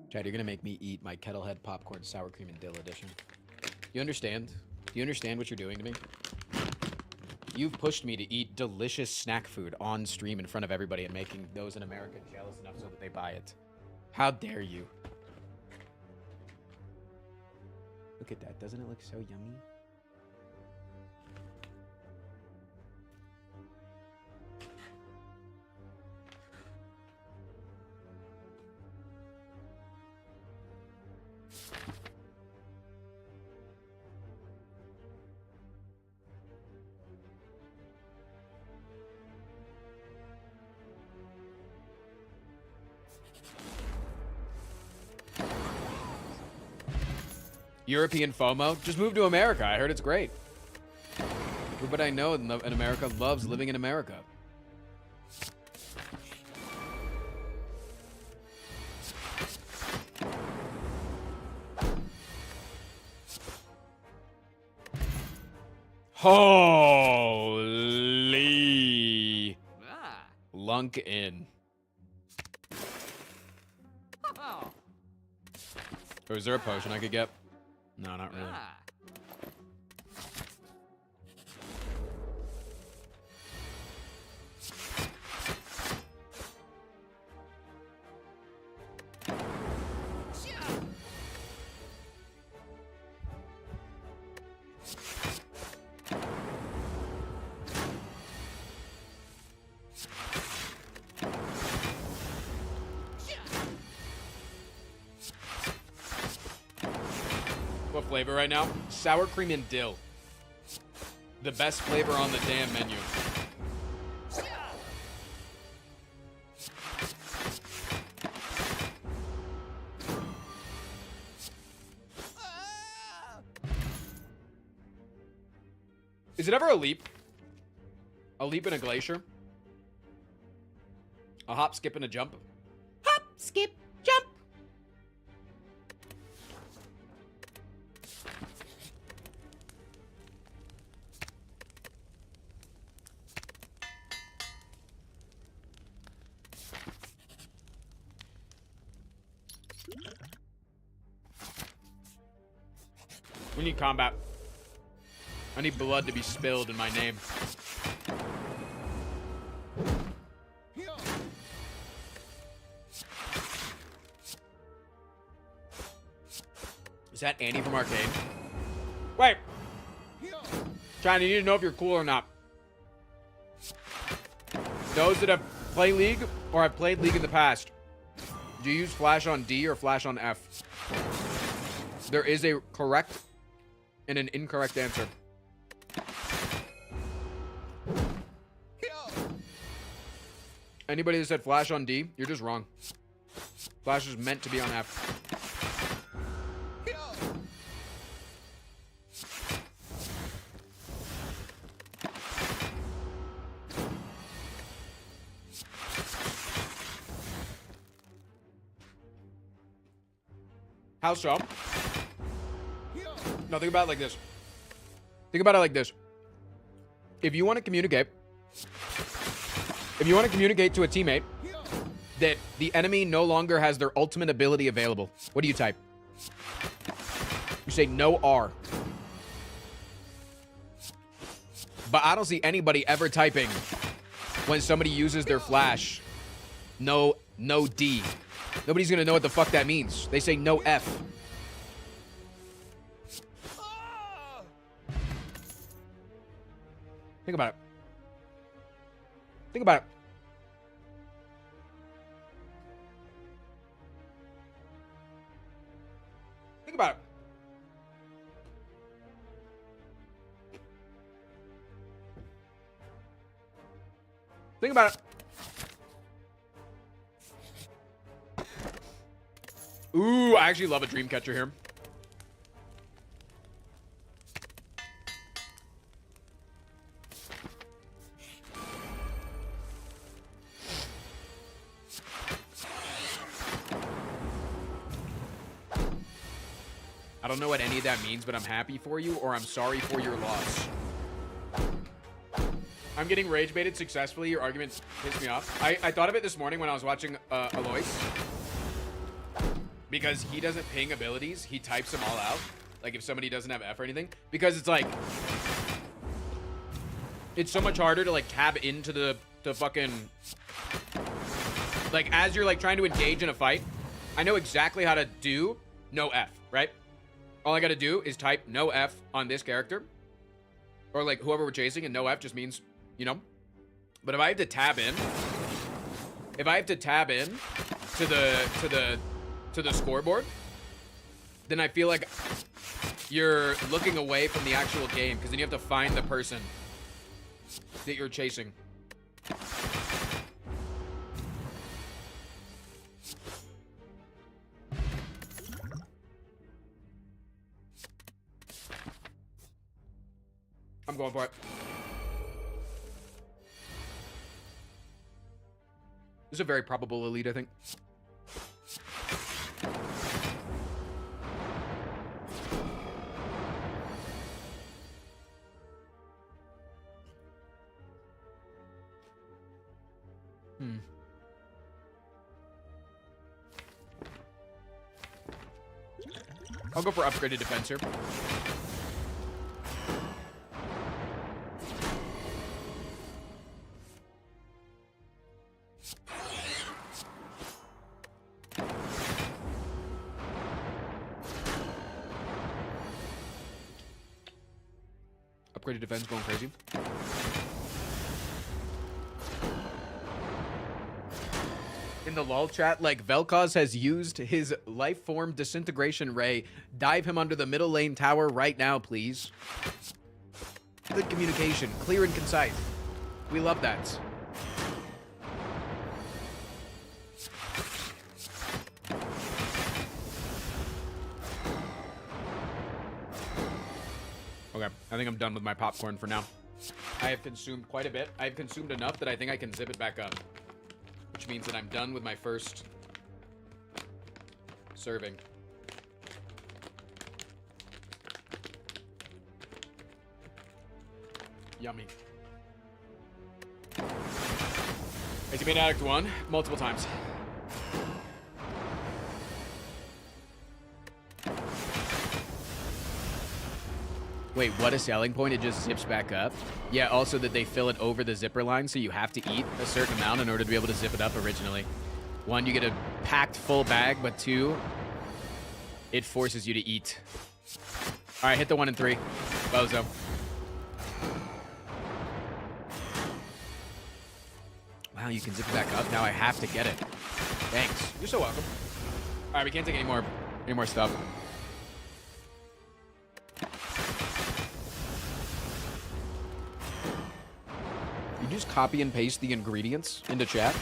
Chad, you're gonna make me eat my Kettlehead popcorn sour cream and dill edition. You understand? Do you understand what you're doing to me? You've pushed me to eat delicious snack food on stream in front of everybody and making those in America jealous enough so that they buy it. How dare you? Look at that. Doesn't it look so yummy? European FOMO? Just move to America. I heard it's great. Everybody I know in America loves living in America. Holy lunk in. Or is there a potion I could get? No, not really. What flavor right now? Sour cream and dill. The best flavor on the damn menu. Is it ever a leap? A leap in a glacier? A hop, skip, and a jump? Hop, skip, jump! We need combat. I need blood to be spilled in my name. Is that Annie from Arcade? Wait! China, you need to know if you're cool or not. Those that have play League or I've played League in the past. Do you use flash on D or flash on F? There is a correct and an incorrect answer. Anybody that said flash on D, you're just wrong. Flash is meant to be on F. How so? No, think about it like this. Think about it like this. If you want to communicate to a teammate that the enemy no longer has their ultimate ability available, what do you type? You say no R. But I don't see anybody ever typing when somebody uses their flash no D. Nobody's gonna know what the fuck that means. They say no F. Think about it. Think about it. Think about it. Think about it. Ooh, I actually love a dream catcher here. I don't know what any of that means, but I'm happy for you, or I'm sorry for your loss. I'm getting rage baited successfully. Your argument pissed me off. I thought of it this morning when I was watching Alois. Because he doesn't ping abilities, he types them all out. Like if somebody doesn't have F or anything. Because it's like, it's so much harder to like tab into the fucking, like as you're like trying to engage in a fight, I know exactly how to do no F, right? All I gotta do is type no F on this character. Or like whoever we're chasing, and no F just means, you know. But if I have to tab in, to the scoreboard, then I feel like you're looking away from the actual game, because then you have to find the person that you're chasing. I'm going for it. This is a very probable elite, I think. I'll go for upgraded defense here. Upgraded defense going crazy. In the lol chat, like, Vel'Koz has used his life form disintegration ray. Dive him under the middle lane tower right now, please. Good communication, clear and concise. We love that. Okay, I think I'm done with my popcorn for now. I have consumed quite a bit. I've consumed enough that I think I can zip it back up. Which means that I'm done with my first serving. Yummy. Has he been Addict 1? Multiple times. Wait, what a selling point? It just zips back up? Yeah, also that they fill it over the zipper line, so you have to eat a certain amount in order to be able to zip it up originally. One, you get a packed full bag, but two, it forces you to eat. All right, hit the 1 and 3. Bozo. Wow, you can zip it back up. Now I have to get it. Thanks. You're so welcome. All right, we can't take any more stuff. You just copy and paste the ingredients into chat.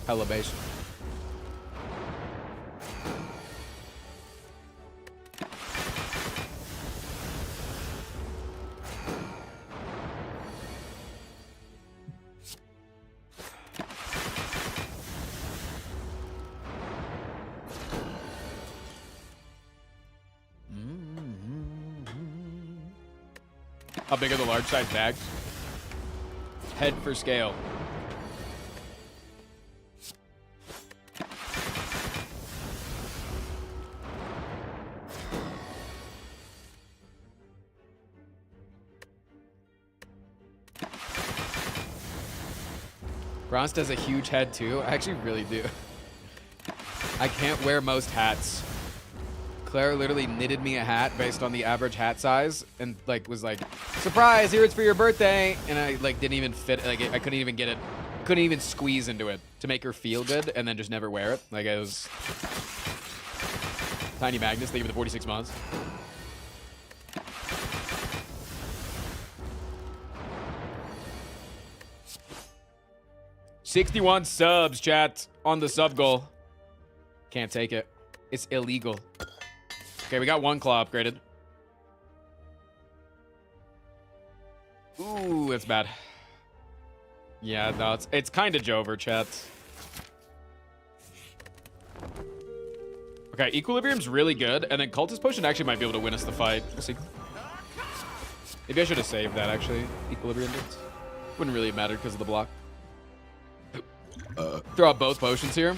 Hella base. How big are the large size bags? Head for scale. Bronze has a huge head too. I actually really do. I can't wear most hats. Claire literally knitted me a hat based on the average hat size and like was like, surprise, here it's for your birthday. And I like didn't even fit, like I couldn't even get it, couldn't even squeeze into it to make her feel good and then just never wear it. Like it was Tiny Magnus, thank you for the 46 months. $61 subs, chat, on the sub goal. Can't take it. It's illegal. Okay, we got one claw upgraded. Ooh, that's bad. Yeah, no, it's kind of Jover, chat. Okay, Equilibrium's really good, and then Cultist Potion actually might be able to win us the fight. We'll see. Maybe I should have saved that, actually. Equilibrium did. Wouldn't really have mattered because of the block. Throw out both potions here.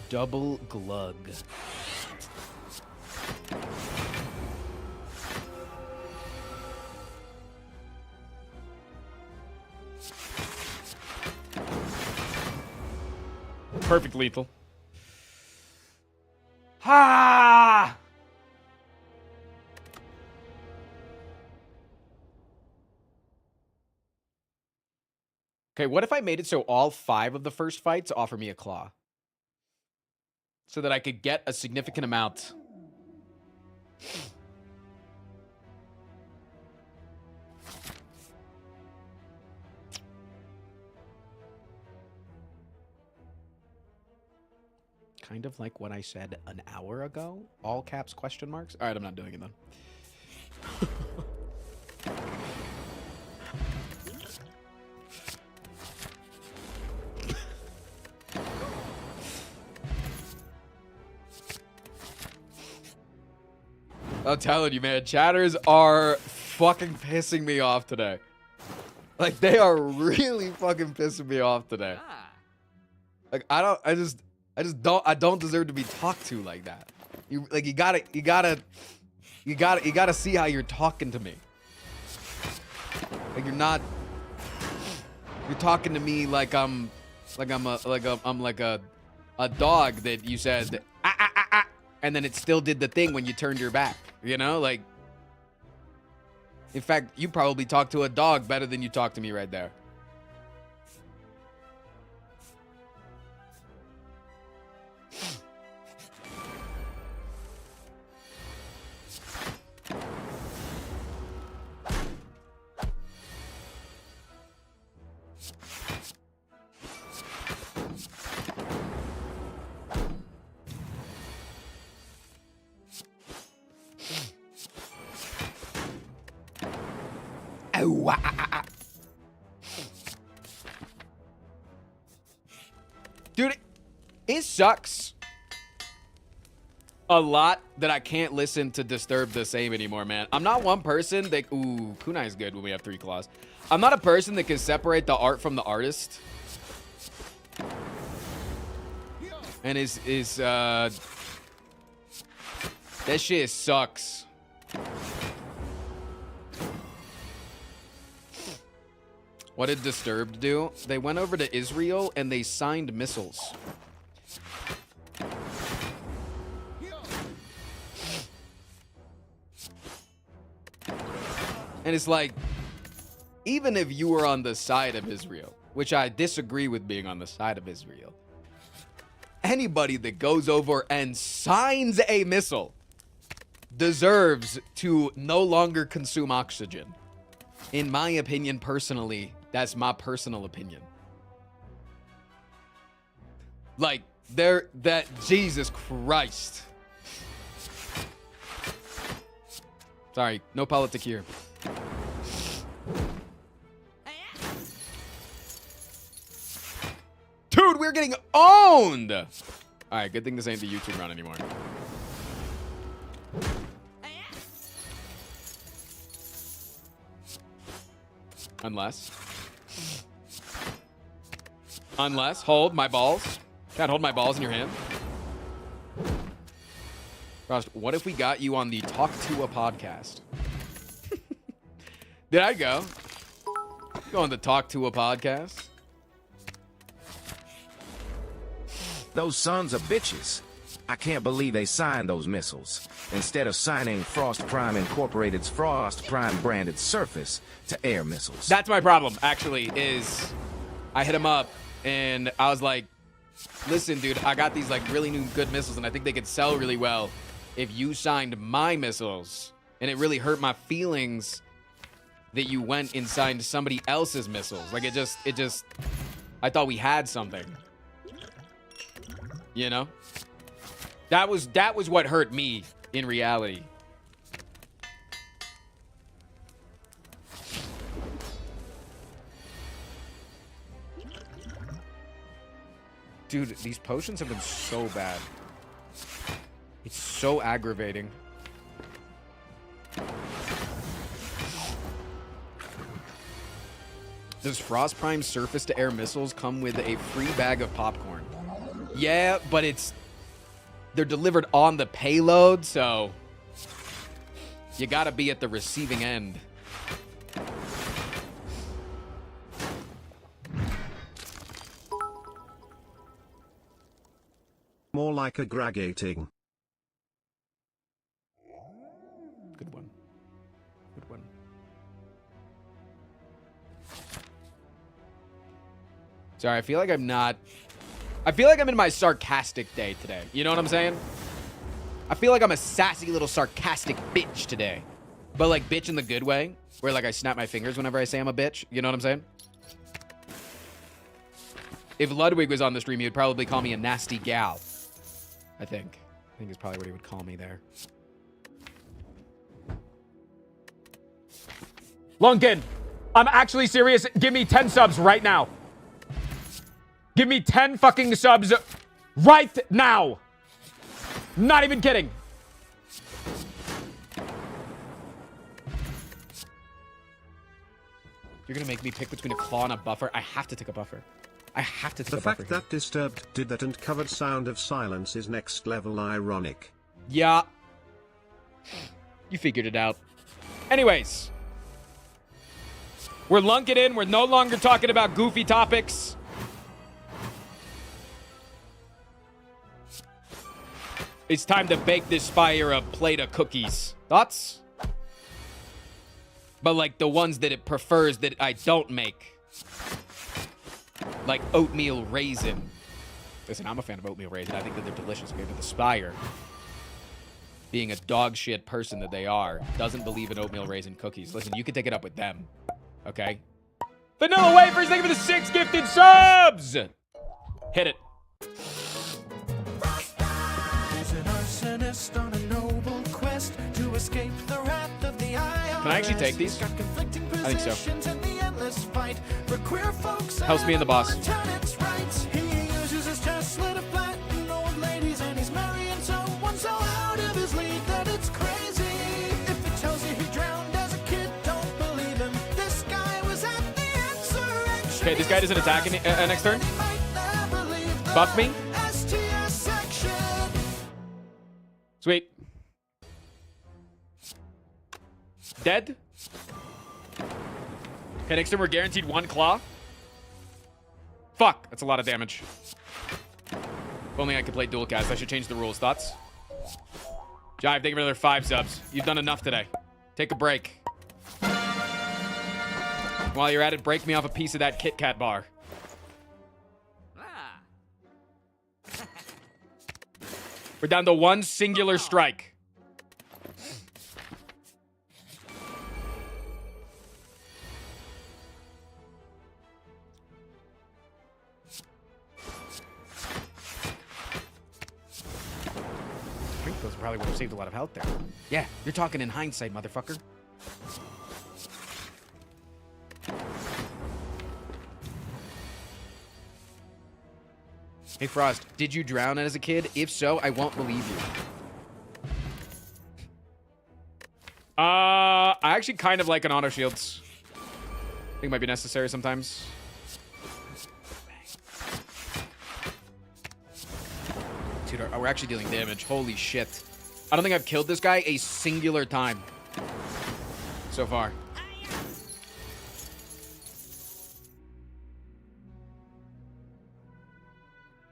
Double glug. Perfect lethal. Ha! Okay, what if I made it so all 5 of the first fights offer me a claw? So that I could get a significant amount. Kind of like what I said an hour ago. All caps question marks. All right, I'm not doing it then. I'm telling you, man, chatters are fucking pissing me off today. Like, they are really fucking pissing me off today. Like, I don't deserve to be talked to like that. You gotta see how you're talking to me. Like, you're talking to me like I'm a dog that you said and then it still did the thing when you turned your back, you know? Like, in fact, you probably talk to a dog better than you talk to me right there. Dude, it sucks a lot that I can't listen to Disturb the Same anymore, man. I'm not one person that... Ooh, Kunai's good when we have 3 claws. I'm not a person that can separate the art from the artist. And that shit sucks. What did Disturbed do? They went over to Israel and they signed missiles. And it's like, even if you were on the side of Israel, which I disagree with being on the side of Israel, anybody that goes over and signs a missile deserves to no longer consume oxygen. In my opinion, personally, that's my personal opinion. Like, Jesus Christ. Sorry, no politic here. Dude, we're getting owned! Alright, good thing this ain't the YouTube run anymore. Unless, hold my balls. Can't hold my balls in your hand. Gosh, what if we got you on the Talk to a podcast? Did I go? Go on the Talk to a podcast? Those sons of bitches. I can't believe they signed those missiles. Instead of signing Frost Prime Incorporated's Frost Prime branded Surface to air missiles. That's my problem, actually, is I hit him up and I was like, listen, dude, I got these like really new good missiles and I think they could sell really well if you signed my missiles. And it really hurt my feelings that you went and signed somebody else's missiles. Like it just, I thought we had something. You know? That was what hurt me in reality. Dude, these potions have been so bad. It's so aggravating. Does Frost Prime surface to air missiles come with a free bag of popcorn? Yeah, but they're delivered on the payload, so you gotta be at the receiving end. More like aggregating. Good one. Good one. Sorry, I feel like I'm in my sarcastic day today. You know what I'm saying? I feel like I'm a sassy little sarcastic bitch today. But like bitch in the good way. Where like I snap my fingers whenever I say I'm a bitch. You know what I'm saying? If Ludwig was on the stream, he would probably call me a nasty gal. I think is probably what he would call me there. Lunkin, I'm actually serious. Give me 10 subs right now. Give me 10 fucking subs right now. Not even kidding. You're gonna make me pick between a claw and a buffer. I have to take a buffer. I have to take a buffer. The fact that Disturbed did that and covered Sound of Silence is next level ironic. Yeah. You figured it out. Anyways. We're lunking in. We're no longer talking about goofy topics. It's time to bake this Spire a plate of cookies. Thoughts? But like the ones that it prefers that I don't make. Like oatmeal raisin. Listen, I'm a fan of oatmeal raisin. I think that they're delicious. Okay, but the Spire, being a dog shit person that they are, doesn't believe in oatmeal raisin cookies. Listen, you can take it up with them. Okay? Vanilla Wafers, thank you for the 6 gifted subs! Hit it. Can I actually take these? I think so. Helps me in the boss. Okay, this guy doesn't attack next turn. Buff me. Sweet. Okay, next time we're guaranteed 1 claw. Fuck, that's a lot of damage. If only I could play dual cast. I should change the rules. Thoughts? Jive, thank you for another 5 subs. You've done enough today. Take a break. While you're at it, break me off a piece of that Kit Kat bar. We're down to 1 singular strike. I think those probably would have saved a lot of health there. Yeah, you're talking in hindsight, motherfucker. Hey, Frost, did you drown as a kid? If so, I won't believe you. I actually kind of like an auto shields. I think it might be necessary sometimes. Dude, we're actually dealing damage. Holy shit. I don't think I've killed this guy a singular time so far.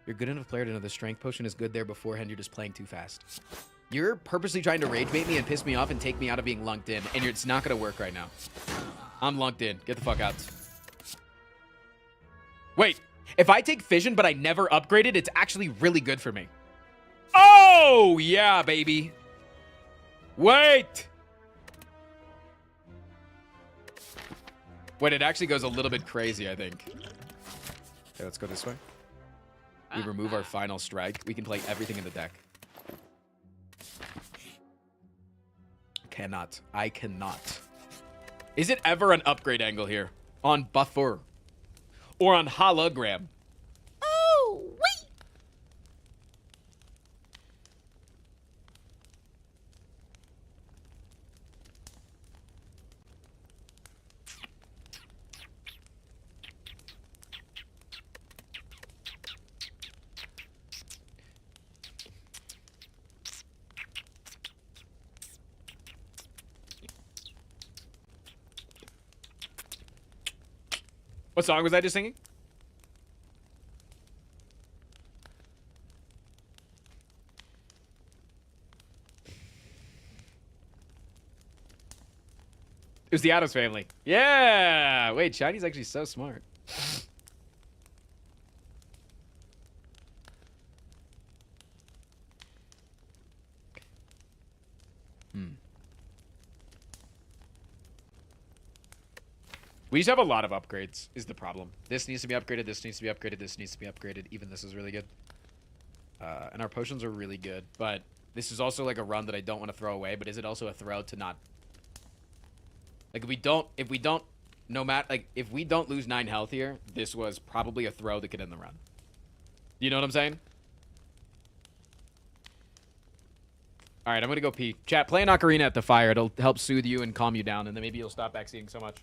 You're a good enough player to know the strength potion is good there beforehand. You're just playing too fast. You're purposely trying to rage bait me and piss me off and take me out of being lunked in, and it's not going to work right now. I'm lunked in. Get the fuck out. Wait, if I take fission but I never upgrade it, it's actually really good for me. Oh, yeah, baby. Wait. Wait, it actually goes a little bit crazy, I think. Okay, let's go this way. We remove our final strike. We can play everything in the deck. Cannot. I cannot. Is it ever an upgrade angle here? On buffer. Or on hologram? Oh, wait. What song was I just singing? It was the Addams Family. Yeah! Wait, Shiny's actually so smart. We just have a lot of upgrades, is the problem. This needs to be upgraded, this needs to be upgraded, this needs to be upgraded. Even this is really good. And our potions are really good, but this is also like a run that I don't want to throw away, but is it also a throw to not... Like, if we don't, no matter, like, if we don't lose 9 health here, this was probably a throw that could end the run. You know what I'm saying? Alright, I'm gonna go pee. Chat, play an ocarina at the fire. It'll help soothe you and calm you down, and then maybe you'll stop backseating so much.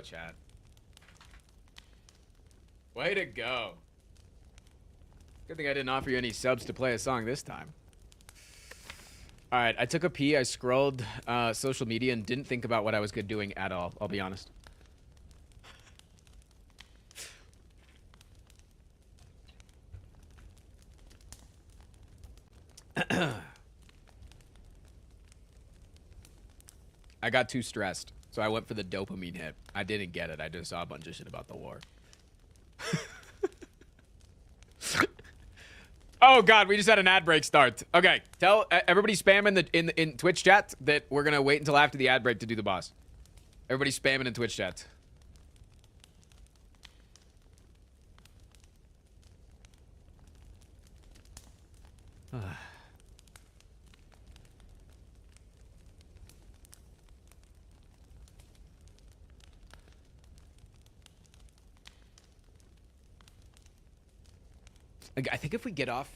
chat. Way to go. Good thing I didn't offer you any subs to play a song this time. All right, I took a pee. I scrolled social media and didn't think about what I was good doing at all. I'll be honest. I got too stressed, so I went for the dopamine hit. I didn't get it. I just saw a bunch of shit about the war. Oh God, we just had an ad break start. Okay, tell everybody spam in Twitch chat that we're gonna wait until after the ad break to do the boss. Everybody spamming in Twitch chat. I think if we get off...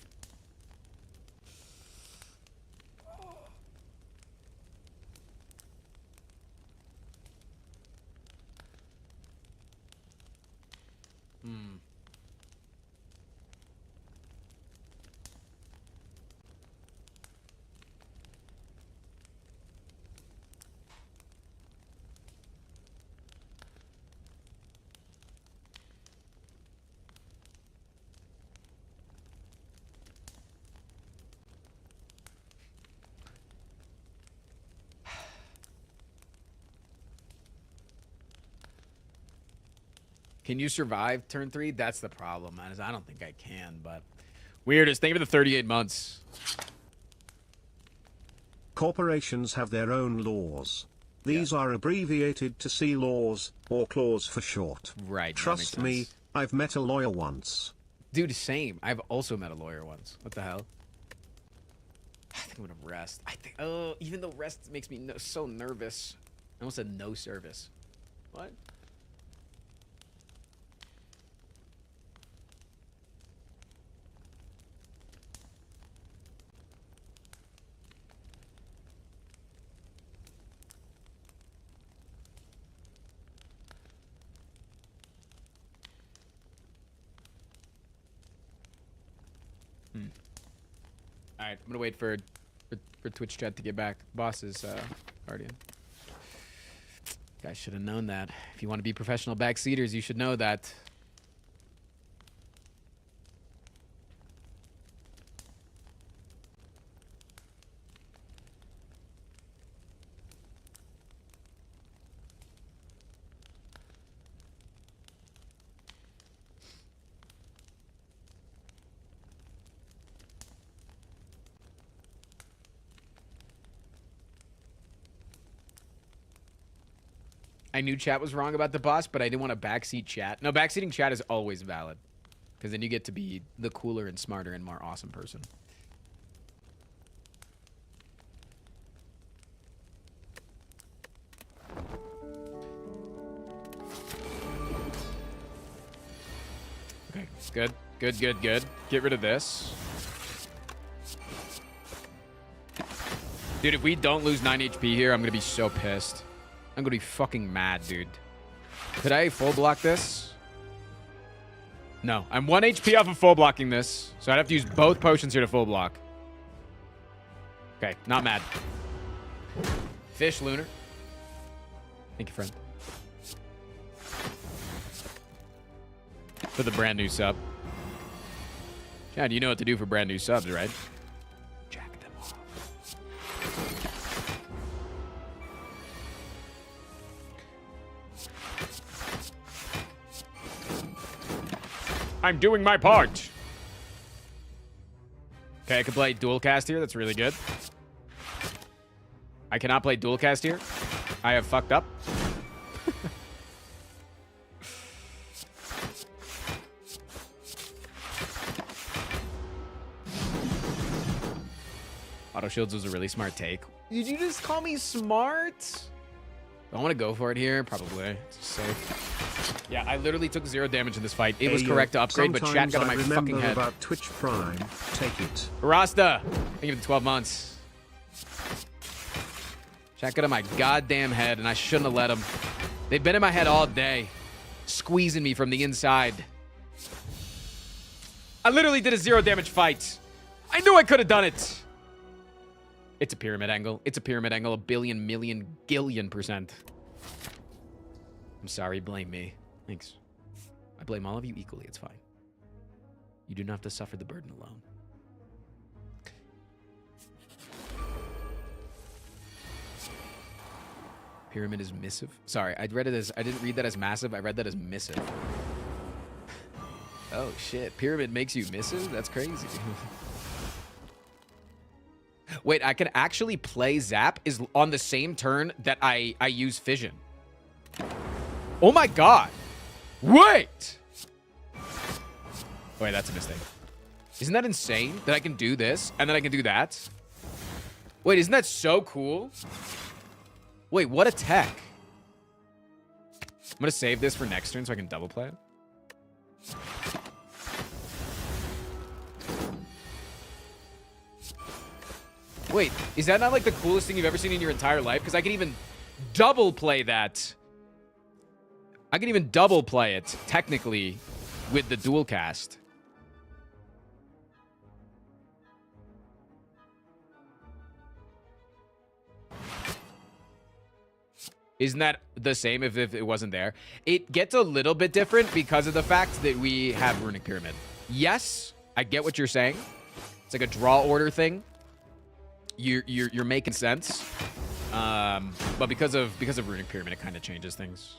Can you survive turn 3? That's the problem, man. I don't think I can, but... Weirdest. Thank you for the 38 months. Corporations have their own laws. These are abbreviated to C laws, or clause for short. Right. Trust me, I've met a lawyer once. Dude, same. I've also met a lawyer once. What the hell? I think I'm gonna rest. I think... Oh, even though rest makes me so nervous. I almost said no service. What? All right, I'm gonna wait for Twitch chat to get back. Boss is already in. Guys should have known that. If you want to be professional backseaters, you should know that. I knew chat was wrong about the boss, but I didn't want to backseat chat. No, backseating chat is always valid. Because then you get to be the cooler and smarter and more awesome person. Okay, good. Good, good, good. Get rid of this. Dude, if we don't lose 9 HP here, I'm going to be so pissed. I'm gonna be fucking mad, dude. Could I full block this? No. I'm 1 HP off of full blocking this, so I'd have to use both potions here to full block. Okay, not mad. Fish, Lunar. Thank you, friend. For the brand new sub. Chad, you know what to do for brand new subs, right? Jack them off. I'm doing my part. Okay, I can play dual cast here. That's really good. I cannot play dual cast here. I have fucked up. Auto shields was a really smart take. Did you just call me smart? Do I want to go for it here? Probably. It's safe. Yeah, I literally took 0 damage in this fight. It was correct to upgrade, but chat got on my fucking head. About Twitch Prime. Take it. Rasta, thank you for the 12 months. Chat got on my goddamn head, and I shouldn't have let him. They've been in my head all day, squeezing me from the inside. I literally did a 0 damage fight. I knew I could have done it. It's a pyramid angle. It's a pyramid angle. 1 billion, million, gillion %. I'm sorry. Blame me. Thanks. I blame all of you equally. It's fine. You do not have to suffer the burden alone. Pyramid is missive. Sorry, I didn't read that as massive. I read that as missive. Oh shit, pyramid makes you missive? That's crazy. Wait, I can actually play Zap is on the same turn that I use Fission. Oh my god. Wait, that's a mistake. Isn't that insane that I can do this and then I can do that? Wait, isn't that so cool? Wait, what a tech. I'm gonna save this for next turn so I can double play it. Wait, is that not like the coolest thing you've ever seen in your entire life? Because I can even double play that. I can even double play it, technically, with the dual cast. Isn't that the same if it wasn't there? It gets a little bit different because of the fact that we have Runic Pyramid. Yes, I get what you're saying. It's like a draw order thing. You're making sense. But because of Runic Pyramid, it kind of changes things.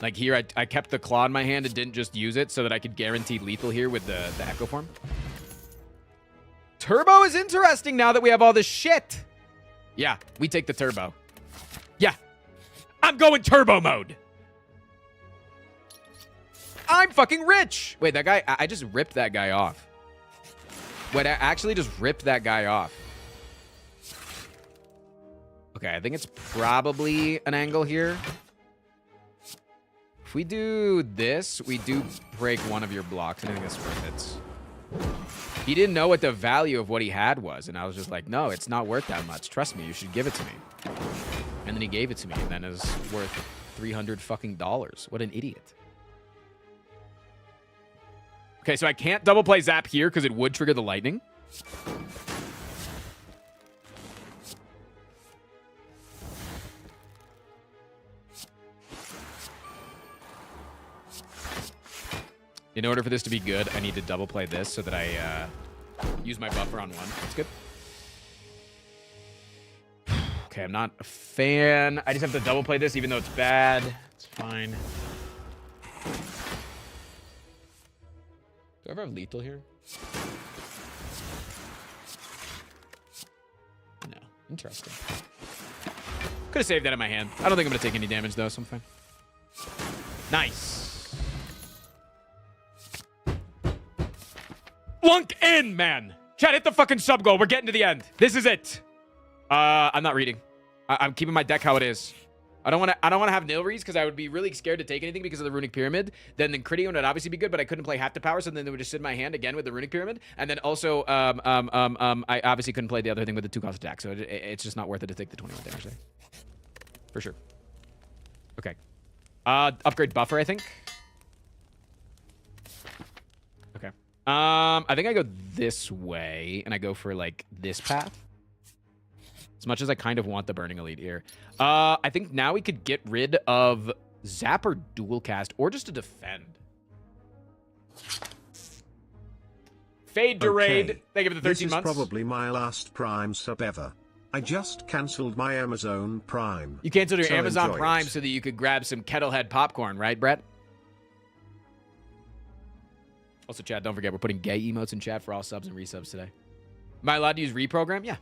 Like here, I kept the claw in my hand and didn't just use it so that I could guarantee lethal here with the Echo Form. Turbo is interesting now that we have all this shit. Yeah, we take the turbo. Yeah. I'm going turbo mode. I'm fucking rich. Wait, that guy, I just ripped that guy off. Wait, I actually just ripped that guy off. Okay, I think it's probably an angle here. If we do this, we do break one of your blocks, and I think that's worth it. He didn't know what the value of what he had was, and I was just like, no, it's not worth that much. Trust me, you should give it to me. And then he gave it to me, and then it's worth $300 fucking dollars. What an idiot. Okay, so I can't double play Zap here because it would trigger the lightning. In order for this to be good, I need to double play this so that I use my buffer on one. That's good. Okay, I'm not a fan. I just have to double play this even though it's bad. It's fine. Do I ever have lethal here? No. Interesting. Could have saved that in my hand. I don't think I'm going to take any damage though, so I'm fine. Nice. Lunk in, man. Chat, hit the fucking sub goal. We're getting to the end. This is it. I'm not reading. I'm keeping my deck how it is. I don't want to have nil reads because I would be really scared to take anything because of the Runic Pyramid. Then the Critium would obviously be good, but I couldn't play half the power, so then they would just sit in my hand again with the Runic Pyramid. And then also, I obviously couldn't play the other thing with the 2-cost attack, so it's just not worth it to take the 21 damage there. For sure. Okay. Upgrade buffer, I think. Okay. I think I go this way, and I go for, like, this path. As much as I kind of want the Burning Elite here. I think now we could get rid of Zap or Dual Cast, or just to defend. Fade to raid. Thank you for the 13 months. This is probably my last Prime sub ever. I just cancelled my Amazon Prime. You canceled your So Amazon enjoy Prime it. so that you could grab some Kettlehead popcorn, right, Brett? Also, chat, don't forget, we're putting gay emotes in chat for all subs and resubs today. Am I allowed to use reprogram? Yeah.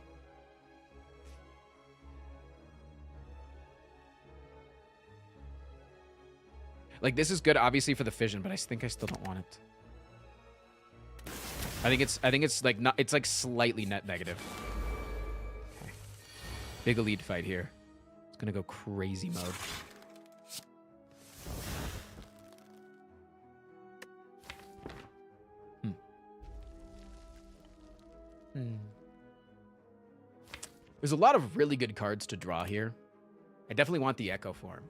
Like, this is good, obviously, for the fission, but I think I still don't want it. I think it's like not. It's like slightly net negative. Okay. Big elite fight here. It's gonna go crazy mode. There's a lot of really good cards to draw here. I definitely want the Echo Form.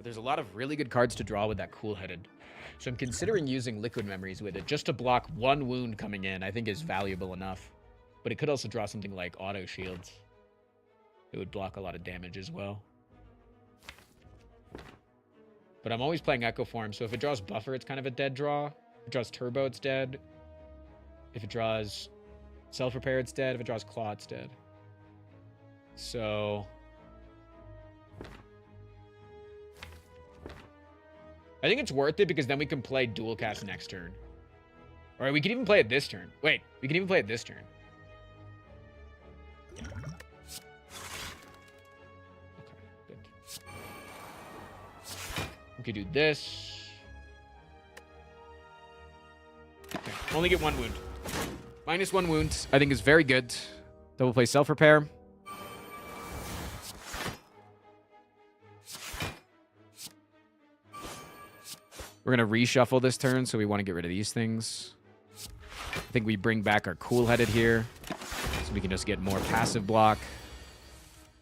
But there's a lot of really good cards to draw with that cool-headed. So I'm considering using Liquid Memories with it just to block one wound coming in. I think is valuable enough. But it could also draw something like Auto Shields. It would block a lot of damage as well. But I'm always playing Echo Form, so if it draws Buffer, it's kind of a dead draw. If it draws Turbo, it's dead. If it draws Self-Repair, it's dead. If it draws Claw, it's dead. So... I think it's worth it because then we can play Dual Cast next turn. Or we can even play it this turn. Wait, we can even play it this turn. Okay, good. We could do this. Okay, only get one wound. -1 wound, I think is very good. Double play Self-Repair. We're going to reshuffle this turn, so we want to get rid of these things. I think we bring back our cool-headed here, so we can just get more passive block.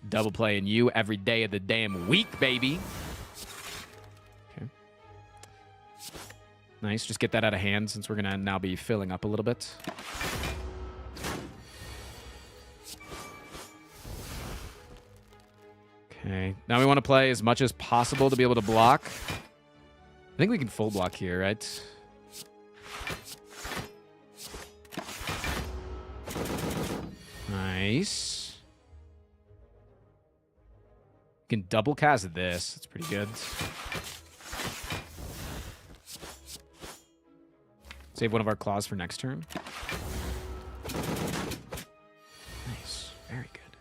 Double playing you every day of the damn week, baby. Okay. Nice, just get that out of hand, since we're going to now be filling up a little bit. Okay, now we want to play as much as possible to be able to block. I think we can full block here, right? Nice. We can double cast this. That's pretty good. Save one of our claws for next turn. Nice. Very good.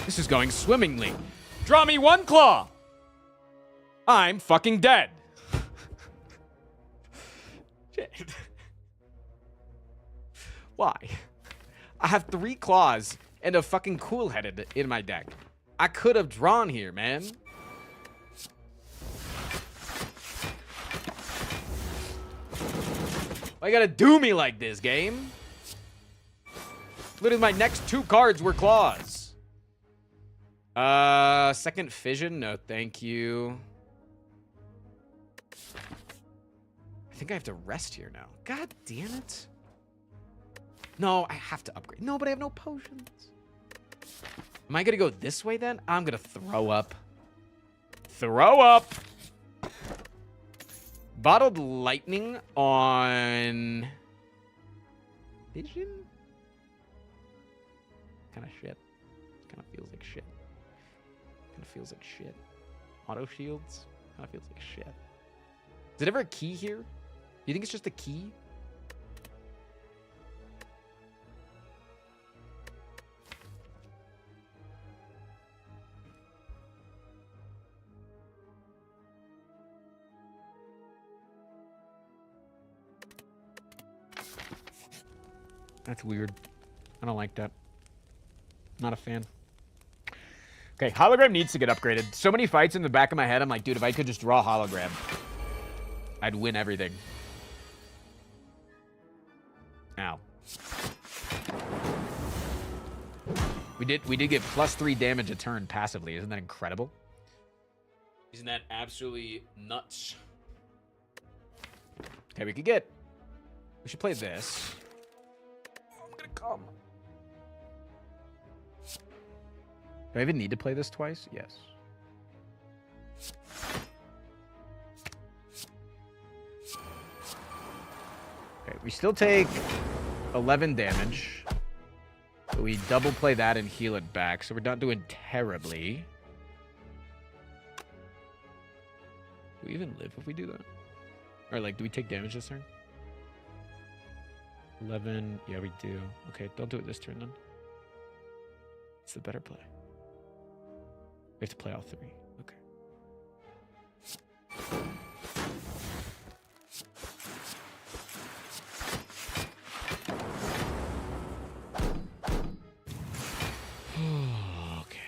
This is going swimmingly. Draw me one claw. I'm fucking dead. Shit. Why? I have 3 claws and a fucking cool-headed in my deck. I could have drawn here, man. Why you gotta do me like this, game? Literally, my next 2 cards were claws. Second Fission? No, thank you. I think I have to rest here now. God damn it. No, I have to upgrade. No, but I have no potions. Am I gonna go this way then? I'm gonna throw up. Throw up! Bottled Lightning on... Vision? Kind of shit. Kind of feels like shit. Kind of feels like shit. Auto shields? Kind of feels like shit. Is it ever a key here? Do you think it's just a key? That's weird. I don't like that. Not a fan. Okay, hologram needs to get upgraded. So many fights in the back of my head, I'm like, dude, if I could just draw hologram, I'd win everything. Ow. We did get +3 damage a turn passively. Isn't that incredible? Isn't that absolutely nuts? Okay, we should play this. I'm gonna come. Do I even need to play this twice? Yes. Okay, we still take 11 damage. But we double play that and heal it back, so we're not doing terribly. Do we even live if we do that? Or, like, do we take damage this turn? 11. Yeah, we do. Okay, don't do it this turn then. It's the better play. We have to play all 3. Okay. Okay.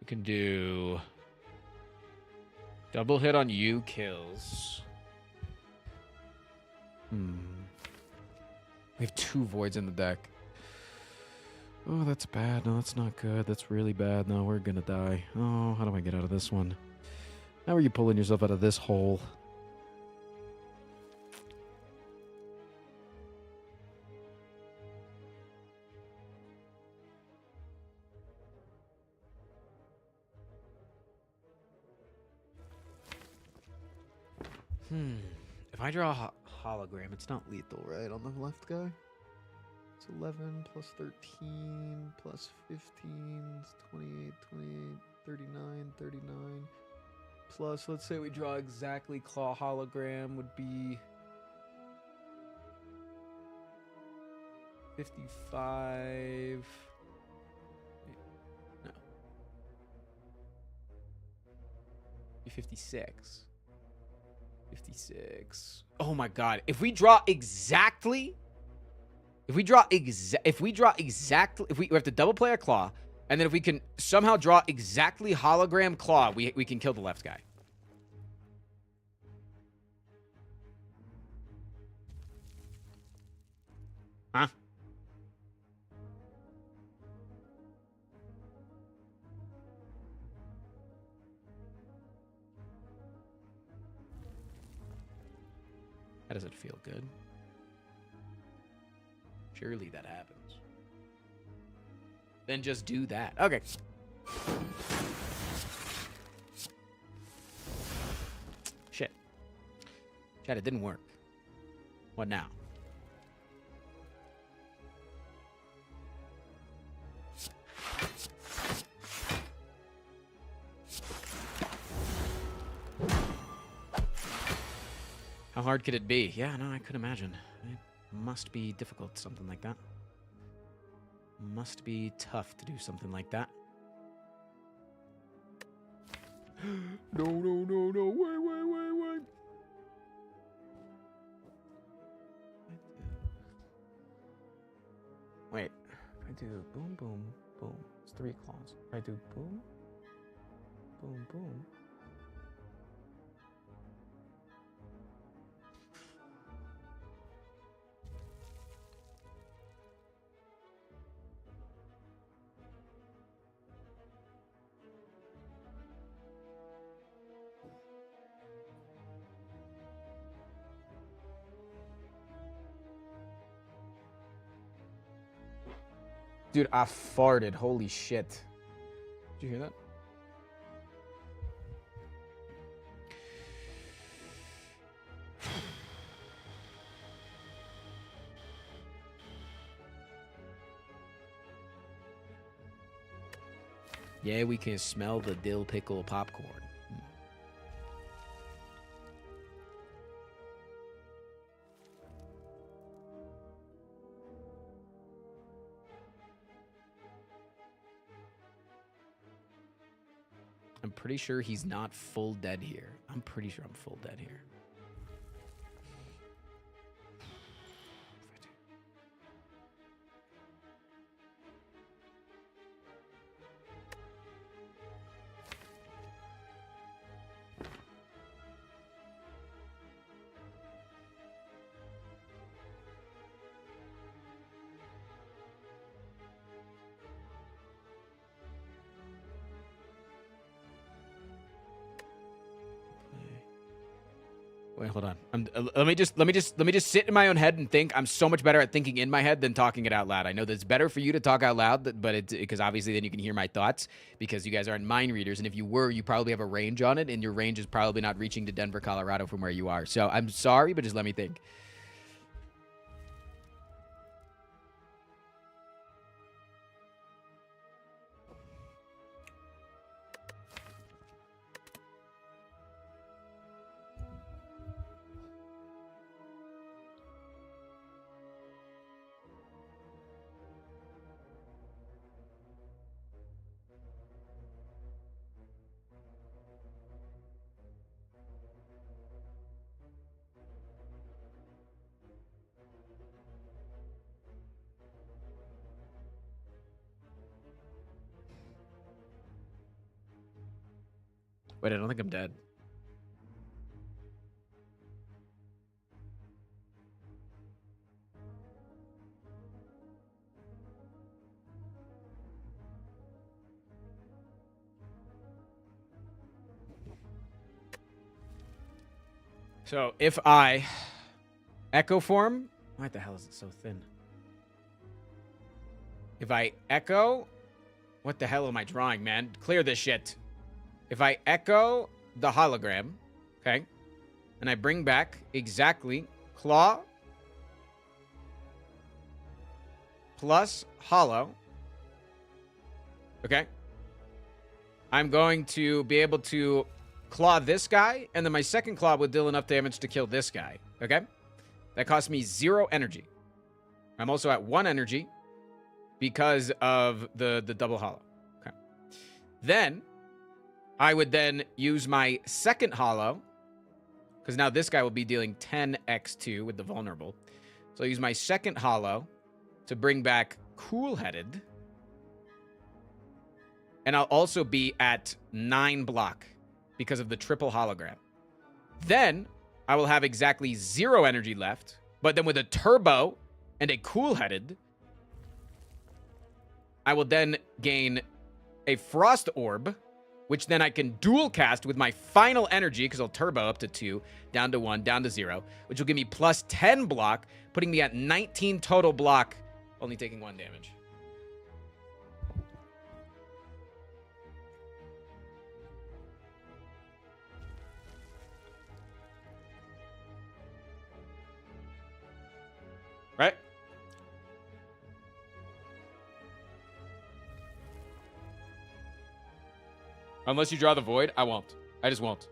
We can do double hit on you kills. We have 2 voids in the deck. Oh, that's bad. No, that's not good. That's really bad. No, we're gonna die. Oh, how do I get out of this one? How are you pulling yourself out of this hole? If I draw a hologram, it's not lethal, right? On the left guy? It's 11 plus 13 plus 15 is 28, 28, 39, 39. Plus, let's say we draw exactly claw hologram would be 55. No. Be 56. 56. Oh my god. If we draw exactly if we have to double play a claw, and then if we can somehow draw exactly hologram claw, we can kill the left guy. Huh? That doesn't feel good. Surely that happens. Then just do that. Okay. Shit. Chad, it didn't work. What now? How hard could it be? Yeah, no, I could imagine. It must be difficult, something like that. Must be tough to do something like that. No, no, no, no. Wait. Wait. If I do boom, boom, boom. It's 3 claws. If I do boom, boom, boom. Dude, I farted. Holy shit. Did you hear that? Yeah, we can smell the dill pickle popcorn. I'm pretty sure he's not full dead here. I'm pretty sure I'm full dead here. Wait, hold on. Let me just sit in my own head and think. I'm so much better at thinking in my head than talking it out loud. I know that it's better for you to talk out loud, but it's because obviously then you can hear my thoughts because you guys aren't mind readers, and if you were, you probably have a range on it, and your range is probably not reaching to Denver, Colorado from where you are. So I'm sorry, but just let me think. Wait, I don't think I'm dead. So if I echo form, why the hell is it so thin? If I echo, what the hell am I drawing, man? Clear this shit. If I echo the hologram, okay, and I bring back exactly claw plus hollow, okay, I'm going to be able to claw this guy, and then my second claw will deal enough damage to kill this guy, okay? That costs me 0 energy. I'm also at 1 energy because of the double hollow, okay? Then I would then use my second hollow, because now this guy will be dealing 10x2 with the vulnerable. So I'll use my second hollow to bring back cool-headed. And I'll also be at 9 block because of the triple hologram. Then I will have exactly 0 energy left, but then with a turbo and a cool-headed, I will then gain a frost orb, which then I can dual cast with my final energy, because I'll turbo up to 2, down to 1, down to 0, which will give me plus 10 block, putting me at 19 total block, only taking 1 damage. Right? Unless you draw the void, I won't. I just won't.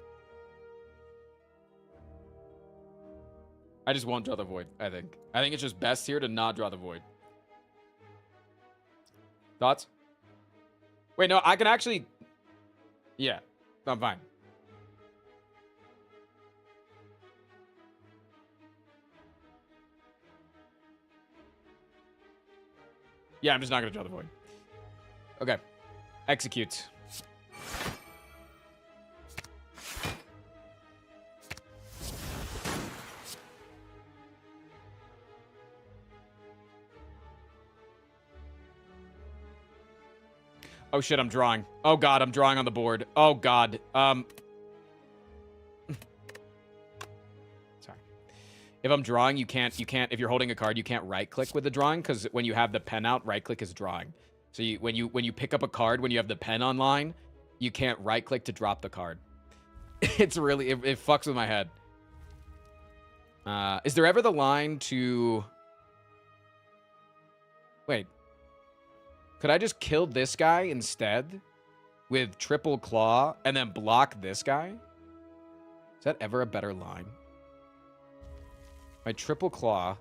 I just won't draw the void, I think. I think it's just best here to not draw the void. Thoughts? Wait, no, I can actually... Yeah, I'm fine. Yeah, I'm just not going to draw the void. Okay. Execute. Oh shit, I'm drawing. Oh god, I'm drawing on the board. Oh god. Sorry. If I'm drawing, you can't, if you're holding a card, you can't right click with the drawing, because when you have the pen out, right click is drawing. So when you pick up a card, when you have the pen online, you can't right click to drop the card. It's really, it fucks with my head. Is there ever the line to... Wait. Could I just kill this guy instead with triple claw and then block this guy? Is that ever a better line? My triple claw.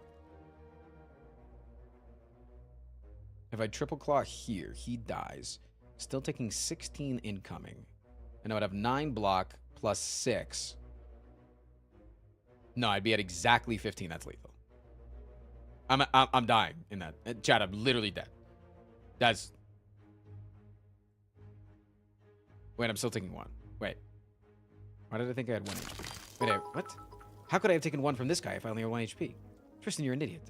If I triple claw here, he dies. Still taking 16 incoming. And I would have 9 block plus 6. No, I'd be at exactly 15. That's lethal. I'm dying in that. Chad, I'm literally dead. That's... Wait, I'm still taking 1. Wait. Why did I think I had 1 HP? Wait, what? How could I have taken 1 from this guy if I only had 1 HP? Tristan, you're an idiot.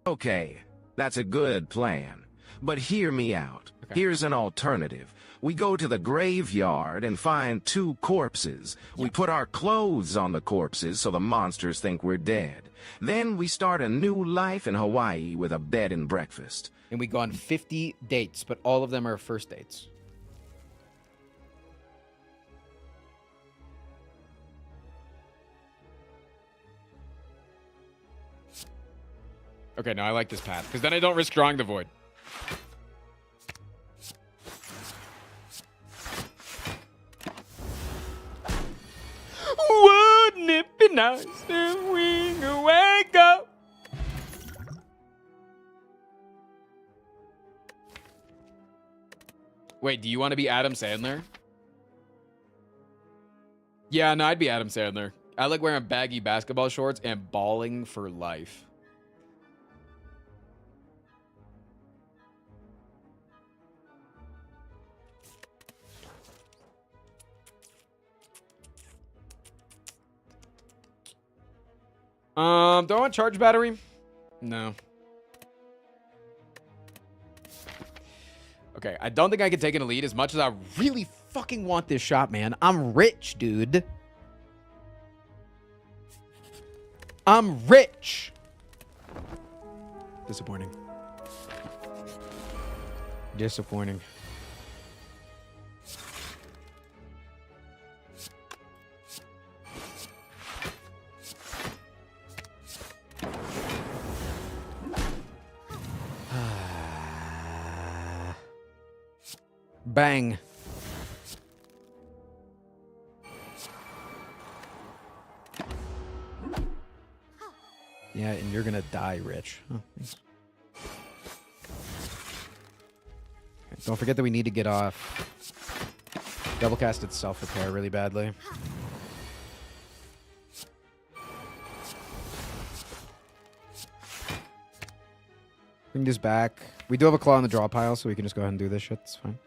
Okay, that's a good plan. But hear me out. Okay. Here's an alternative. We go to the graveyard and find 2 corpses. Yeah. We put our clothes on the corpses so the monsters think we're dead. Then we start a new life in Hawaii with a bed and breakfast. And we go on 50 dates, but all of them are first dates. Okay, no, I like this path, because then I don't risk drawing the void. Wouldn't it be nice if we could wake up? Wait, do you want to be Adam Sandler? Yeah, no, I'd be Adam Sandler. I like wearing baggy basketball shorts and balling for life. Do I want charge battery? No. Okay, I don't think I can take an elite as much as I really fucking want this shot, man. I'm rich, dude. I'm rich. Disappointing. Disappointing. Bang. Yeah, and you're gonna die, Rich. Oh, thanks. Okay, don't forget that we need to get off. Double casted self-repair really badly. Bring this back. We do have a claw in the draw pile, so we can just go ahead and do this shit. It's fine.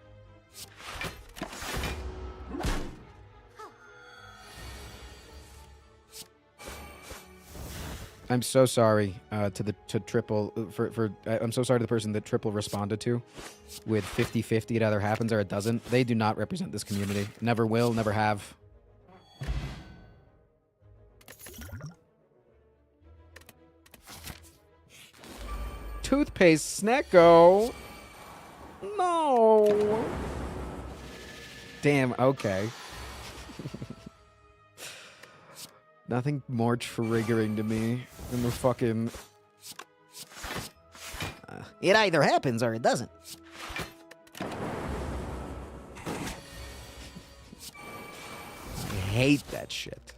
I'm so sorry to triple I'm so sorry to the person that triple responded to with 50-50. It either happens or it doesn't. They do not represent this community. Never will, never have. Toothpaste Snecko. No. Damn, okay. Nothing more triggering to me than the fucking... It either happens or it doesn't. I hate that shit.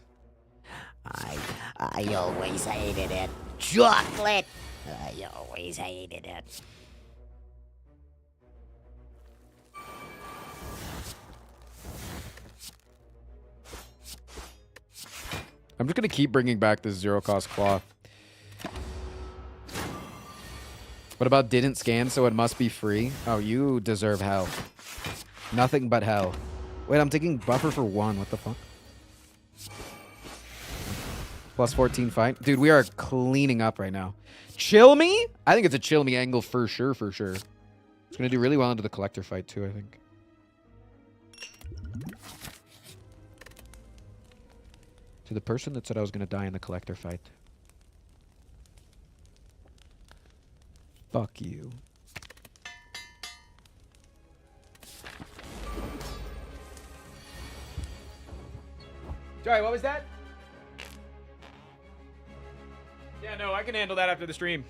I always hated it. Chocolate! I always hated it. I'm just going to keep bringing back this zero-cost claw. What about didn't scan, so it must be free? Oh, you deserve hell. Nothing but hell. Wait, I'm taking buffer for 1. What the fuck? Plus 14 fight. Dude, we are cleaning up right now. Chill me? I think it's a chill me angle for sure, for sure. It's going to do really well into the collector fight, too, I think. To the person that said I was going to die in the collector fight. Fuck you. Sorry, what was that? Yeah, no, I can handle that after the stream.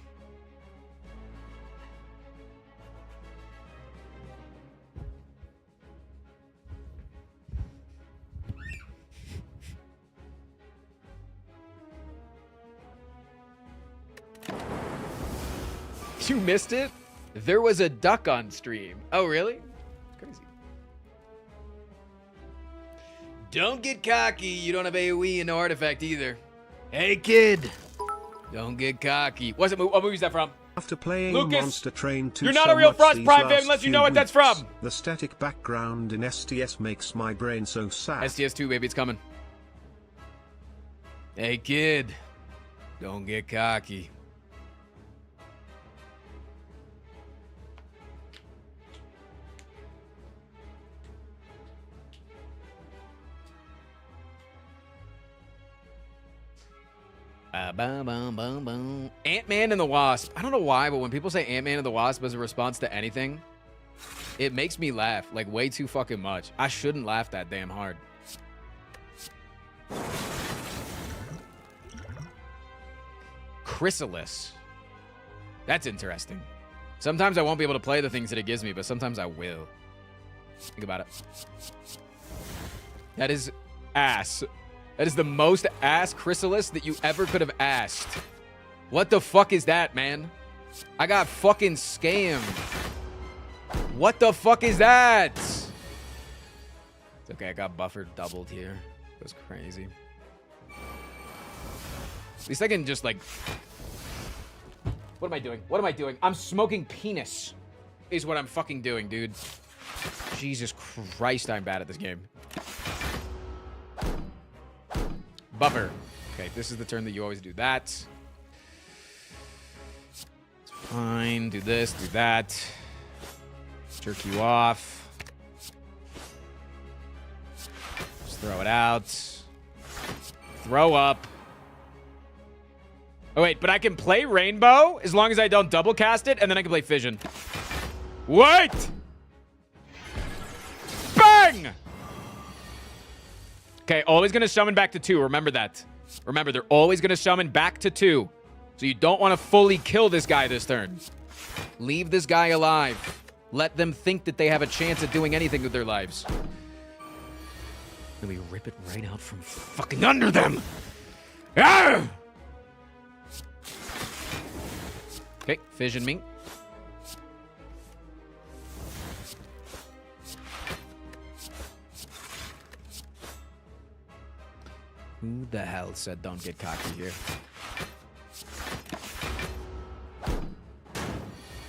You missed it? There was a duck on stream. Oh, really? It's crazy. Don't get cocky. You don't have AoE and no artifact either. Hey, kid. Don't get cocky. What movie is that from? After playing Lucas, Monster Train 2 you're not so a real much Frost these Prime fan last unless you few know what that's weeks, from. The static background in STS makes my brain so sad. STS2, baby, it's coming. Hey, kid. Don't get cocky. Ant-Man and the Wasp. I don't know why, but when people say Ant-Man and the Wasp as a response to anything, it makes me laugh, like, way too fucking much. I shouldn't laugh that damn hard. Chrysalis. That's interesting. Sometimes I won't be able to play the things that it gives me, but sometimes I will. Think about it. That is ass. That is the most ass chrysalis that you ever could have asked. What the fuck is that, man? I got fucking scammed. What the fuck is that? It's okay, I got buffered doubled here. That was crazy. At least I can just, like... What am I doing? What am I doing? I'm smoking penis. Is what I'm fucking doing, dude. Jesus Christ, I'm bad at this game. Buffer. Okay, this is the turn that you always do that. It's fine. Do this, do that. Jerk you off. Throw it out. Throw up. Oh, wait, but I can play Rainbow as long as I don't double cast it, and then I can play Fission. Wait! Bang! Okay, always going to summon back to 2. Remember that. Remember, they're always going to summon back to 2. So you don't want to fully kill this guy this turn. Leave this guy alive. Let them think that they have a chance at doing anything with their lives. Really rip it right out from fucking under them. Ah! Okay, fission me. Who the hell said don't get cocky here?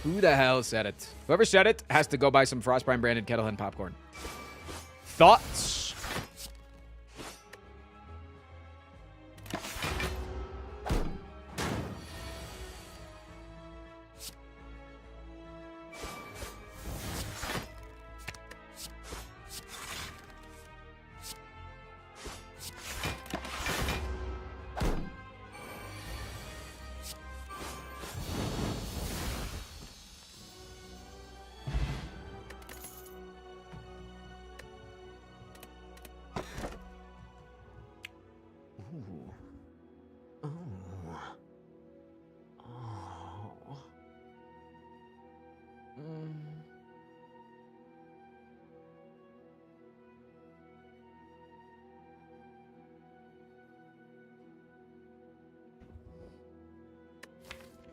Who the hell said it? Whoever said it has to go buy some Frostprime branded Kettlehead popcorn. Thoughts?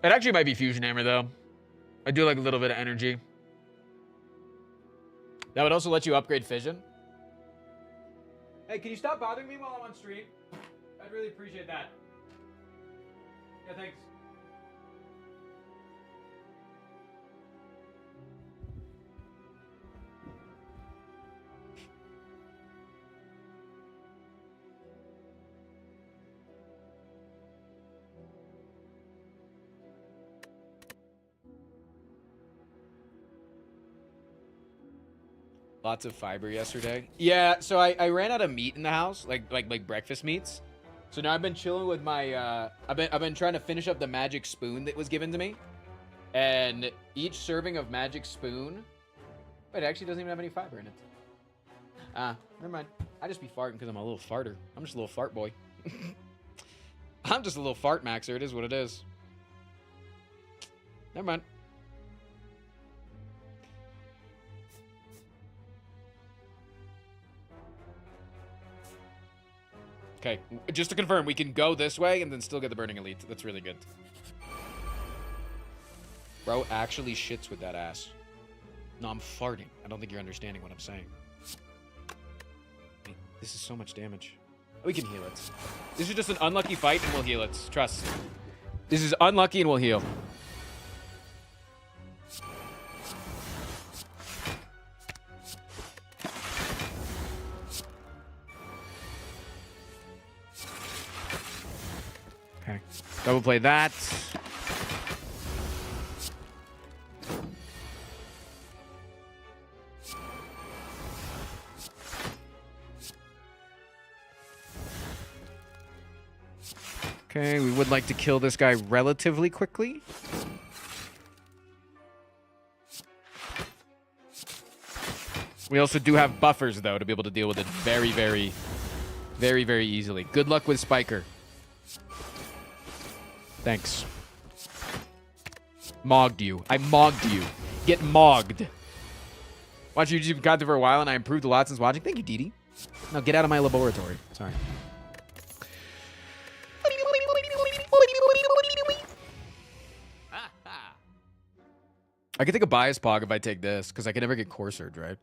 It actually might be Fusion Hammer, though. I do like a little bit of energy. That would also let you upgrade Fission. Hey, can you stop bothering me while I'm on stream? I'd really appreciate that. Yeah, thanks. Lots of fiber yesterday. Yeah, so I ran out of meat in the house, like breakfast meats. So now I've been chilling with my I've been trying to finish up the magic spoon that was given to me. And each serving of magic spoon, wait, it actually doesn't even have any fiber in it. Never mind. I just be farting because I'm a little farter. I'm just a little fart boy. I'm just a little fart maxer. It is what it is. Never mind. Okay, just to confirm, we can go this way and then still get the Burning Elite. That's really good. Bro actually shits with that ass. No, I'm farting. I don't think you're understanding what I'm saying. This is so much damage. We can heal it. This is just an unlucky fight and we'll heal it. Trust. This is unlucky and we'll heal. Okay. Double play that. Okay, we would like to kill this guy relatively quickly. We also do have buffers, though, to be able to deal with it very, very, very, very easily. Good luck with Spiker. Thanks. Mogged you. I mogged you. Get mogged. Watch YouTube content for a while, and I improved a lot since watching. Thank you, Didi. Now get out of my laboratory. Sorry. I could take a bias pog if I take this, because I can never get core surge, right?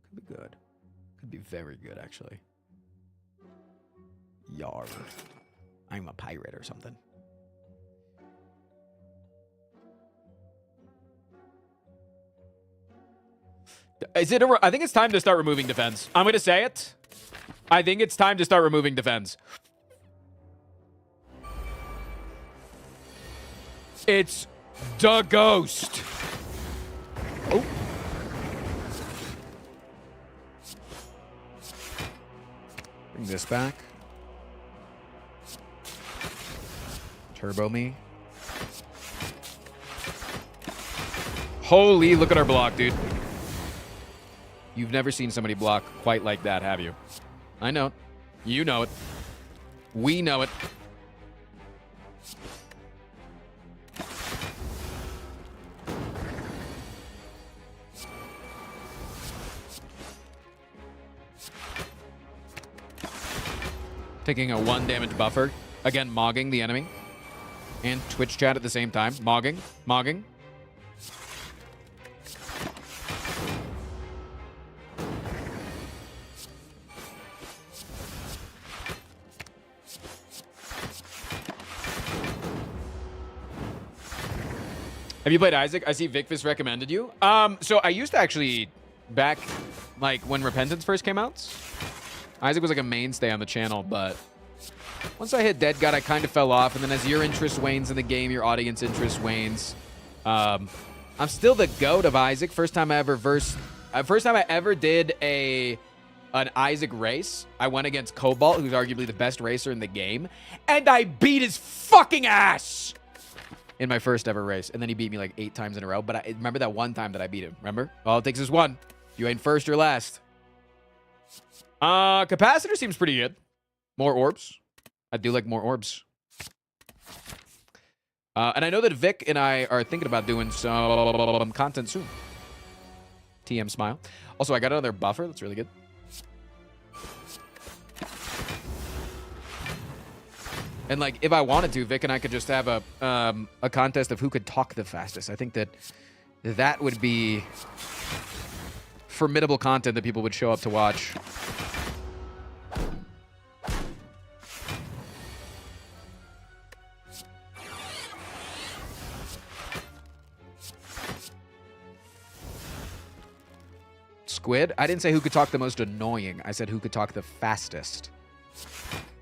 Could be good. Could be very good, actually. Yar. I'm a pirate or something. Is it I think it's time to start removing defense. I'm going to say it. I think it's time to start removing defense. It's the ghost. Oh. Bring this back. Turbo me. Holy, look at our block, dude. You've never seen somebody block quite like that, have you? I know it. You know it. We know it. Taking a 1 damage buffer. Again, mogging the enemy. And Twitch chat at the same time. Mogging. Mogging. Have you played Isaac? I see Vicfist recommended you. So I used to actually, back, like, when Repentance first came out, Isaac was like a mainstay on the channel, but once I hit Dead God, I kind of fell off, and then as your interest wanes in the game, your audience interest wanes. I'm still the GOAT of Isaac. First time I ever did an Isaac race, I went against Cobalt, who's arguably the best racer in the game, and I beat his fucking ass in my first ever race. And then he beat me like 8 times in a row. But I remember that one time that I beat him. Remember? All it takes is one. You ain't first or last. Capacitor seems pretty good. More orbs. I do like more orbs. And I know that Vic and I are thinking about doing some content soon. TM smile. Also, I got another buffer. That's really good. And like, if I wanted to, Vic and I could just have a contest of who could talk the fastest. I think that would be formidable content that people would show up to watch. Squid? I didn't say who could talk the most annoying. I said who could talk the fastest.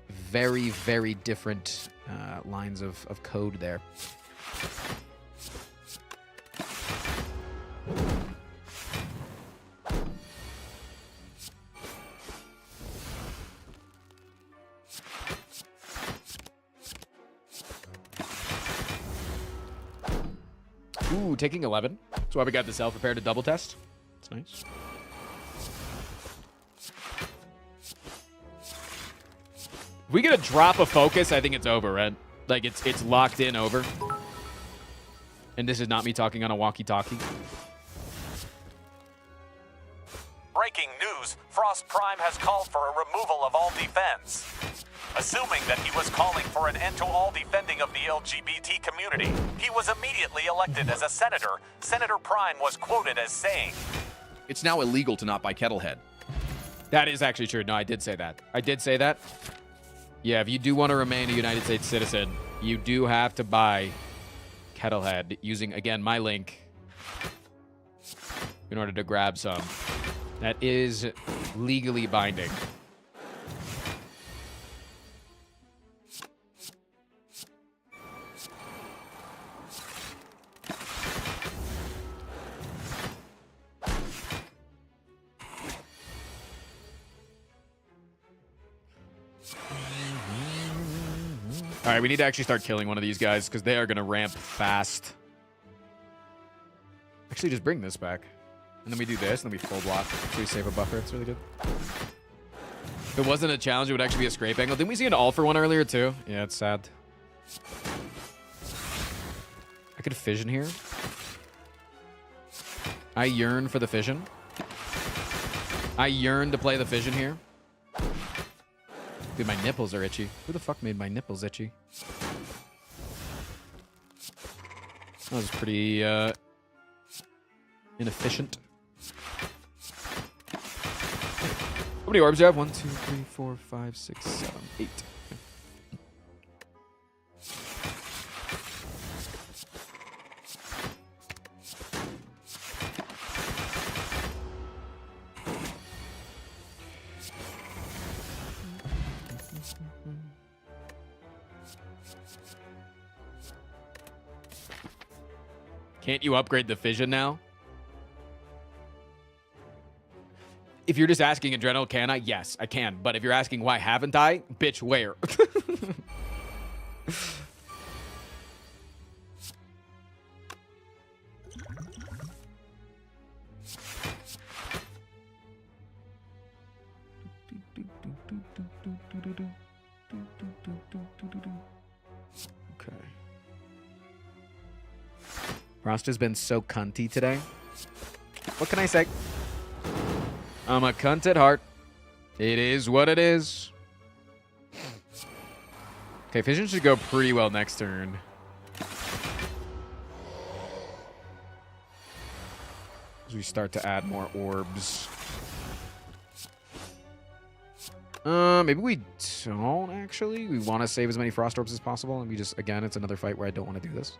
Very, very different lines of code there. Ooh, taking 11. That's why we got the self-repair to double test. That's nice. If we get a drop of focus, I think it's over, right? Like, it's locked in over. And this is not me talking on a walkie-talkie. Breaking news, Frost Prime has called for a removal of all defense. Assuming that he was calling for an end to all defending of the LGBT community, he was immediately elected as a senator. Senator Prime was quoted as saying, "It's now illegal to not buy Kettlehead." That is actually true. No, I did say that. I did say that. Yeah, if you do want to remain a United States citizen, you do have to buy Kettlehead using, again, my link in order to grab some. That is legally binding. All right, we need to actually start killing one of these guys because they are going to ramp fast. Actually, just bring this back. And then we do this, and then we full block. So we save a buffer. It's really good. If it wasn't a challenge, it would actually be a scrape angle. Didn't we see an all for one earlier, too? Yeah, it's sad. I could fission here. I yearn for the fission. I yearn to play the fission here. Dude, my nipples are itchy. Who the fuck made my nipples itchy? That was pretty inefficient. How many orbs do you have? 1, 2, 3, 4, 5, 6, 7, 8. Can't you upgrade the fission now? If you're just asking in general, can I? Yes, I can. But if you're asking why haven't I? Bitch, where? Okay. Frost has been so cunty today. What can I say? I'm a cunt at heart. It is what it is. Okay, Fission should go pretty well next turn. As we start to add more orbs. Maybe we don't actually. We want to save as many Frost Orbs as possible, and we just, again, it's another fight where I don't want to do this.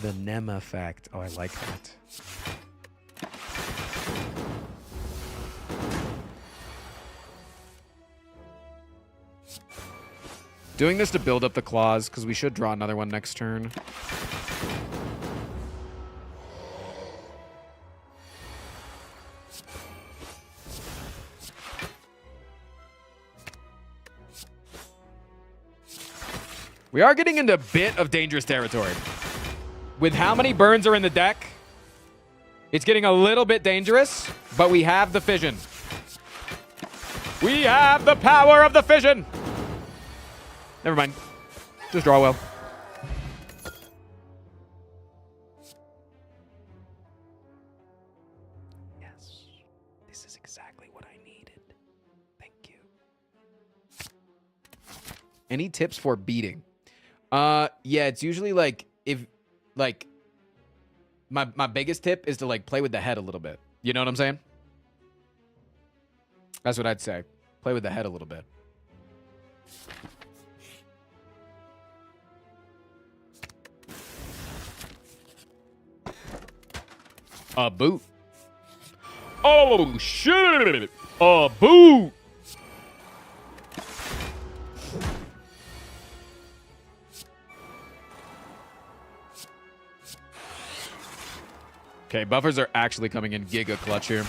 The Nem effect. Oh, I like that. Doing this to build up the claws, because we should draw another one next turn. We are getting into a bit of dangerous territory. With how many burns are in the deck, it's getting a little bit dangerous, but we have the fission. We have the power of the fission. Never mind. Just draw well. Yes. This is exactly what I needed. Thank you. Any tips for beating? Yeah, it's usually like like my biggest tip is to like play with the head a little bit. You know what I'm saying? That's what I'd say. Play with the head a little bit. A boot. Oh shit! A boot. Okay, buffers are actually coming in giga clutch here.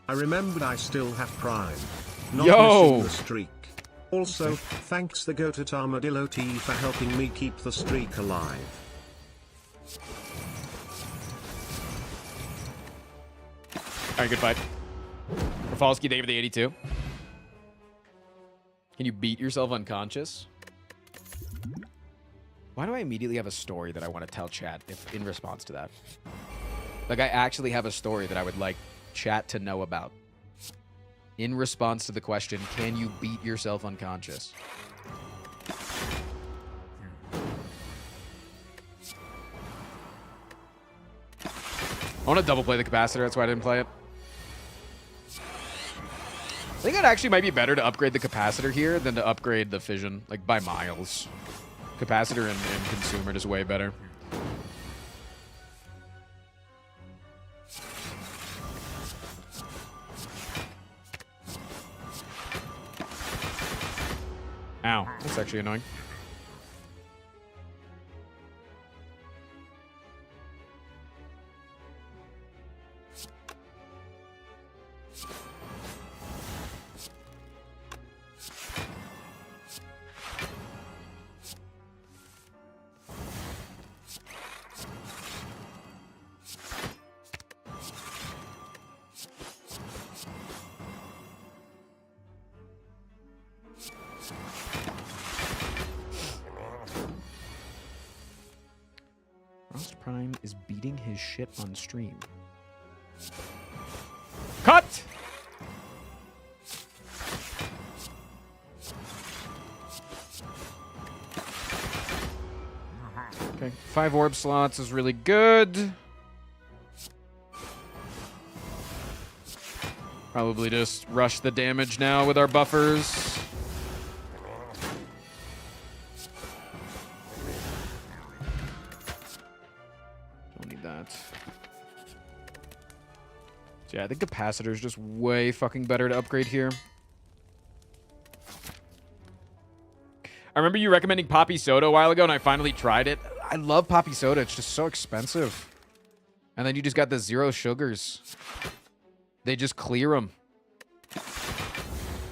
I remembered I still have Prime. Not Yo! missing the streak. Also, thanks the goated Armadillo T for helping me keep the streak alive. Alright, good fight. Rafalski, thank you for the 82. Can you beat yourself unconscious? Why do I immediately have a story that I want to tell chat in response to that? Like, I actually have a story that I would like chat to know about. In response to the question, can you beat yourself unconscious? I want to double play the capacitor, that's why I didn't play it. I think it actually might be better to upgrade the capacitor here than to upgrade the fission, like by miles. Capacitor and consumer just way better. Ow, that's actually annoying. Prime is beating his shit on stream. Cut! Okay, 5 orb slots is really good. Probably just rush the damage now with our buffers. Don't need that. So yeah, I think capacitor is just way fucking better to upgrade here. I remember you recommending Poppy Soda a while ago, and I finally tried it. I love Poppy Soda. It's just so expensive. And then you just got the 0 sugars. They just clear them.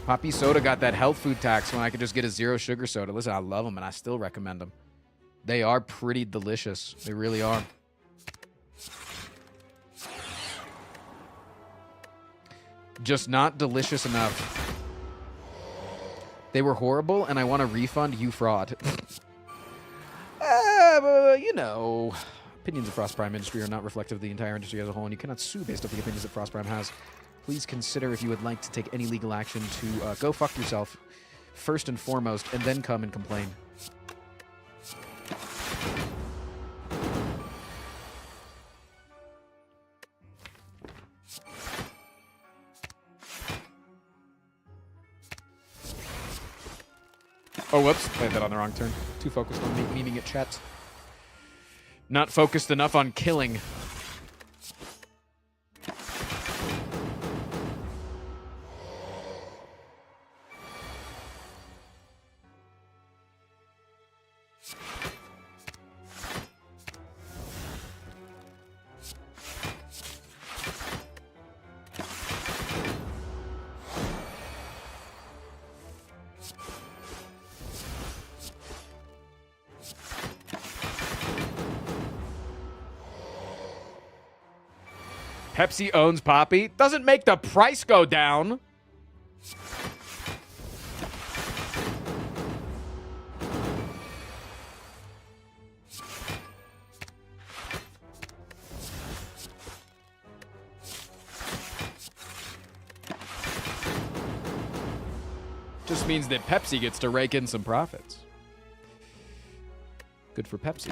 Poppy Soda got that health food tax when I could just get a 0 sugar soda. Listen, I love them, and I still recommend them. They are pretty delicious. They really are. Just not delicious enough. They were horrible, and I want to refund you fraud. You know, opinions of Frost Prime industry are not reflective of the entire industry as a whole, and you cannot sue based off the opinions that Frost Prime has. Please consider if you would like to take any legal action to go fuck yourself, first and foremost, and then come and complain. Oh, whoops. Played that on the wrong turn. Too focused on memeing at chat. Not focused enough on killing. Pepsi owns Poppy. Doesn't make the price go down. Just means that Pepsi gets to rake in some profits. Good for Pepsi.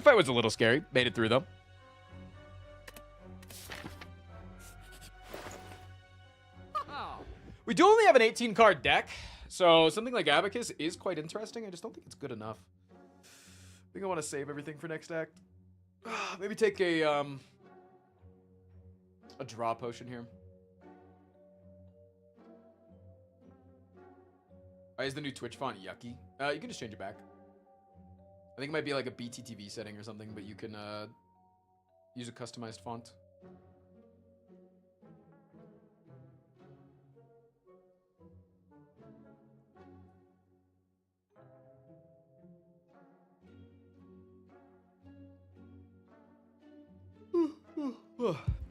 Fight was a little scary. Made it through, though. We do only have an 18-card deck, so something like Abacus is quite interesting. I just don't think it's good enough. I think I want to save everything for next act. Maybe take a draw potion here. Why is the new Twitch font yucky? You can just change it back. I think it might be like a BTTV setting or something, but you can use a customized font.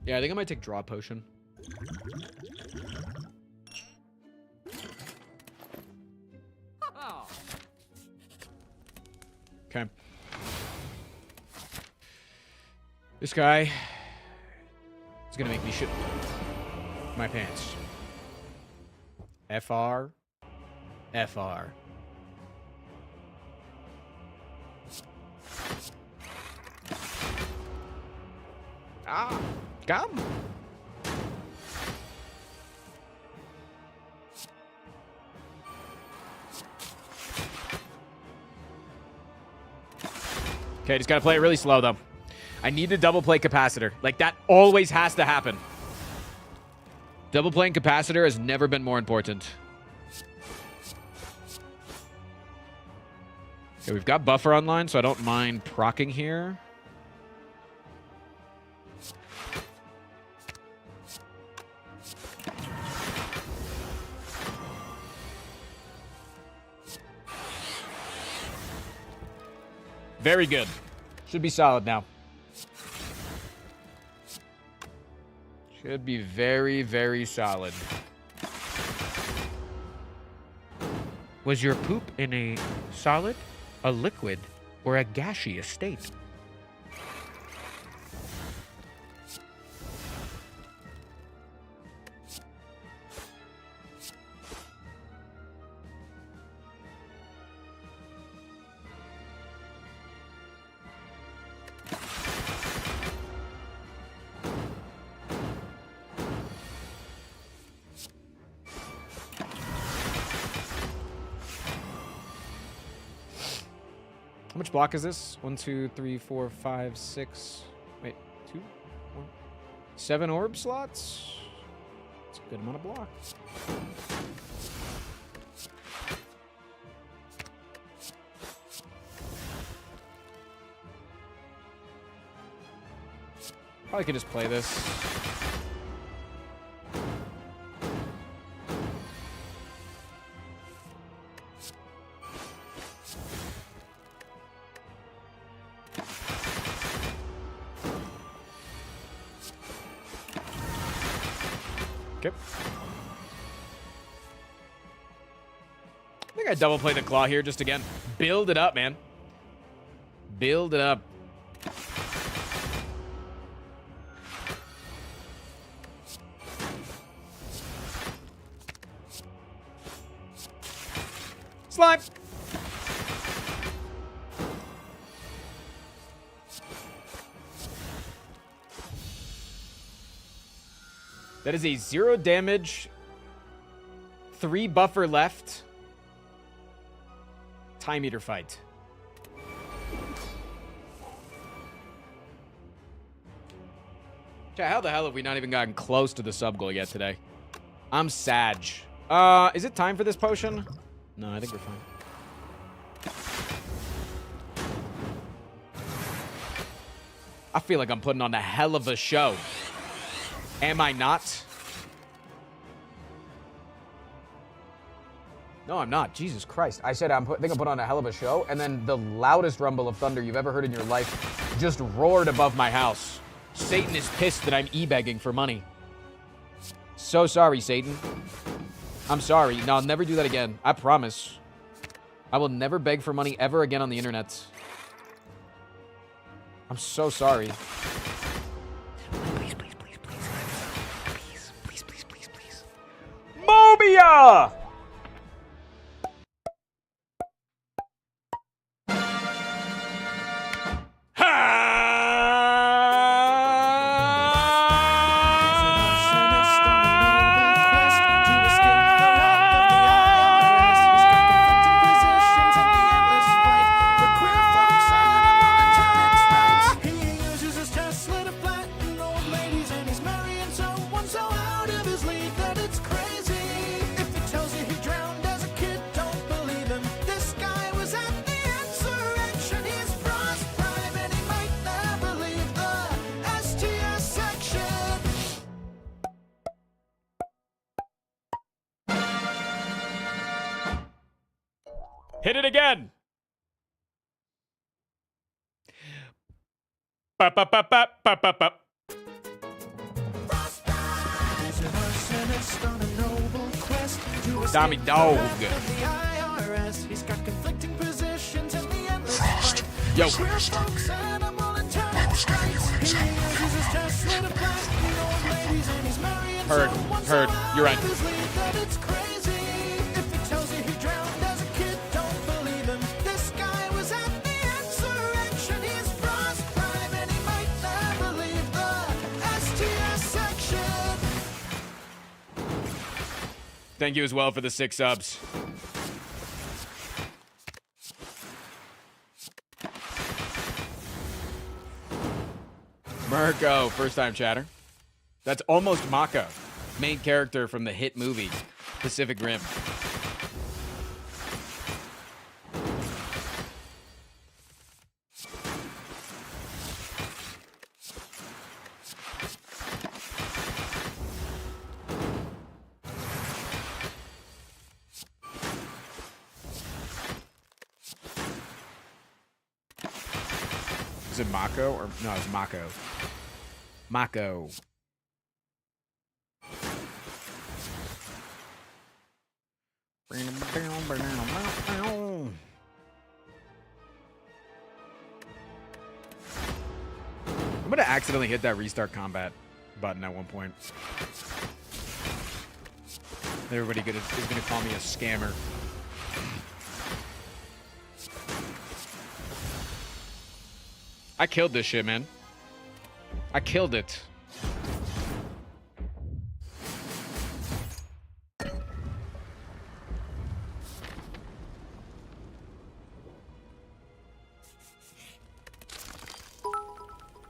Yeah, I think I might take draw potion. Okay. This guy is gonna make me shit my pants. FR. FR. Ah, come. Okay, just gotta play it really slow, though. I need to double play capacitor. Like, that always has to happen. Double playing capacitor has never been more important. Okay, we've got buffer online, so I don't mind proccing here. Very good. Should be solid now. Should be very, very solid. Was your poop in a solid, a liquid, or a gaseous state? How much block is this? 1, 2, 3, 4, 5, 6. Wait, 2, 1. 7 orb slots? That's a good amount of block. Probably could just play this. Okay. I think I double play the claw here just again. Build it up, man. Build it up. Slime. That is a 0 damage, 3 buffer left time eater fight. How the hell have we not even gotten close to the sub goal yet today? I'm Sag. Is it time for this potion? No, I think we're fine. I feel like I'm putting on a hell of a show. Am I not? No, I'm not. Jesus Christ. I said I think I put on a hell of a show, and then the loudest rumble of thunder you've ever heard in your life just roared above my house. Satan is pissed that I'm e-begging for money. So sorry, Satan. I'm sorry. No, I'll never do that again. I promise. I will never beg for money ever again on the internet. I'm so sorry. Please. Mobia! Hit it again. Tommy dog. Yo. Heard. You're right. Thank you as well for the 6 subs. Mirko, first time chatter. That's almost Mako, main character from the hit movie Pacific Rim. Is it Mako or no? It's Mako. Mako. gonna accidentally hit that restart combat button at one point. Everybody is gonna call me a scammer. I killed this shit, man. I killed it.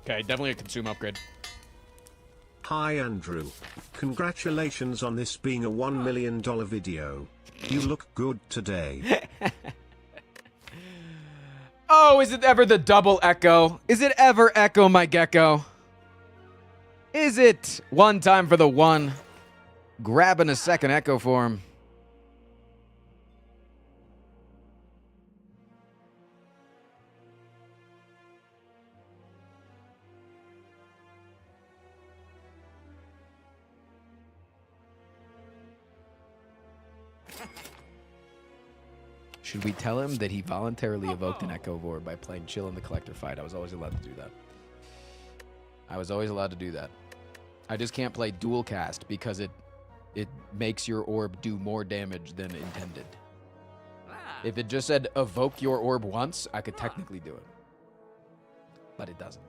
Okay, definitely a consume upgrade. Hi Andrew. Congratulations on this being a $1 million video. You look good today. Oh, is it ever the double echo? Is it ever echo, my gecko? Is it one time for the one? Grabbing a second echo for him. Should we tell him that he voluntarily evoked an Echo Vor by playing Chill in the Collector fight? I was always allowed to do that. I was always allowed to do that. I just can't play dual cast because it makes your orb do more damage than intended. If it just said evoke your orb once, I could technically do it. But it doesn't.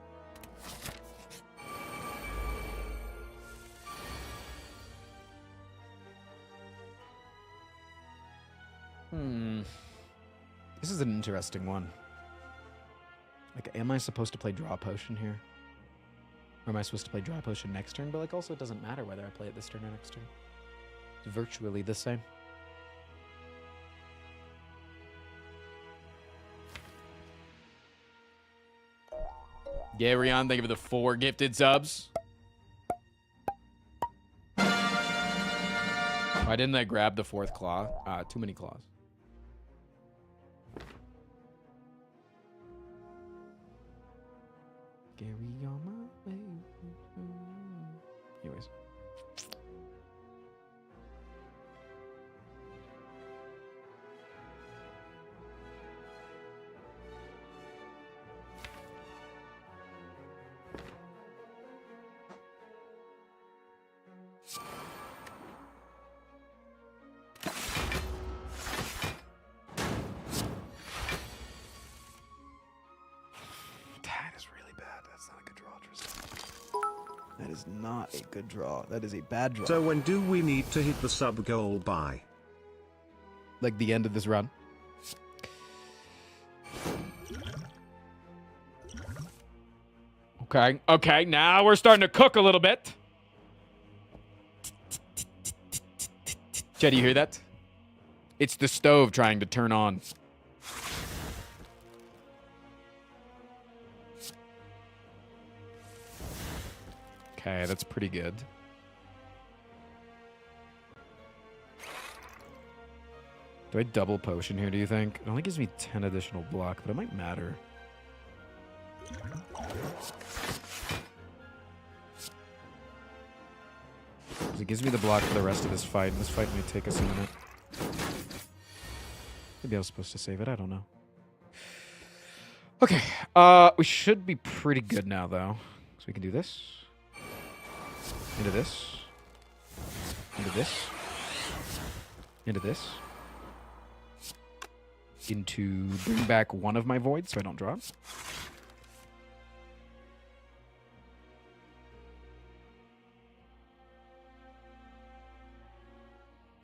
This is an interesting one. Like, am I supposed to play Draw Potion here? Or am I supposed to play Draw Potion next turn? But, like, also it doesn't matter whether I play it this turn or next turn. It's virtually the same. Yeah, Rion, thank you for the 4 gifted subs. Why didn't I grab the 4th claw? Too many claws. Gary on my way. Anyways. That is not a good draw. That is a bad draw. So when do we need to hit the sub goal by? Like the end of this run. Okay, okay, now we're starting to cook a little bit. Jed, you hear that? It's the stove trying to turn on. Okay, that's pretty good. Do I double potion here, do you think? It only gives me 10 additional block, but it might matter. It gives me the block for the rest of this fight, and this fight may take us a minute. Maybe I was supposed to save it, I don't know. Okay, we should be pretty good now, though. So we can do this. Into this. Into this. Into this. Into bring back one of my voids so I don't draw.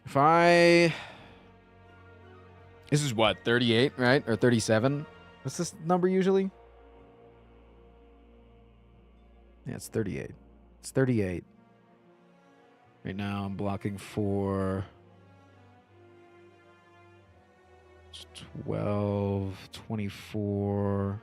If I... This is what, 38, right? Or 37? What's this number usually? Yeah, it's 38. It's 38. Right now I'm blocking for 12, 24.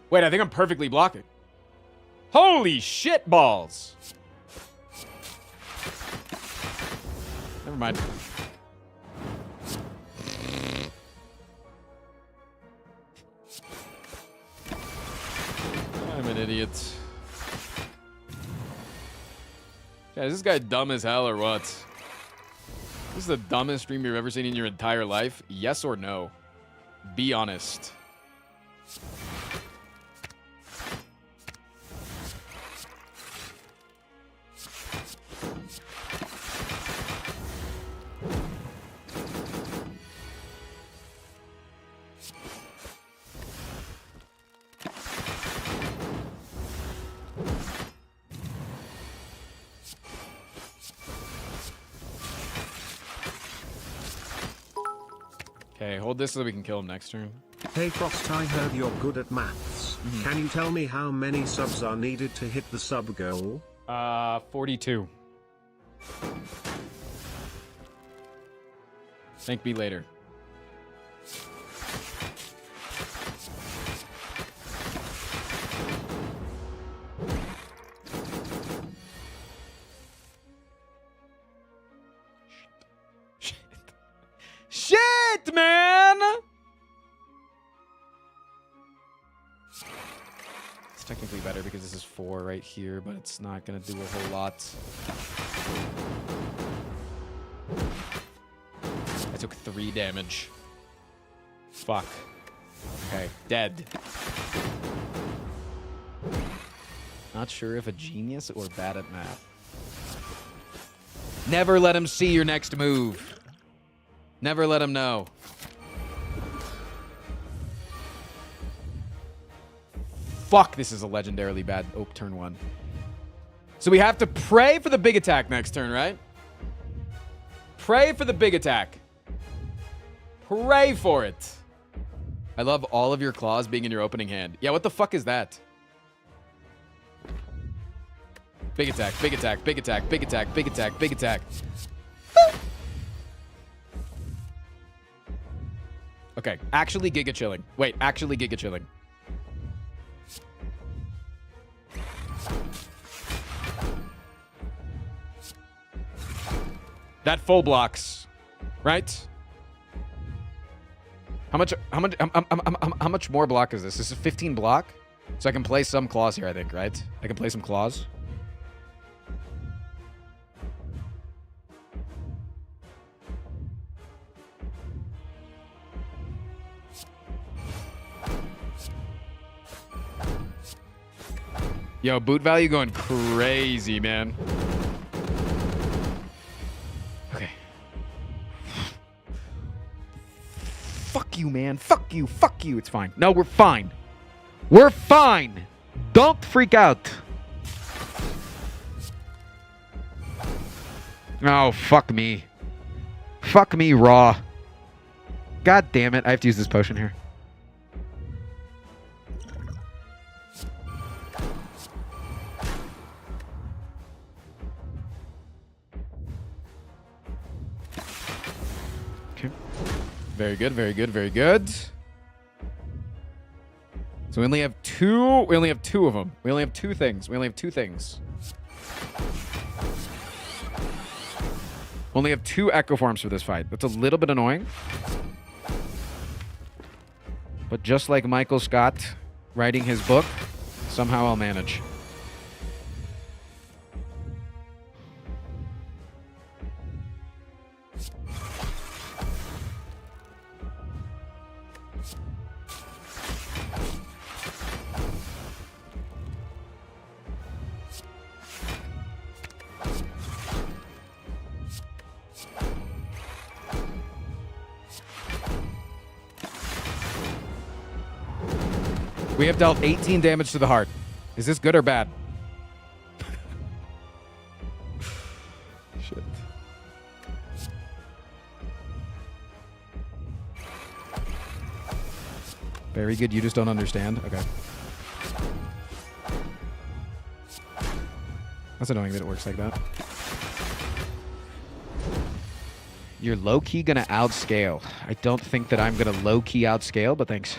Wait, I think I'm perfectly blocking. Holy shit balls. Never mind. I'm an idiot. Yeah, is this guy dumb as hell or what? This is the dumbest stream you've ever seen in your entire life? Yes or no? Be honest. Okay, hold this so that we can kill him next turn. Hey Frost, I heard you're good at maths. Can you tell me how many subs are needed to hit the sub goal? 42. Thank me later. Shit, man! It's technically better because this is 4 right here, but it's not gonna do a whole lot. I took 3 damage. Fuck. Okay, dead. Not sure if a genius or bad at math. Never let him see your next move. Never let him know. Fuck, this is a legendarily bad turn 1. So we have to pray for the big attack next turn, right? Pray for the big attack. Pray for it. I love all of your claws being in your opening hand. Yeah, what the fuck is that? Big attack, big attack, big attack, big attack, big attack, big attack. Okay, actually Giga Chilling. Wait, actually Giga Chilling. That full blocks, right? How much more block is this? This is 15 block? So I can play some claws here, I think, right? I can play some claws. Yo, boot value going crazy, man. Okay. Fuck you, man. Fuck you. Fuck you. It's fine. No, we're fine. We're fine. Don't freak out. Oh, fuck me. Fuck me raw. God damn it. I have to use this potion here. Very good, very good, very good. So we only have 2. We only have 2 of them. We only have 2 things. We only have 2 things. Only have 2 echo forms for this fight. That's a little bit annoying. But just like Michael Scott writing his book, somehow I'll manage. We have dealt 18 damage to the heart. Is this good or bad? Shit. Very good. You just don't understand. Okay. That's annoying that it works like that. You're low-key gonna outscale. I don't think that I'm gonna low-key outscale, but thanks.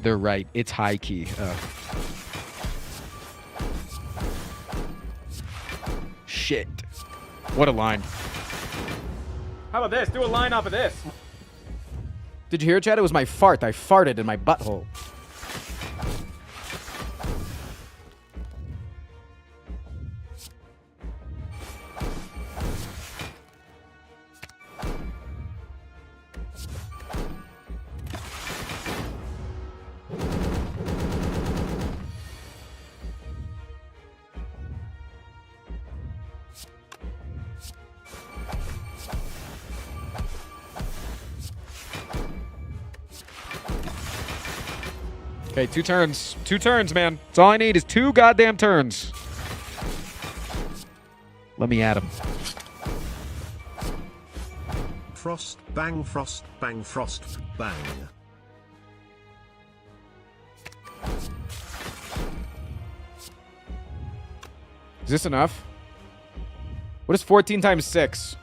They're right. It's high key. Shit. What a line. How about this? Do a line off of this. Did you hear it, Chad? It was my fart. I farted in my butthole. Okay, 2 turns. 2 turns, man. That's all I need is 2 goddamn turns. Let me at him. Frost, bang, frost, bang, frost, bang. Is this enough? What is 14 times 6?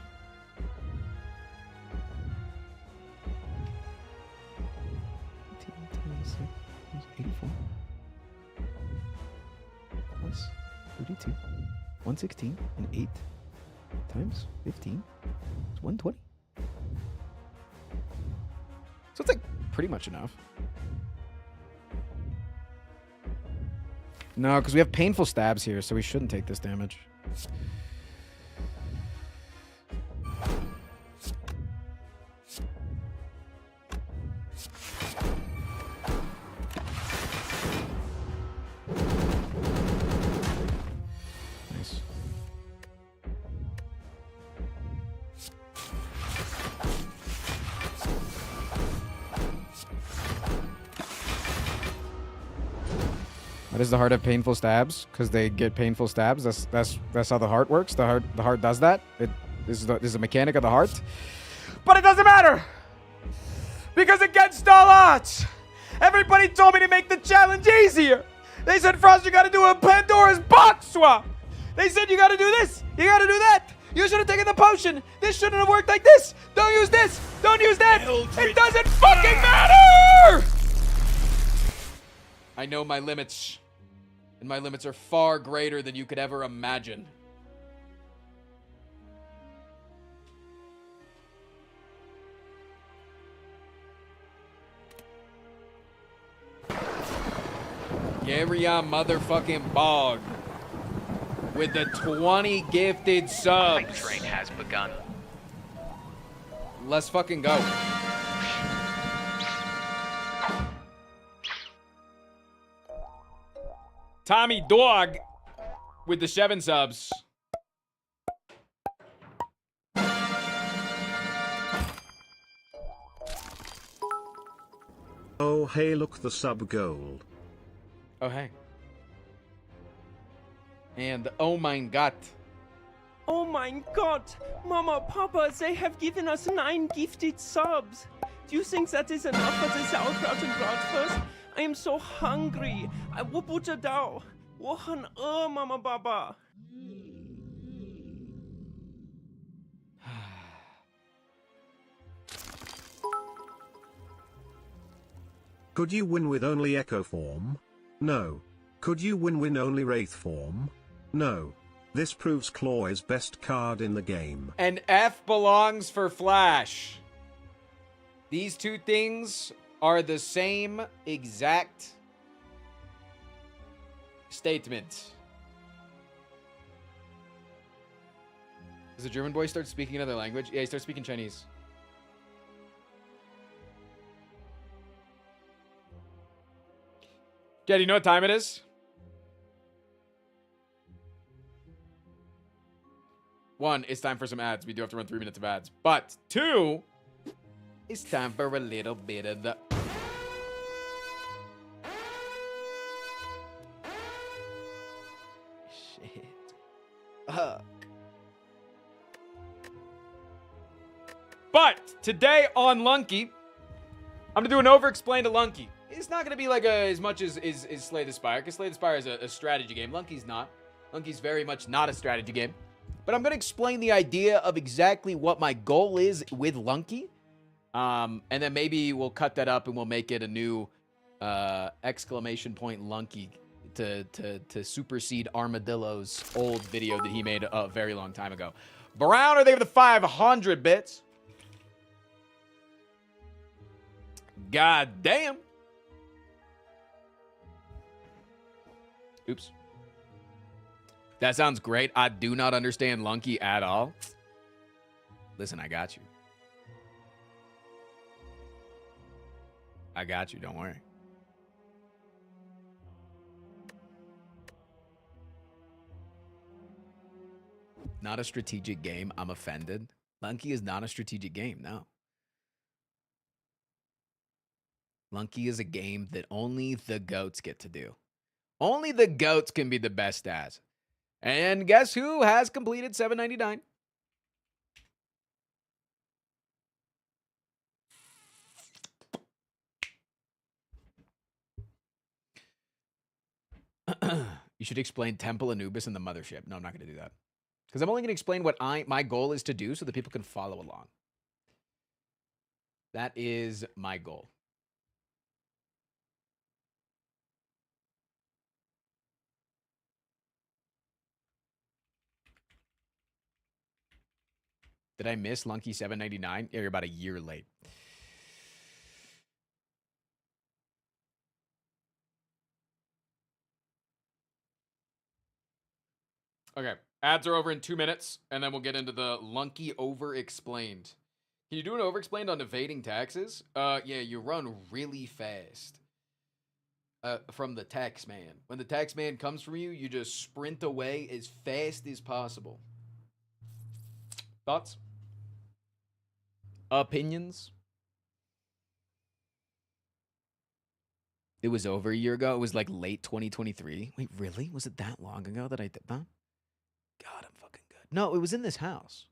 Plus 32. 116 and 8 times 15 is 120. So it's like pretty much enough. No, because we have painful stabs here, so we shouldn't take this damage. Nice. Why does the heart have painful stabs? Because they get painful stabs. That's how the heart works. The heart does that. This is the mechanic of the heart. But it doesn't matter! Because against all odds, everybody told me to make the challenge easier. They said, Frost, you gotta do a Pandora's box swap. They said you gotta do this, you gotta do that. You should have taken the potion. This shouldn't have worked like this. Don't use this. Don't use that. It doesn't fucking matter! I know my limits. And my limits are far greater than you could ever imagine. Garia motherfucking Bog with the 20 gifted subs. Hype train has begun. Let's fucking go. Tommy Dog with the 7 subs. Oh hey, look, the sub goal. Oh hey. And oh mein Gott. Oh mein Gott! Mama, Papa, they have given us 9 gifted subs. Do you think that is enough for the sauerkraut and bratwurst? I am so hungry. I will put it down. Wochen Mama Baba. Could you win with only Echo form? No. Could you win only Wraith form? No. This proves Claw is best card in the game. And F belongs for Flash. These 2 things are the same exact statement. Does the German boy start speaking another language? Yeah, he starts speaking Chinese. Yeah, do you know what time it is? 1, it's time for some ads. We do have to run 3 minutes of ads. But 2, it's time for a little bit of the... Shit. But today on Lunky, I'm going to do an over-explained to Lunky. It's not going to be like as much as Slay the Spire, because Slay the Spire is a strategy game. Lunky's not. Lunky's very much not a strategy game. But I'm going to explain the idea of exactly what my goal is with Lunky. And then maybe we'll cut that up and we'll make it a new exclamation point Lunky to supersede Armadillo's old video that he made a very long time ago. Brown, are they for the 500 bits? God damn. Oops. That sounds great. I do not understand Lunky at all. Listen, I got you. I got you. Don't worry. Not a strategic game. I'm offended. Lunky is not a strategic game. No. Lunky is a game that only the goats get to do. Only the goats can be the best at. And guess who has completed 799? You should explain Temple Anubis and the Mothership. No, I'm not going to do that. Because I'm only going to explain what my goal is to do so that people can follow along. That is my goal. Did I miss Lunky 799? Yeah, you're about a year late. Okay, ads are over in 2 minutes, and then we'll get into the Lunky Overexplained. Can you do an Overexplained on evading taxes? Yeah, you run really fast from the tax man. When the tax man comes from you, you just sprint away as fast as possible. Thoughts? Opinions? It was over a year ago. It was like late 2023. Wait, really? Was it that long ago that I did that? God, I'm fucking good. No, it was in this house.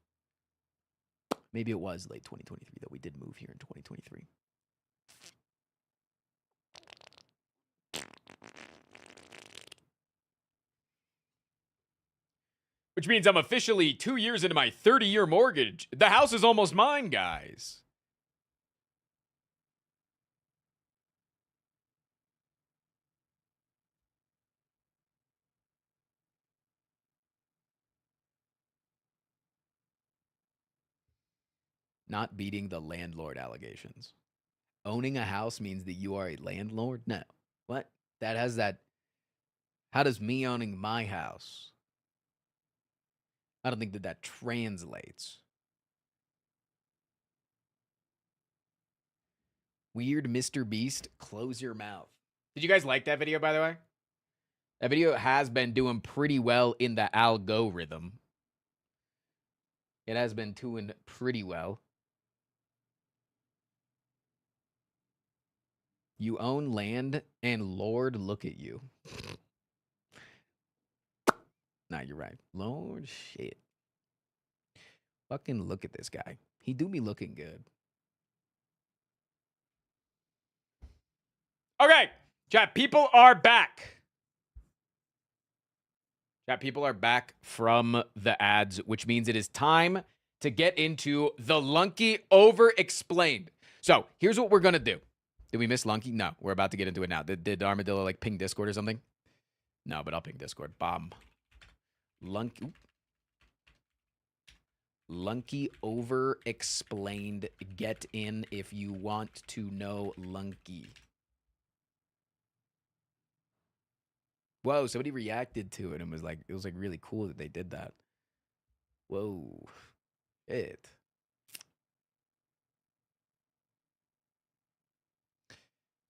Maybe it was late 2023 that we did move here in 2023. Which means I'm officially 2 years into my 30-year mortgage. The house is almost mine, guys. Not beating the landlord allegations. Owning a house means that you are a landlord? No. What? That has that. How does me owning my house? I don't think that translates. Weird Mr. Beast, close your mouth. Did you guys like that video, by the way? That video has been doing pretty well in the algorithm. It has been doing pretty well. You own land, and Lord, look at you. Nah, you're right. Lord, shit. Fucking look at this guy. He do be looking good. Okay, chat, people are back. Chat, people are back from the ads, which means it is time to get into the Lunky Overexplained. So, here's what we're going to do. Did we miss Lunky? No, we're about to get into it now. Did Armadillo, like, ping Discord or something? No, but I'll ping Discord. Bomb. Lunky Overexplained. Get in if you want to know Lunky. Whoa, somebody reacted to it and was like, it was like really cool that they did that. Whoa. It.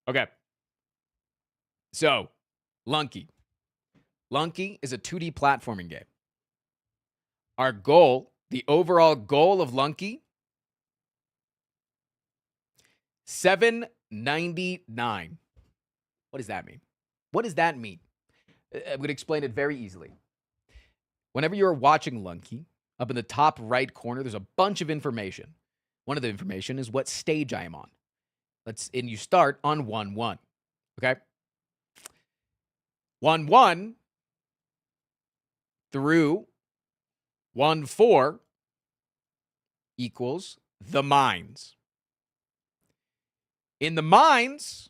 Okay. So, Lunky. Lunky is a 2D platforming game. Our goal, the overall goal of Lunky, $7.99. What does that mean? What does that mean? I'm going to explain it very easily. Whenever you're watching Lunky, up in the top right corner, there's a bunch of information. One of the information is what stage I am on. And you start on 1-1. Okay? 1-1 through 1-4 equals the mines. In the mines,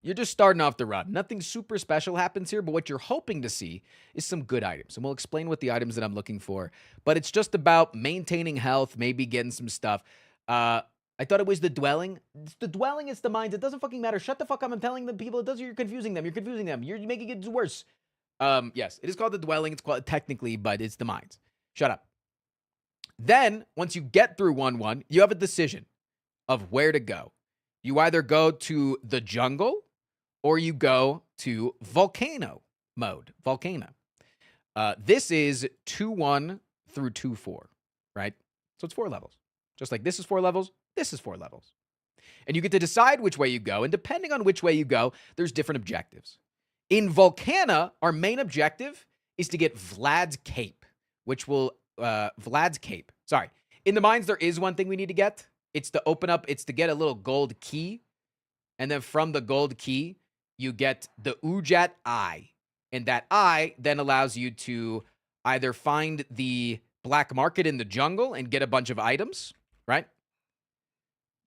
you're just starting off the run. Nothing super special happens here, but what you're hoping to see is some good items. And we'll explain what the items that I'm looking for. But it's just about maintaining health, maybe getting some stuff. I thought it was the dwelling. It's the dwelling, it's the mines. It doesn't fucking matter. Shut the fuck up. I'm telling the people it does. You're confusing them. You're confusing them. You're making it worse. Yes, it is called the dwelling. It's called technically, but it's the mines. Shut up. Then, once you get through 1-1, you have a decision of where to go. You either go to the jungle or you go to volcano mode. Volcano. This is 2-1 through 2-4, right? So it's 4 levels. Just like this is 4 levels, this is 4 levels. And you get to decide which way you go, and depending on which way you go, there's different objectives. In Volcana, our main objective is to get Vlad's Cape, which will, Vlad's Cape. Sorry. In the mines, there is one thing we need to get. It's to open up, it's to get a little gold key. And then from the gold key, you get the Ujat Eye. And that eye then allows you to either find the black market in the jungle and get a bunch of items, right?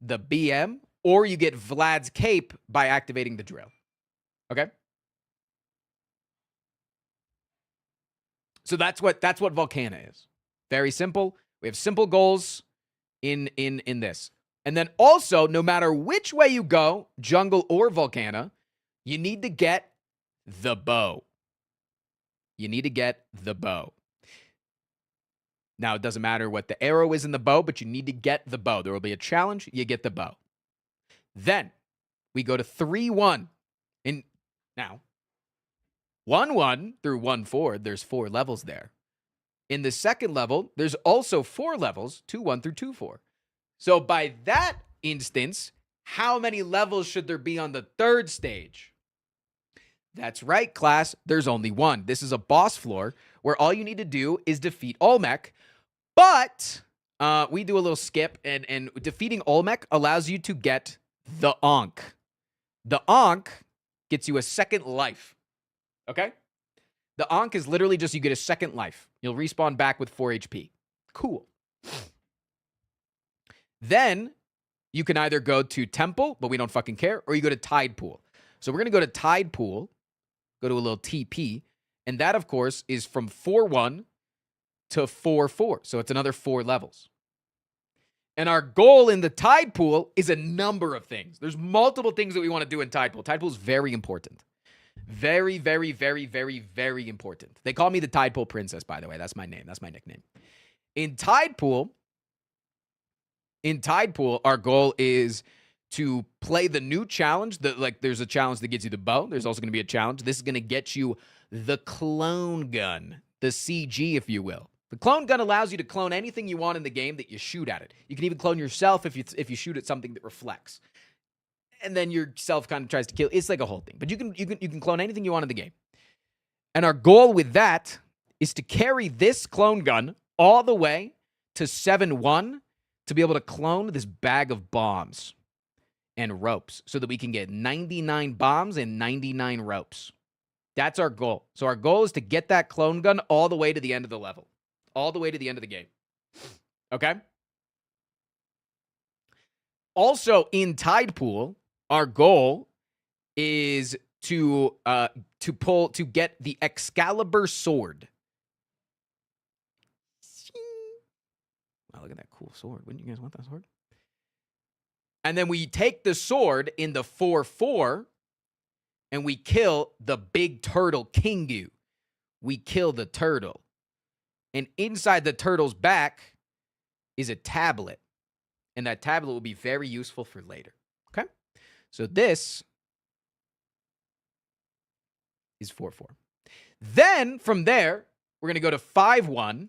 The BM, or you get Vlad's Cape by activating the drill. Okay? So that's what Volcana is. Very simple. We have simple goals in this. And then also, no matter which way you go, jungle or Volcana, you need to get the bow. You need to get the bow. Now, it doesn't matter what the arrow is in the bow, but you need to get the bow. There will be a challenge. You get the bow. Then we go to 3-1. And now, 1-1 through 1-4, there's 4 levels there. In the second level, there's also 4 levels, 2-1 through 2-4. So by that instance, how many levels should there be on the third stage? That's right, class. There's only 1. This is a boss floor where all you need to do is defeat Olmec. But we do a little skip, and defeating Olmec allows you to get the Ankh. The Ankh gets you a second life. Okay? The Ankh is literally just you get a second life. You'll respawn back with 4 HP. Cool. Then you can either go to Temple, but we don't fucking care, or you go to Tide Pool. So we're going to go to Tide Pool, go to a little TP, and that, of course, is from 4-1 to 4-4. So it's another 4 levels. And our goal in the Tide Pool is a number of things. There's multiple things that we want to do in Tide Pool. Tide Pool is very important. Very, very, very, very, very important. They call me the Tide Pool Princess, by the way. That's my name. That's my nickname. In Tide Pool, our goal is to play the new challenge. There's a challenge that gets you the bow. There's also going to be a challenge. This is going to get you the clone gun, the CG, if you will. The clone gun allows you to clone anything you want in the game that you shoot at it. You can even clone yourself if you shoot at something that reflects. And then yourself kind of tries to kill. It's like a whole thing. But you can clone anything you want in the game. And our goal with that is to carry this clone gun all the way to 7-1 to be able to clone this bag of bombs and ropes so that we can get 99 bombs and 99 ropes. That's our goal. So our goal is to get that clone gun all the way to the end of the level. All the way to the end of the game. Okay? Also in Tide Pool, our goal is to get the Excalibur sword. Wow, look at that cool sword. Wouldn't you guys want that sword? And then we take the sword in the 4-4 and we kill the big turtle Kingu. We kill the turtle. And inside the turtle's back is a tablet. And that tablet will be very useful for later. Okay? So this is 4-4. Then from there, we're going to go to 5-1.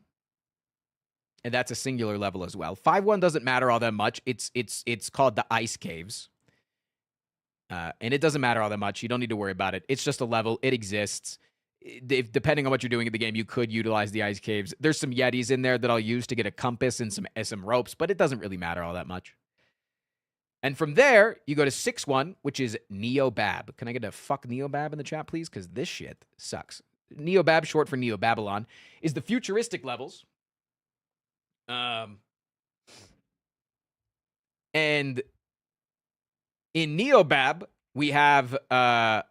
And that's a singular level as well. 5-1 doesn't matter all that much. It's called the Ice Caves. And it doesn't matter all that much. You don't need to worry about it. It's just a level. It exists. Depending on what you're doing in the game, you could utilize the Ice Caves. There's some Yetis in there that I'll use to get a compass and some ropes, but it doesn't really matter all that much. And from there, you go to 6-1, which is Neobab. Can I get a fuck Neobab in the chat, please? Because this shit sucks. Neobab, short for Neo Babylon, is the futuristic levels. And in Neobab, we have a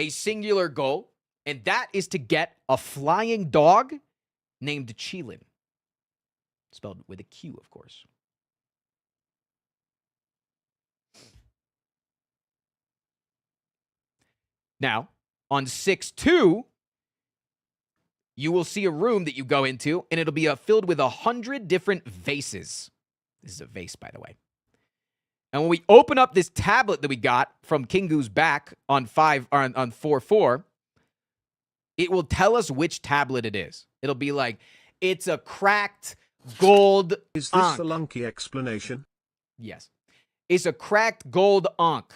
singular goal, and that is to get a flying dog named Chilin. Spelled with a Q, of course. Now, on 6-2, you will see a room that you go into, and it'll be filled with 100 different vases. This is a vase, by the way. And when we open up this tablet that we got from Kingu's back on 4-4, it will tell us which tablet it is. It'll be like, it's a cracked gold Is this Ankh. the Lunky explanation? Yes. It's a cracked gold Ankh.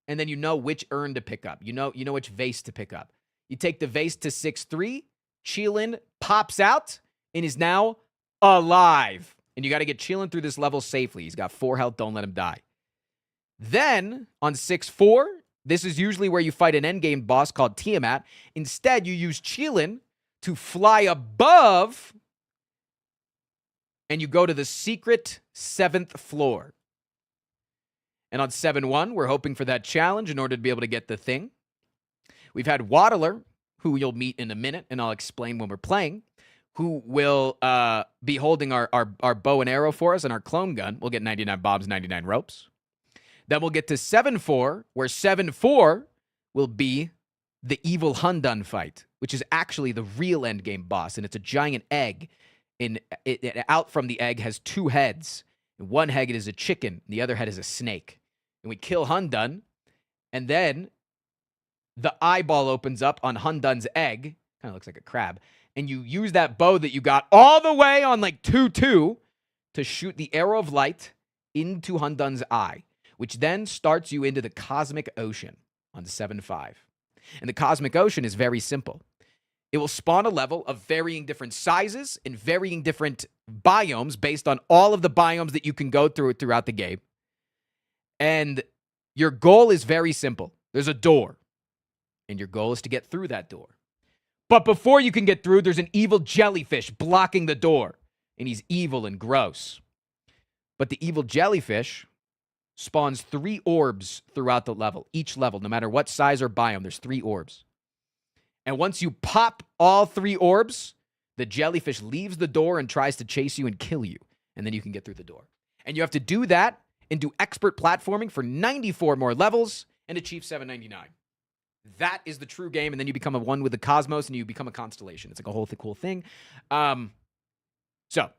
And then you know which urn to pick up. You know which vase to pick up. You take the vase to 6-3, Chilin pops out and is now alive. And you got to get Chilin through this level safely. He's got 4 health. Don't let him die. Then, on 6-4, this is usually where you fight an endgame boss called Tiamat. Instead, you use Chilin to fly above, and you go to the secret 7th floor. And on 7-1, we're hoping for that challenge in order to be able to get the thing. We've had Waddler, who you'll meet in a minute, and I'll explain when we're playing, who will be holding our bow and arrow for us and our clone gun. We'll get 99 bombs, 99 ropes. Then we'll get to 7-4, where 7-4 will be the evil Hundun fight, which is actually the real endgame boss, and it's a giant egg. And out from the egg has 2 heads. And one head is a chicken, and the other head is a snake. And we kill Hundun, and then the eyeball opens up on Hundun's egg. Kind of looks like a crab. And you use that bow that you got all the way on like 2-2 to shoot the arrow of light into Hundun's eye, which then starts you into the cosmic ocean on 7-5. And the cosmic ocean is very simple. It will spawn a level of varying different sizes and varying different biomes based on all of the biomes that you can go through throughout the game. And your goal is very simple. There's a door, and your goal is to get through that door. But before you can get through, there's an evil jellyfish blocking the door, and he's evil and gross. But the evil jellyfish spawns 3 orbs throughout the level. Each level, no matter what size or biome, there's 3 orbs. And once you pop all 3 orbs, the jellyfish leaves the door and tries to chase you and kill you. And then you can get through the door. And you have to do that and do expert platforming for 94 more levels and achieve 799. That is the true game. And then you become a one with the cosmos and you become a constellation. It's like a whole cool thing. So,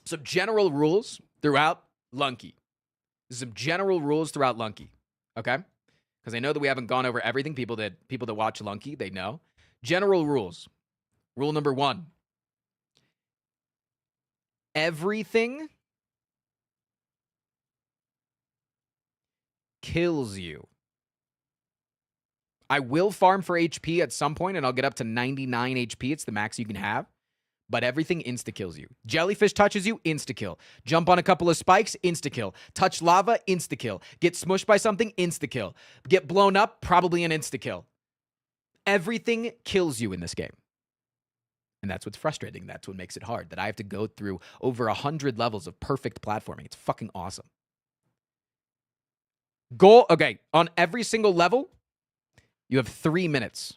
some general rules throughout Lunky. Some general rules throughout Lunky. Okay? Because I know that we haven't gone over everything. People that watch Lunky, they know. General rules. Rule number 1. Everything kills you. I will farm for HP at some point, and I'll get up to 99 HP. It's the max you can have. But everything insta-kills you. Jellyfish touches you, insta-kill. Jump on a couple of spikes, insta-kill. Touch lava, insta-kill. Get smushed by something, insta-kill. Get blown up, probably an insta-kill. Everything kills you in this game. And that's what's frustrating. That's what makes it hard. That I have to go through over 100 levels of perfect platforming. It's fucking awesome. Okay, on every single level, you have 3 minutes,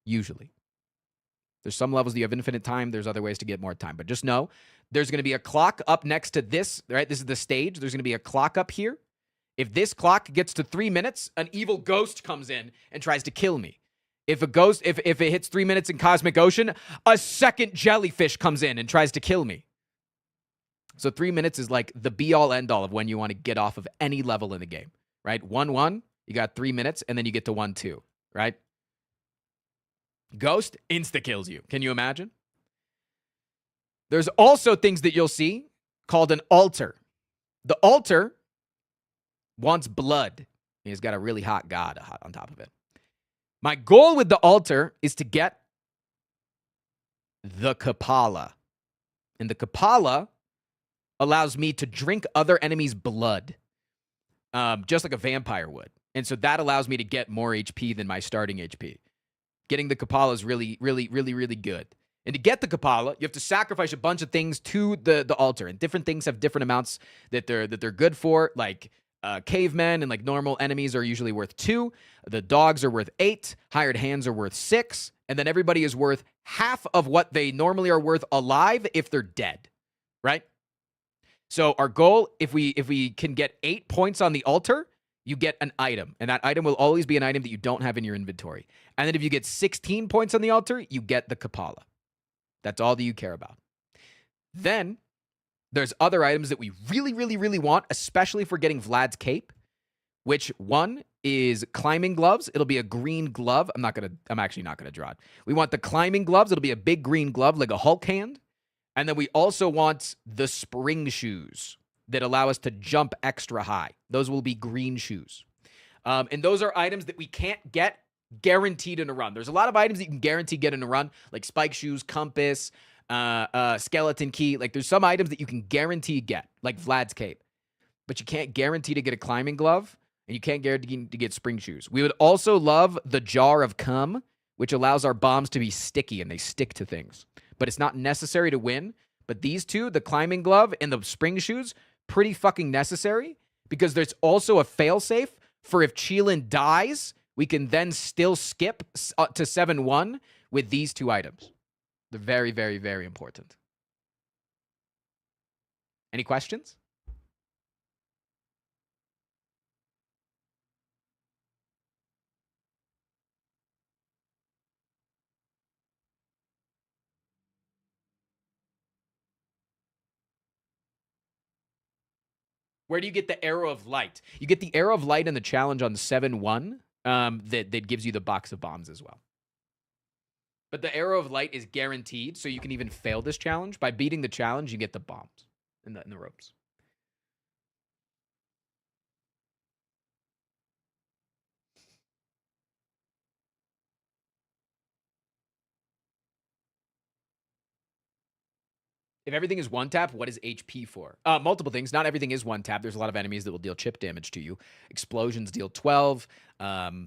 usually. There's some levels that you have infinite time. There's other ways to get more time. But just know, there's going to be a clock up next to this, right? This is the stage. There's going to be a clock up here. If this clock gets to 3 minutes, an evil ghost comes in and tries to kill me. If it hits 3 minutes in Cosmic Ocean, a second jellyfish comes in and tries to kill me. So 3 minutes is like the be-all, end-all of when you want to get off of any level in the game, right? 1-1, you got 3 minutes, and then you get to 1-2, right? Ghost insta-kills you. Can you imagine? There's also things that you'll see called an altar. The altar wants blood. He's got a really hot god on top of it. My goal with the altar is to get the Kapala. And the Kapala allows me to drink other enemies' blood, just like a vampire would. And so that allows me to get more HP than my starting HP. Getting the Kapala is really, really, really, really good. And to get the Kapala, you have to sacrifice a bunch of things to the altar. And different things have different amounts that they're good for. Like cavemen and like normal enemies are usually worth 2. The dogs are worth 8. Hired hands are worth 6. And then everybody is worth half of what they normally are worth alive if they're dead. Right? So our goal, if we can get 8 points on the altar, you get an item, and that item will always be an item that you don't have in your inventory. And then if you get 16 points on the altar, you get the Kapala. That's all that you care about. Then there's other items that we really, really, really want, especially for getting Vlad's cape, which one is climbing gloves. It'll be a green glove. I'm actually not gonna draw it. We want the climbing gloves. It'll be a big green glove like a Hulk hand. And then we also want the spring shoes that allow us to jump extra high. Those will be green shoes. And those are items that we can't get guaranteed in a run. There's a lot of items that you can guarantee get in a run, like spike shoes, compass, skeleton key. Like there's some items that you can guarantee get, like Vlad's cape. But you can't guarantee to get a climbing glove, and you can't guarantee to get spring shoes. We would also love the jar of cum, which allows our bombs to be sticky and they stick to things. But it's not necessary to win. But these two, the climbing glove and the spring shoes, pretty fucking necessary, because there's also a failsafe for if Cheelin dies, we can then still skip to 7-1 with these two items. They're very, very, very important. Any questions? Where do you get the Arrow of Light? You get the Arrow of Light in the challenge on 7-1 that gives you the box of bombs as well. But the Arrow of Light is guaranteed, so you can even fail this challenge. By beating the challenge, you get the bombs in the ropes. If everything is one tap, what is HP for? Multiple things. Not everything is one tap. There's a lot of enemies that will deal chip damage to you. Explosions deal 12.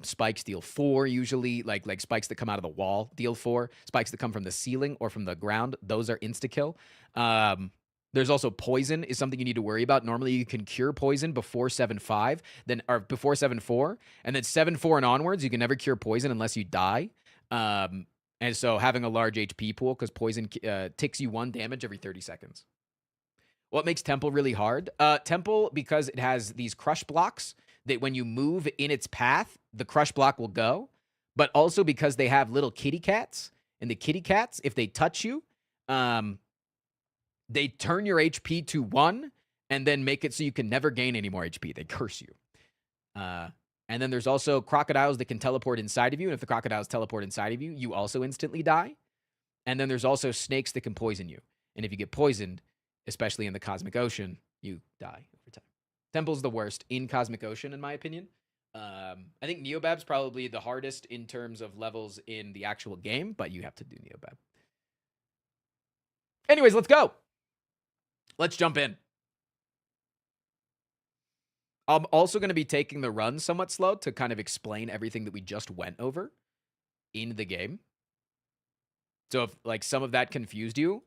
Spikes deal 4 usually. Like spikes that come out of the wall deal 4. Spikes that come from the ceiling or from the ground, those are insta-kill. There's also poison is something you need to worry about. Normally you can cure poison before 7-5, or before 7-4. And then 7-4 and onwards, you can never cure poison unless you die. And so having a large HP pool, because poison ticks you 1 damage every 30 seconds. What makes Temple really hard? Temple, because it has these crush blocks that when you move in its path, the crush block will go. But also because they have little kitty cats. And the kitty cats, if they touch you, they turn your HP to 1 and then make it so you can never gain any more HP. They curse you. And then there's also crocodiles that can teleport inside of you. And if the crocodiles teleport inside of you, you also instantly die. And then there's also snakes that can poison you. And if you get poisoned, especially in the Cosmic Ocean, you die over time. Temple's the worst in Cosmic Ocean, in my opinion. I think Neobab's probably the hardest in terms of levels in the actual game, but you have to do Neobab. Anyways, let's go. Let's jump in. I'm also going to be taking the run somewhat slow to kind of explain everything that we just went over in the game. So if like some of that confused you,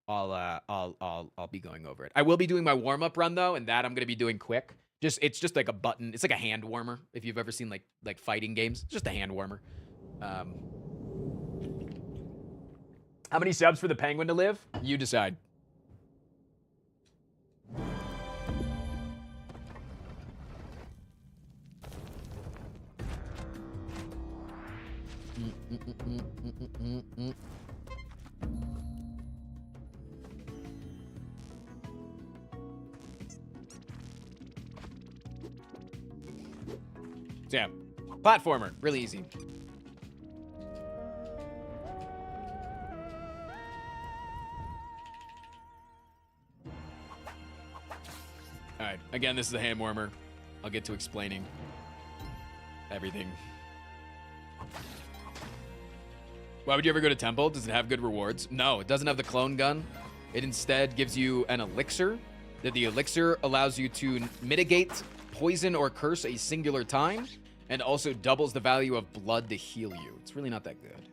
I'll be going over it. I will be doing my warm-up run though, and that I'm going to be doing quick. It's just like a button. It's like a hand warmer. If you've ever seen like fighting games, it's just a hand warmer. How many subs for the penguin to live? You decide. So yeah, platformer, really easy. All right, again, this is a hand warmer. I'll get to explaining everything. Why would you ever go to Temple? Does it have good rewards? No, it doesn't have the clone gun. It instead gives you an elixir. That the elixir allows you to mitigate poison or curse a singular time, and also doubles the value of blood to heal you. It's really not that good.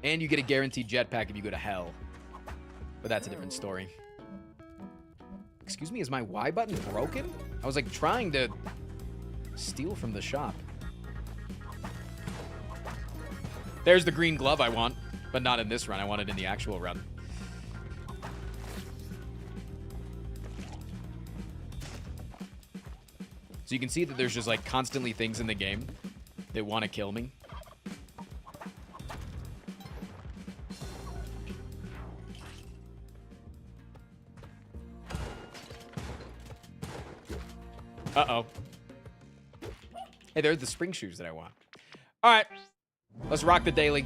And you get a guaranteed jetpack if you go to hell. But that's a different story. Excuse me, is my Y button broken? I was like trying to steal from the shop. There's the green glove I want, but not in this run. I want it in the actual run. So you can see that there's just like constantly things in the game that want to kill me. Uh-oh. Hey, they're the spring shoes that I want. All right. Let's rock the daily.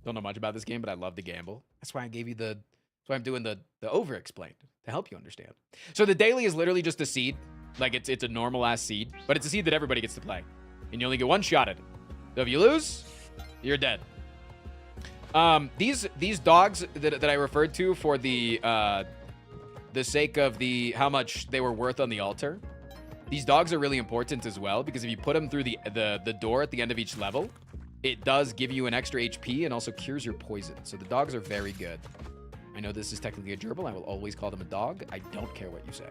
Don't know much about this game, but I love to gamble. That's why I gave you the... That's why I'm doing the over-explained, to help you understand. So the daily is literally just a seed. Like, it's a normal-ass seed, but it's a seed that everybody gets to play. And you only get one shot at it. So if you lose, you're dead. These dogs that I referred to for the sake of how much they were worth on the altar, these dogs are really important as well, because if you put them through the door at the end of each level, it does give you an extra HP and also cures your poison. So the dogs are very good. I know this is technically a gerbil. I will always call them a dog. I don't care what you say.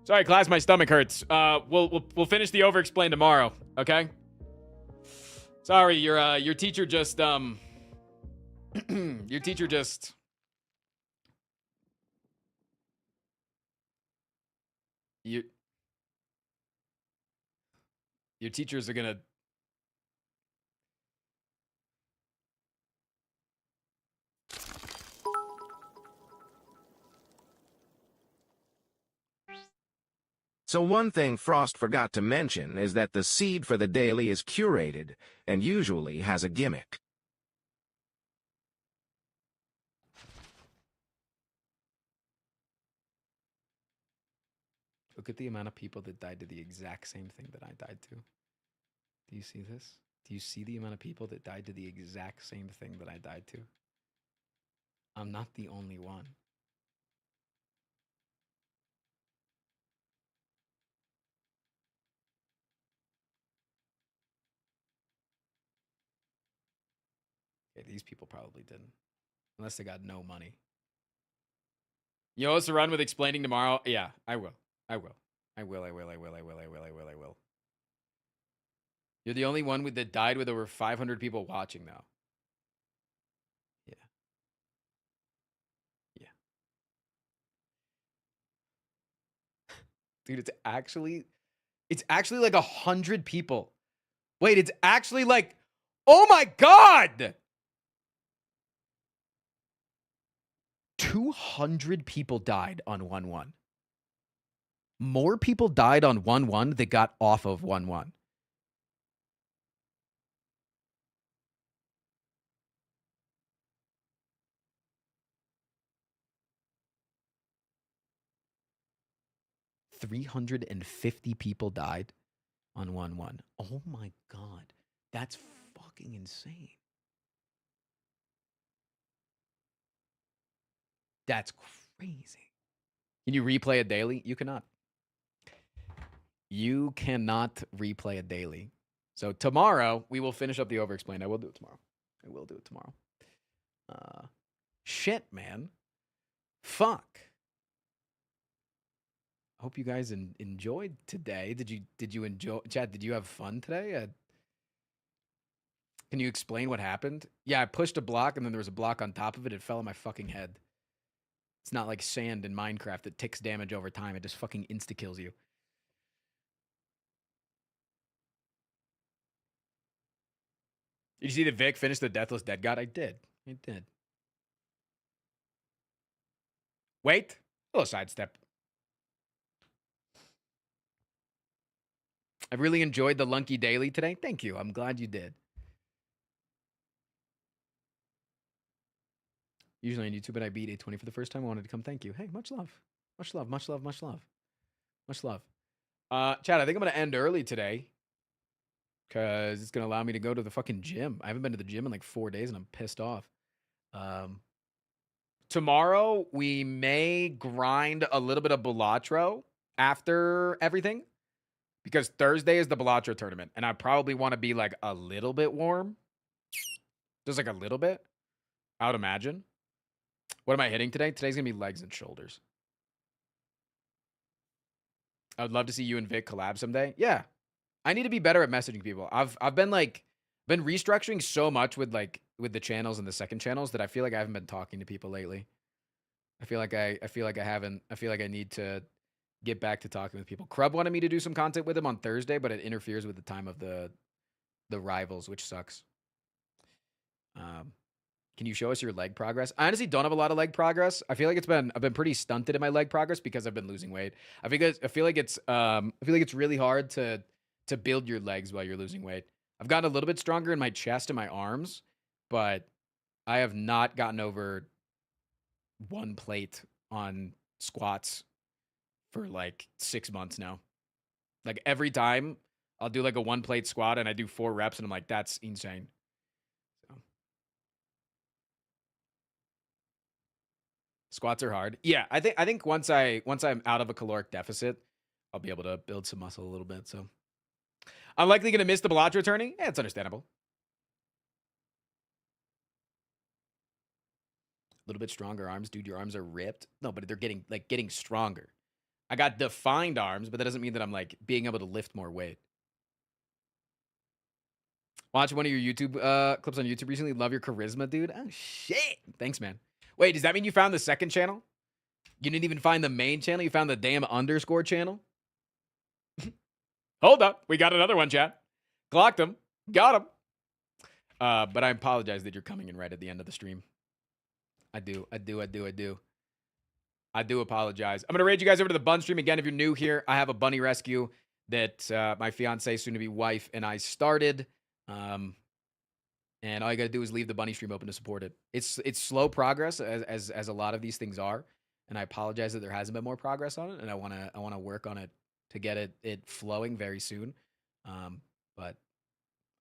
Sorry, class, my stomach hurts. We'll finish the over-explain tomorrow, okay? Sorry, your teacher just your teacher just your teachers are gonna So one thing Frost forgot to mention is that the seed for the daily is curated and usually has a gimmick. look at the amount of people that died to the exact same thing that I died to. Do you see this? Do you see the amount of people that died to the exact same thing that I died to? I'm not the only one. Okay, these people probably didn't. Unless they got no money. You know what's to run with explaining tomorrow? Yeah, I will. I will. I will. You're the only one that died with over 500 people watching now. Yeah. Yeah. Dude, it's actually like 100 people. Wait, it's actually like, oh my God! 200 people died on 1-1. More people died on 1-1 that got off of 1-1. $350 people died on 1-1. Oh my God. That's fucking insane. That's crazy. Can you replay a daily? You cannot. You cannot replay a daily. So tomorrow, we will finish up the over-explained. I will do it tomorrow. I will do it tomorrow. Shit, man. Fuck. I hope you guys enjoyed today. Did you enjoy? Chad, did you have fun today? Can you explain what happened? Yeah, I pushed a block, and then there was a block on top of it. It fell on my fucking head. It's not like sand in Minecraft that ticks damage over time. It just fucking insta-kills you. Did you see that Vic finished the Deathless Dead God? I did. I did. Wait. A little sidestep. I really enjoyed the Lunky Daily today. Thank you. I'm glad you did. Usually on YouTube, but I beat 820 for the first time. I wanted to come thank you. Hey, much love. Much love, much love, much love. Much love. Chad, I think I'm going to end early today because it's going to allow me to go to the fucking gym. I haven't been to the gym in like 4 days, and I'm pissed off. tomorrow we may grind a little bit of Balatro after everything. Because Thursday is the Balatro tournament. And I probably want to be like a little bit warm. Just like a little bit. I would imagine. What am I hitting today? Today's going to be legs and shoulders. I would love to see you and Vic collab someday. Yeah. I need to be better at messaging people. I've been restructuring so much with the channels and the second channels that I feel like I haven't been talking to people lately. I feel like I need to get back to talking with people. Crub wanted me to do some content with him on Thursday, but it interferes with the time of the rivals, which sucks. Can you show us your leg progress? I honestly don't have a lot of leg progress. I feel like I've been pretty stunted in my leg progress because I've been losing weight. I feel like it's really hard to build your legs while you're losing weight. I've gotten a little bit stronger in my chest and my arms, but I have not gotten over 1 plate on squats for like 6 months now. Like every time I'll do like a 1 plate squat and I do 4 reps and I'm like, that's insane. So. Squats are hard. Yeah, I think once I'm out of a caloric deficit, I'll be able to build some muscle a little bit. So I'm likely gonna miss the Balatro tourney. Yeah, it's understandable. A little bit stronger arms, dude. Your arms are ripped. No, but they're getting stronger. I got defined arms, but that doesn't mean that I'm like being able to lift more weight. Watch one of your YouTube clips on YouTube recently. Love your charisma, dude. Oh, shit. Thanks, man. Wait, does that mean you found the second channel? You didn't even find the main channel? You found the damn underscore channel? Hold up. We got another one, chat. Clocked him. Got him. But I apologize that you're coming in right at the end of the stream. I do apologize. I'm going to raid you guys over to the bun stream. Again, if you're new here, I have a bunny rescue that my fiance, soon-to-be wife, and I started. And all you got to do is leave the bunny stream open to support it. It's slow progress, as a lot of these things are. And I apologize that there hasn't been more progress on it. And I want to work on it to get it flowing very soon. But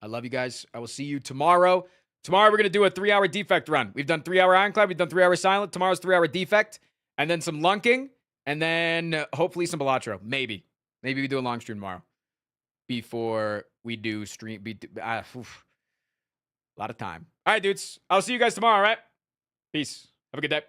I love you guys. I will see you tomorrow. Tomorrow, we're going to do a 3-hour defect run. We've done 3-hour Ironclad. We've done 3-hour Silent. Tomorrow's 3-hour defect. And then some lunking. And then hopefully some Balatro. Maybe we do a long stream tomorrow. Before we do stream. A lot of time. All right, dudes. I'll see you guys tomorrow, all right? Peace. Have a good day.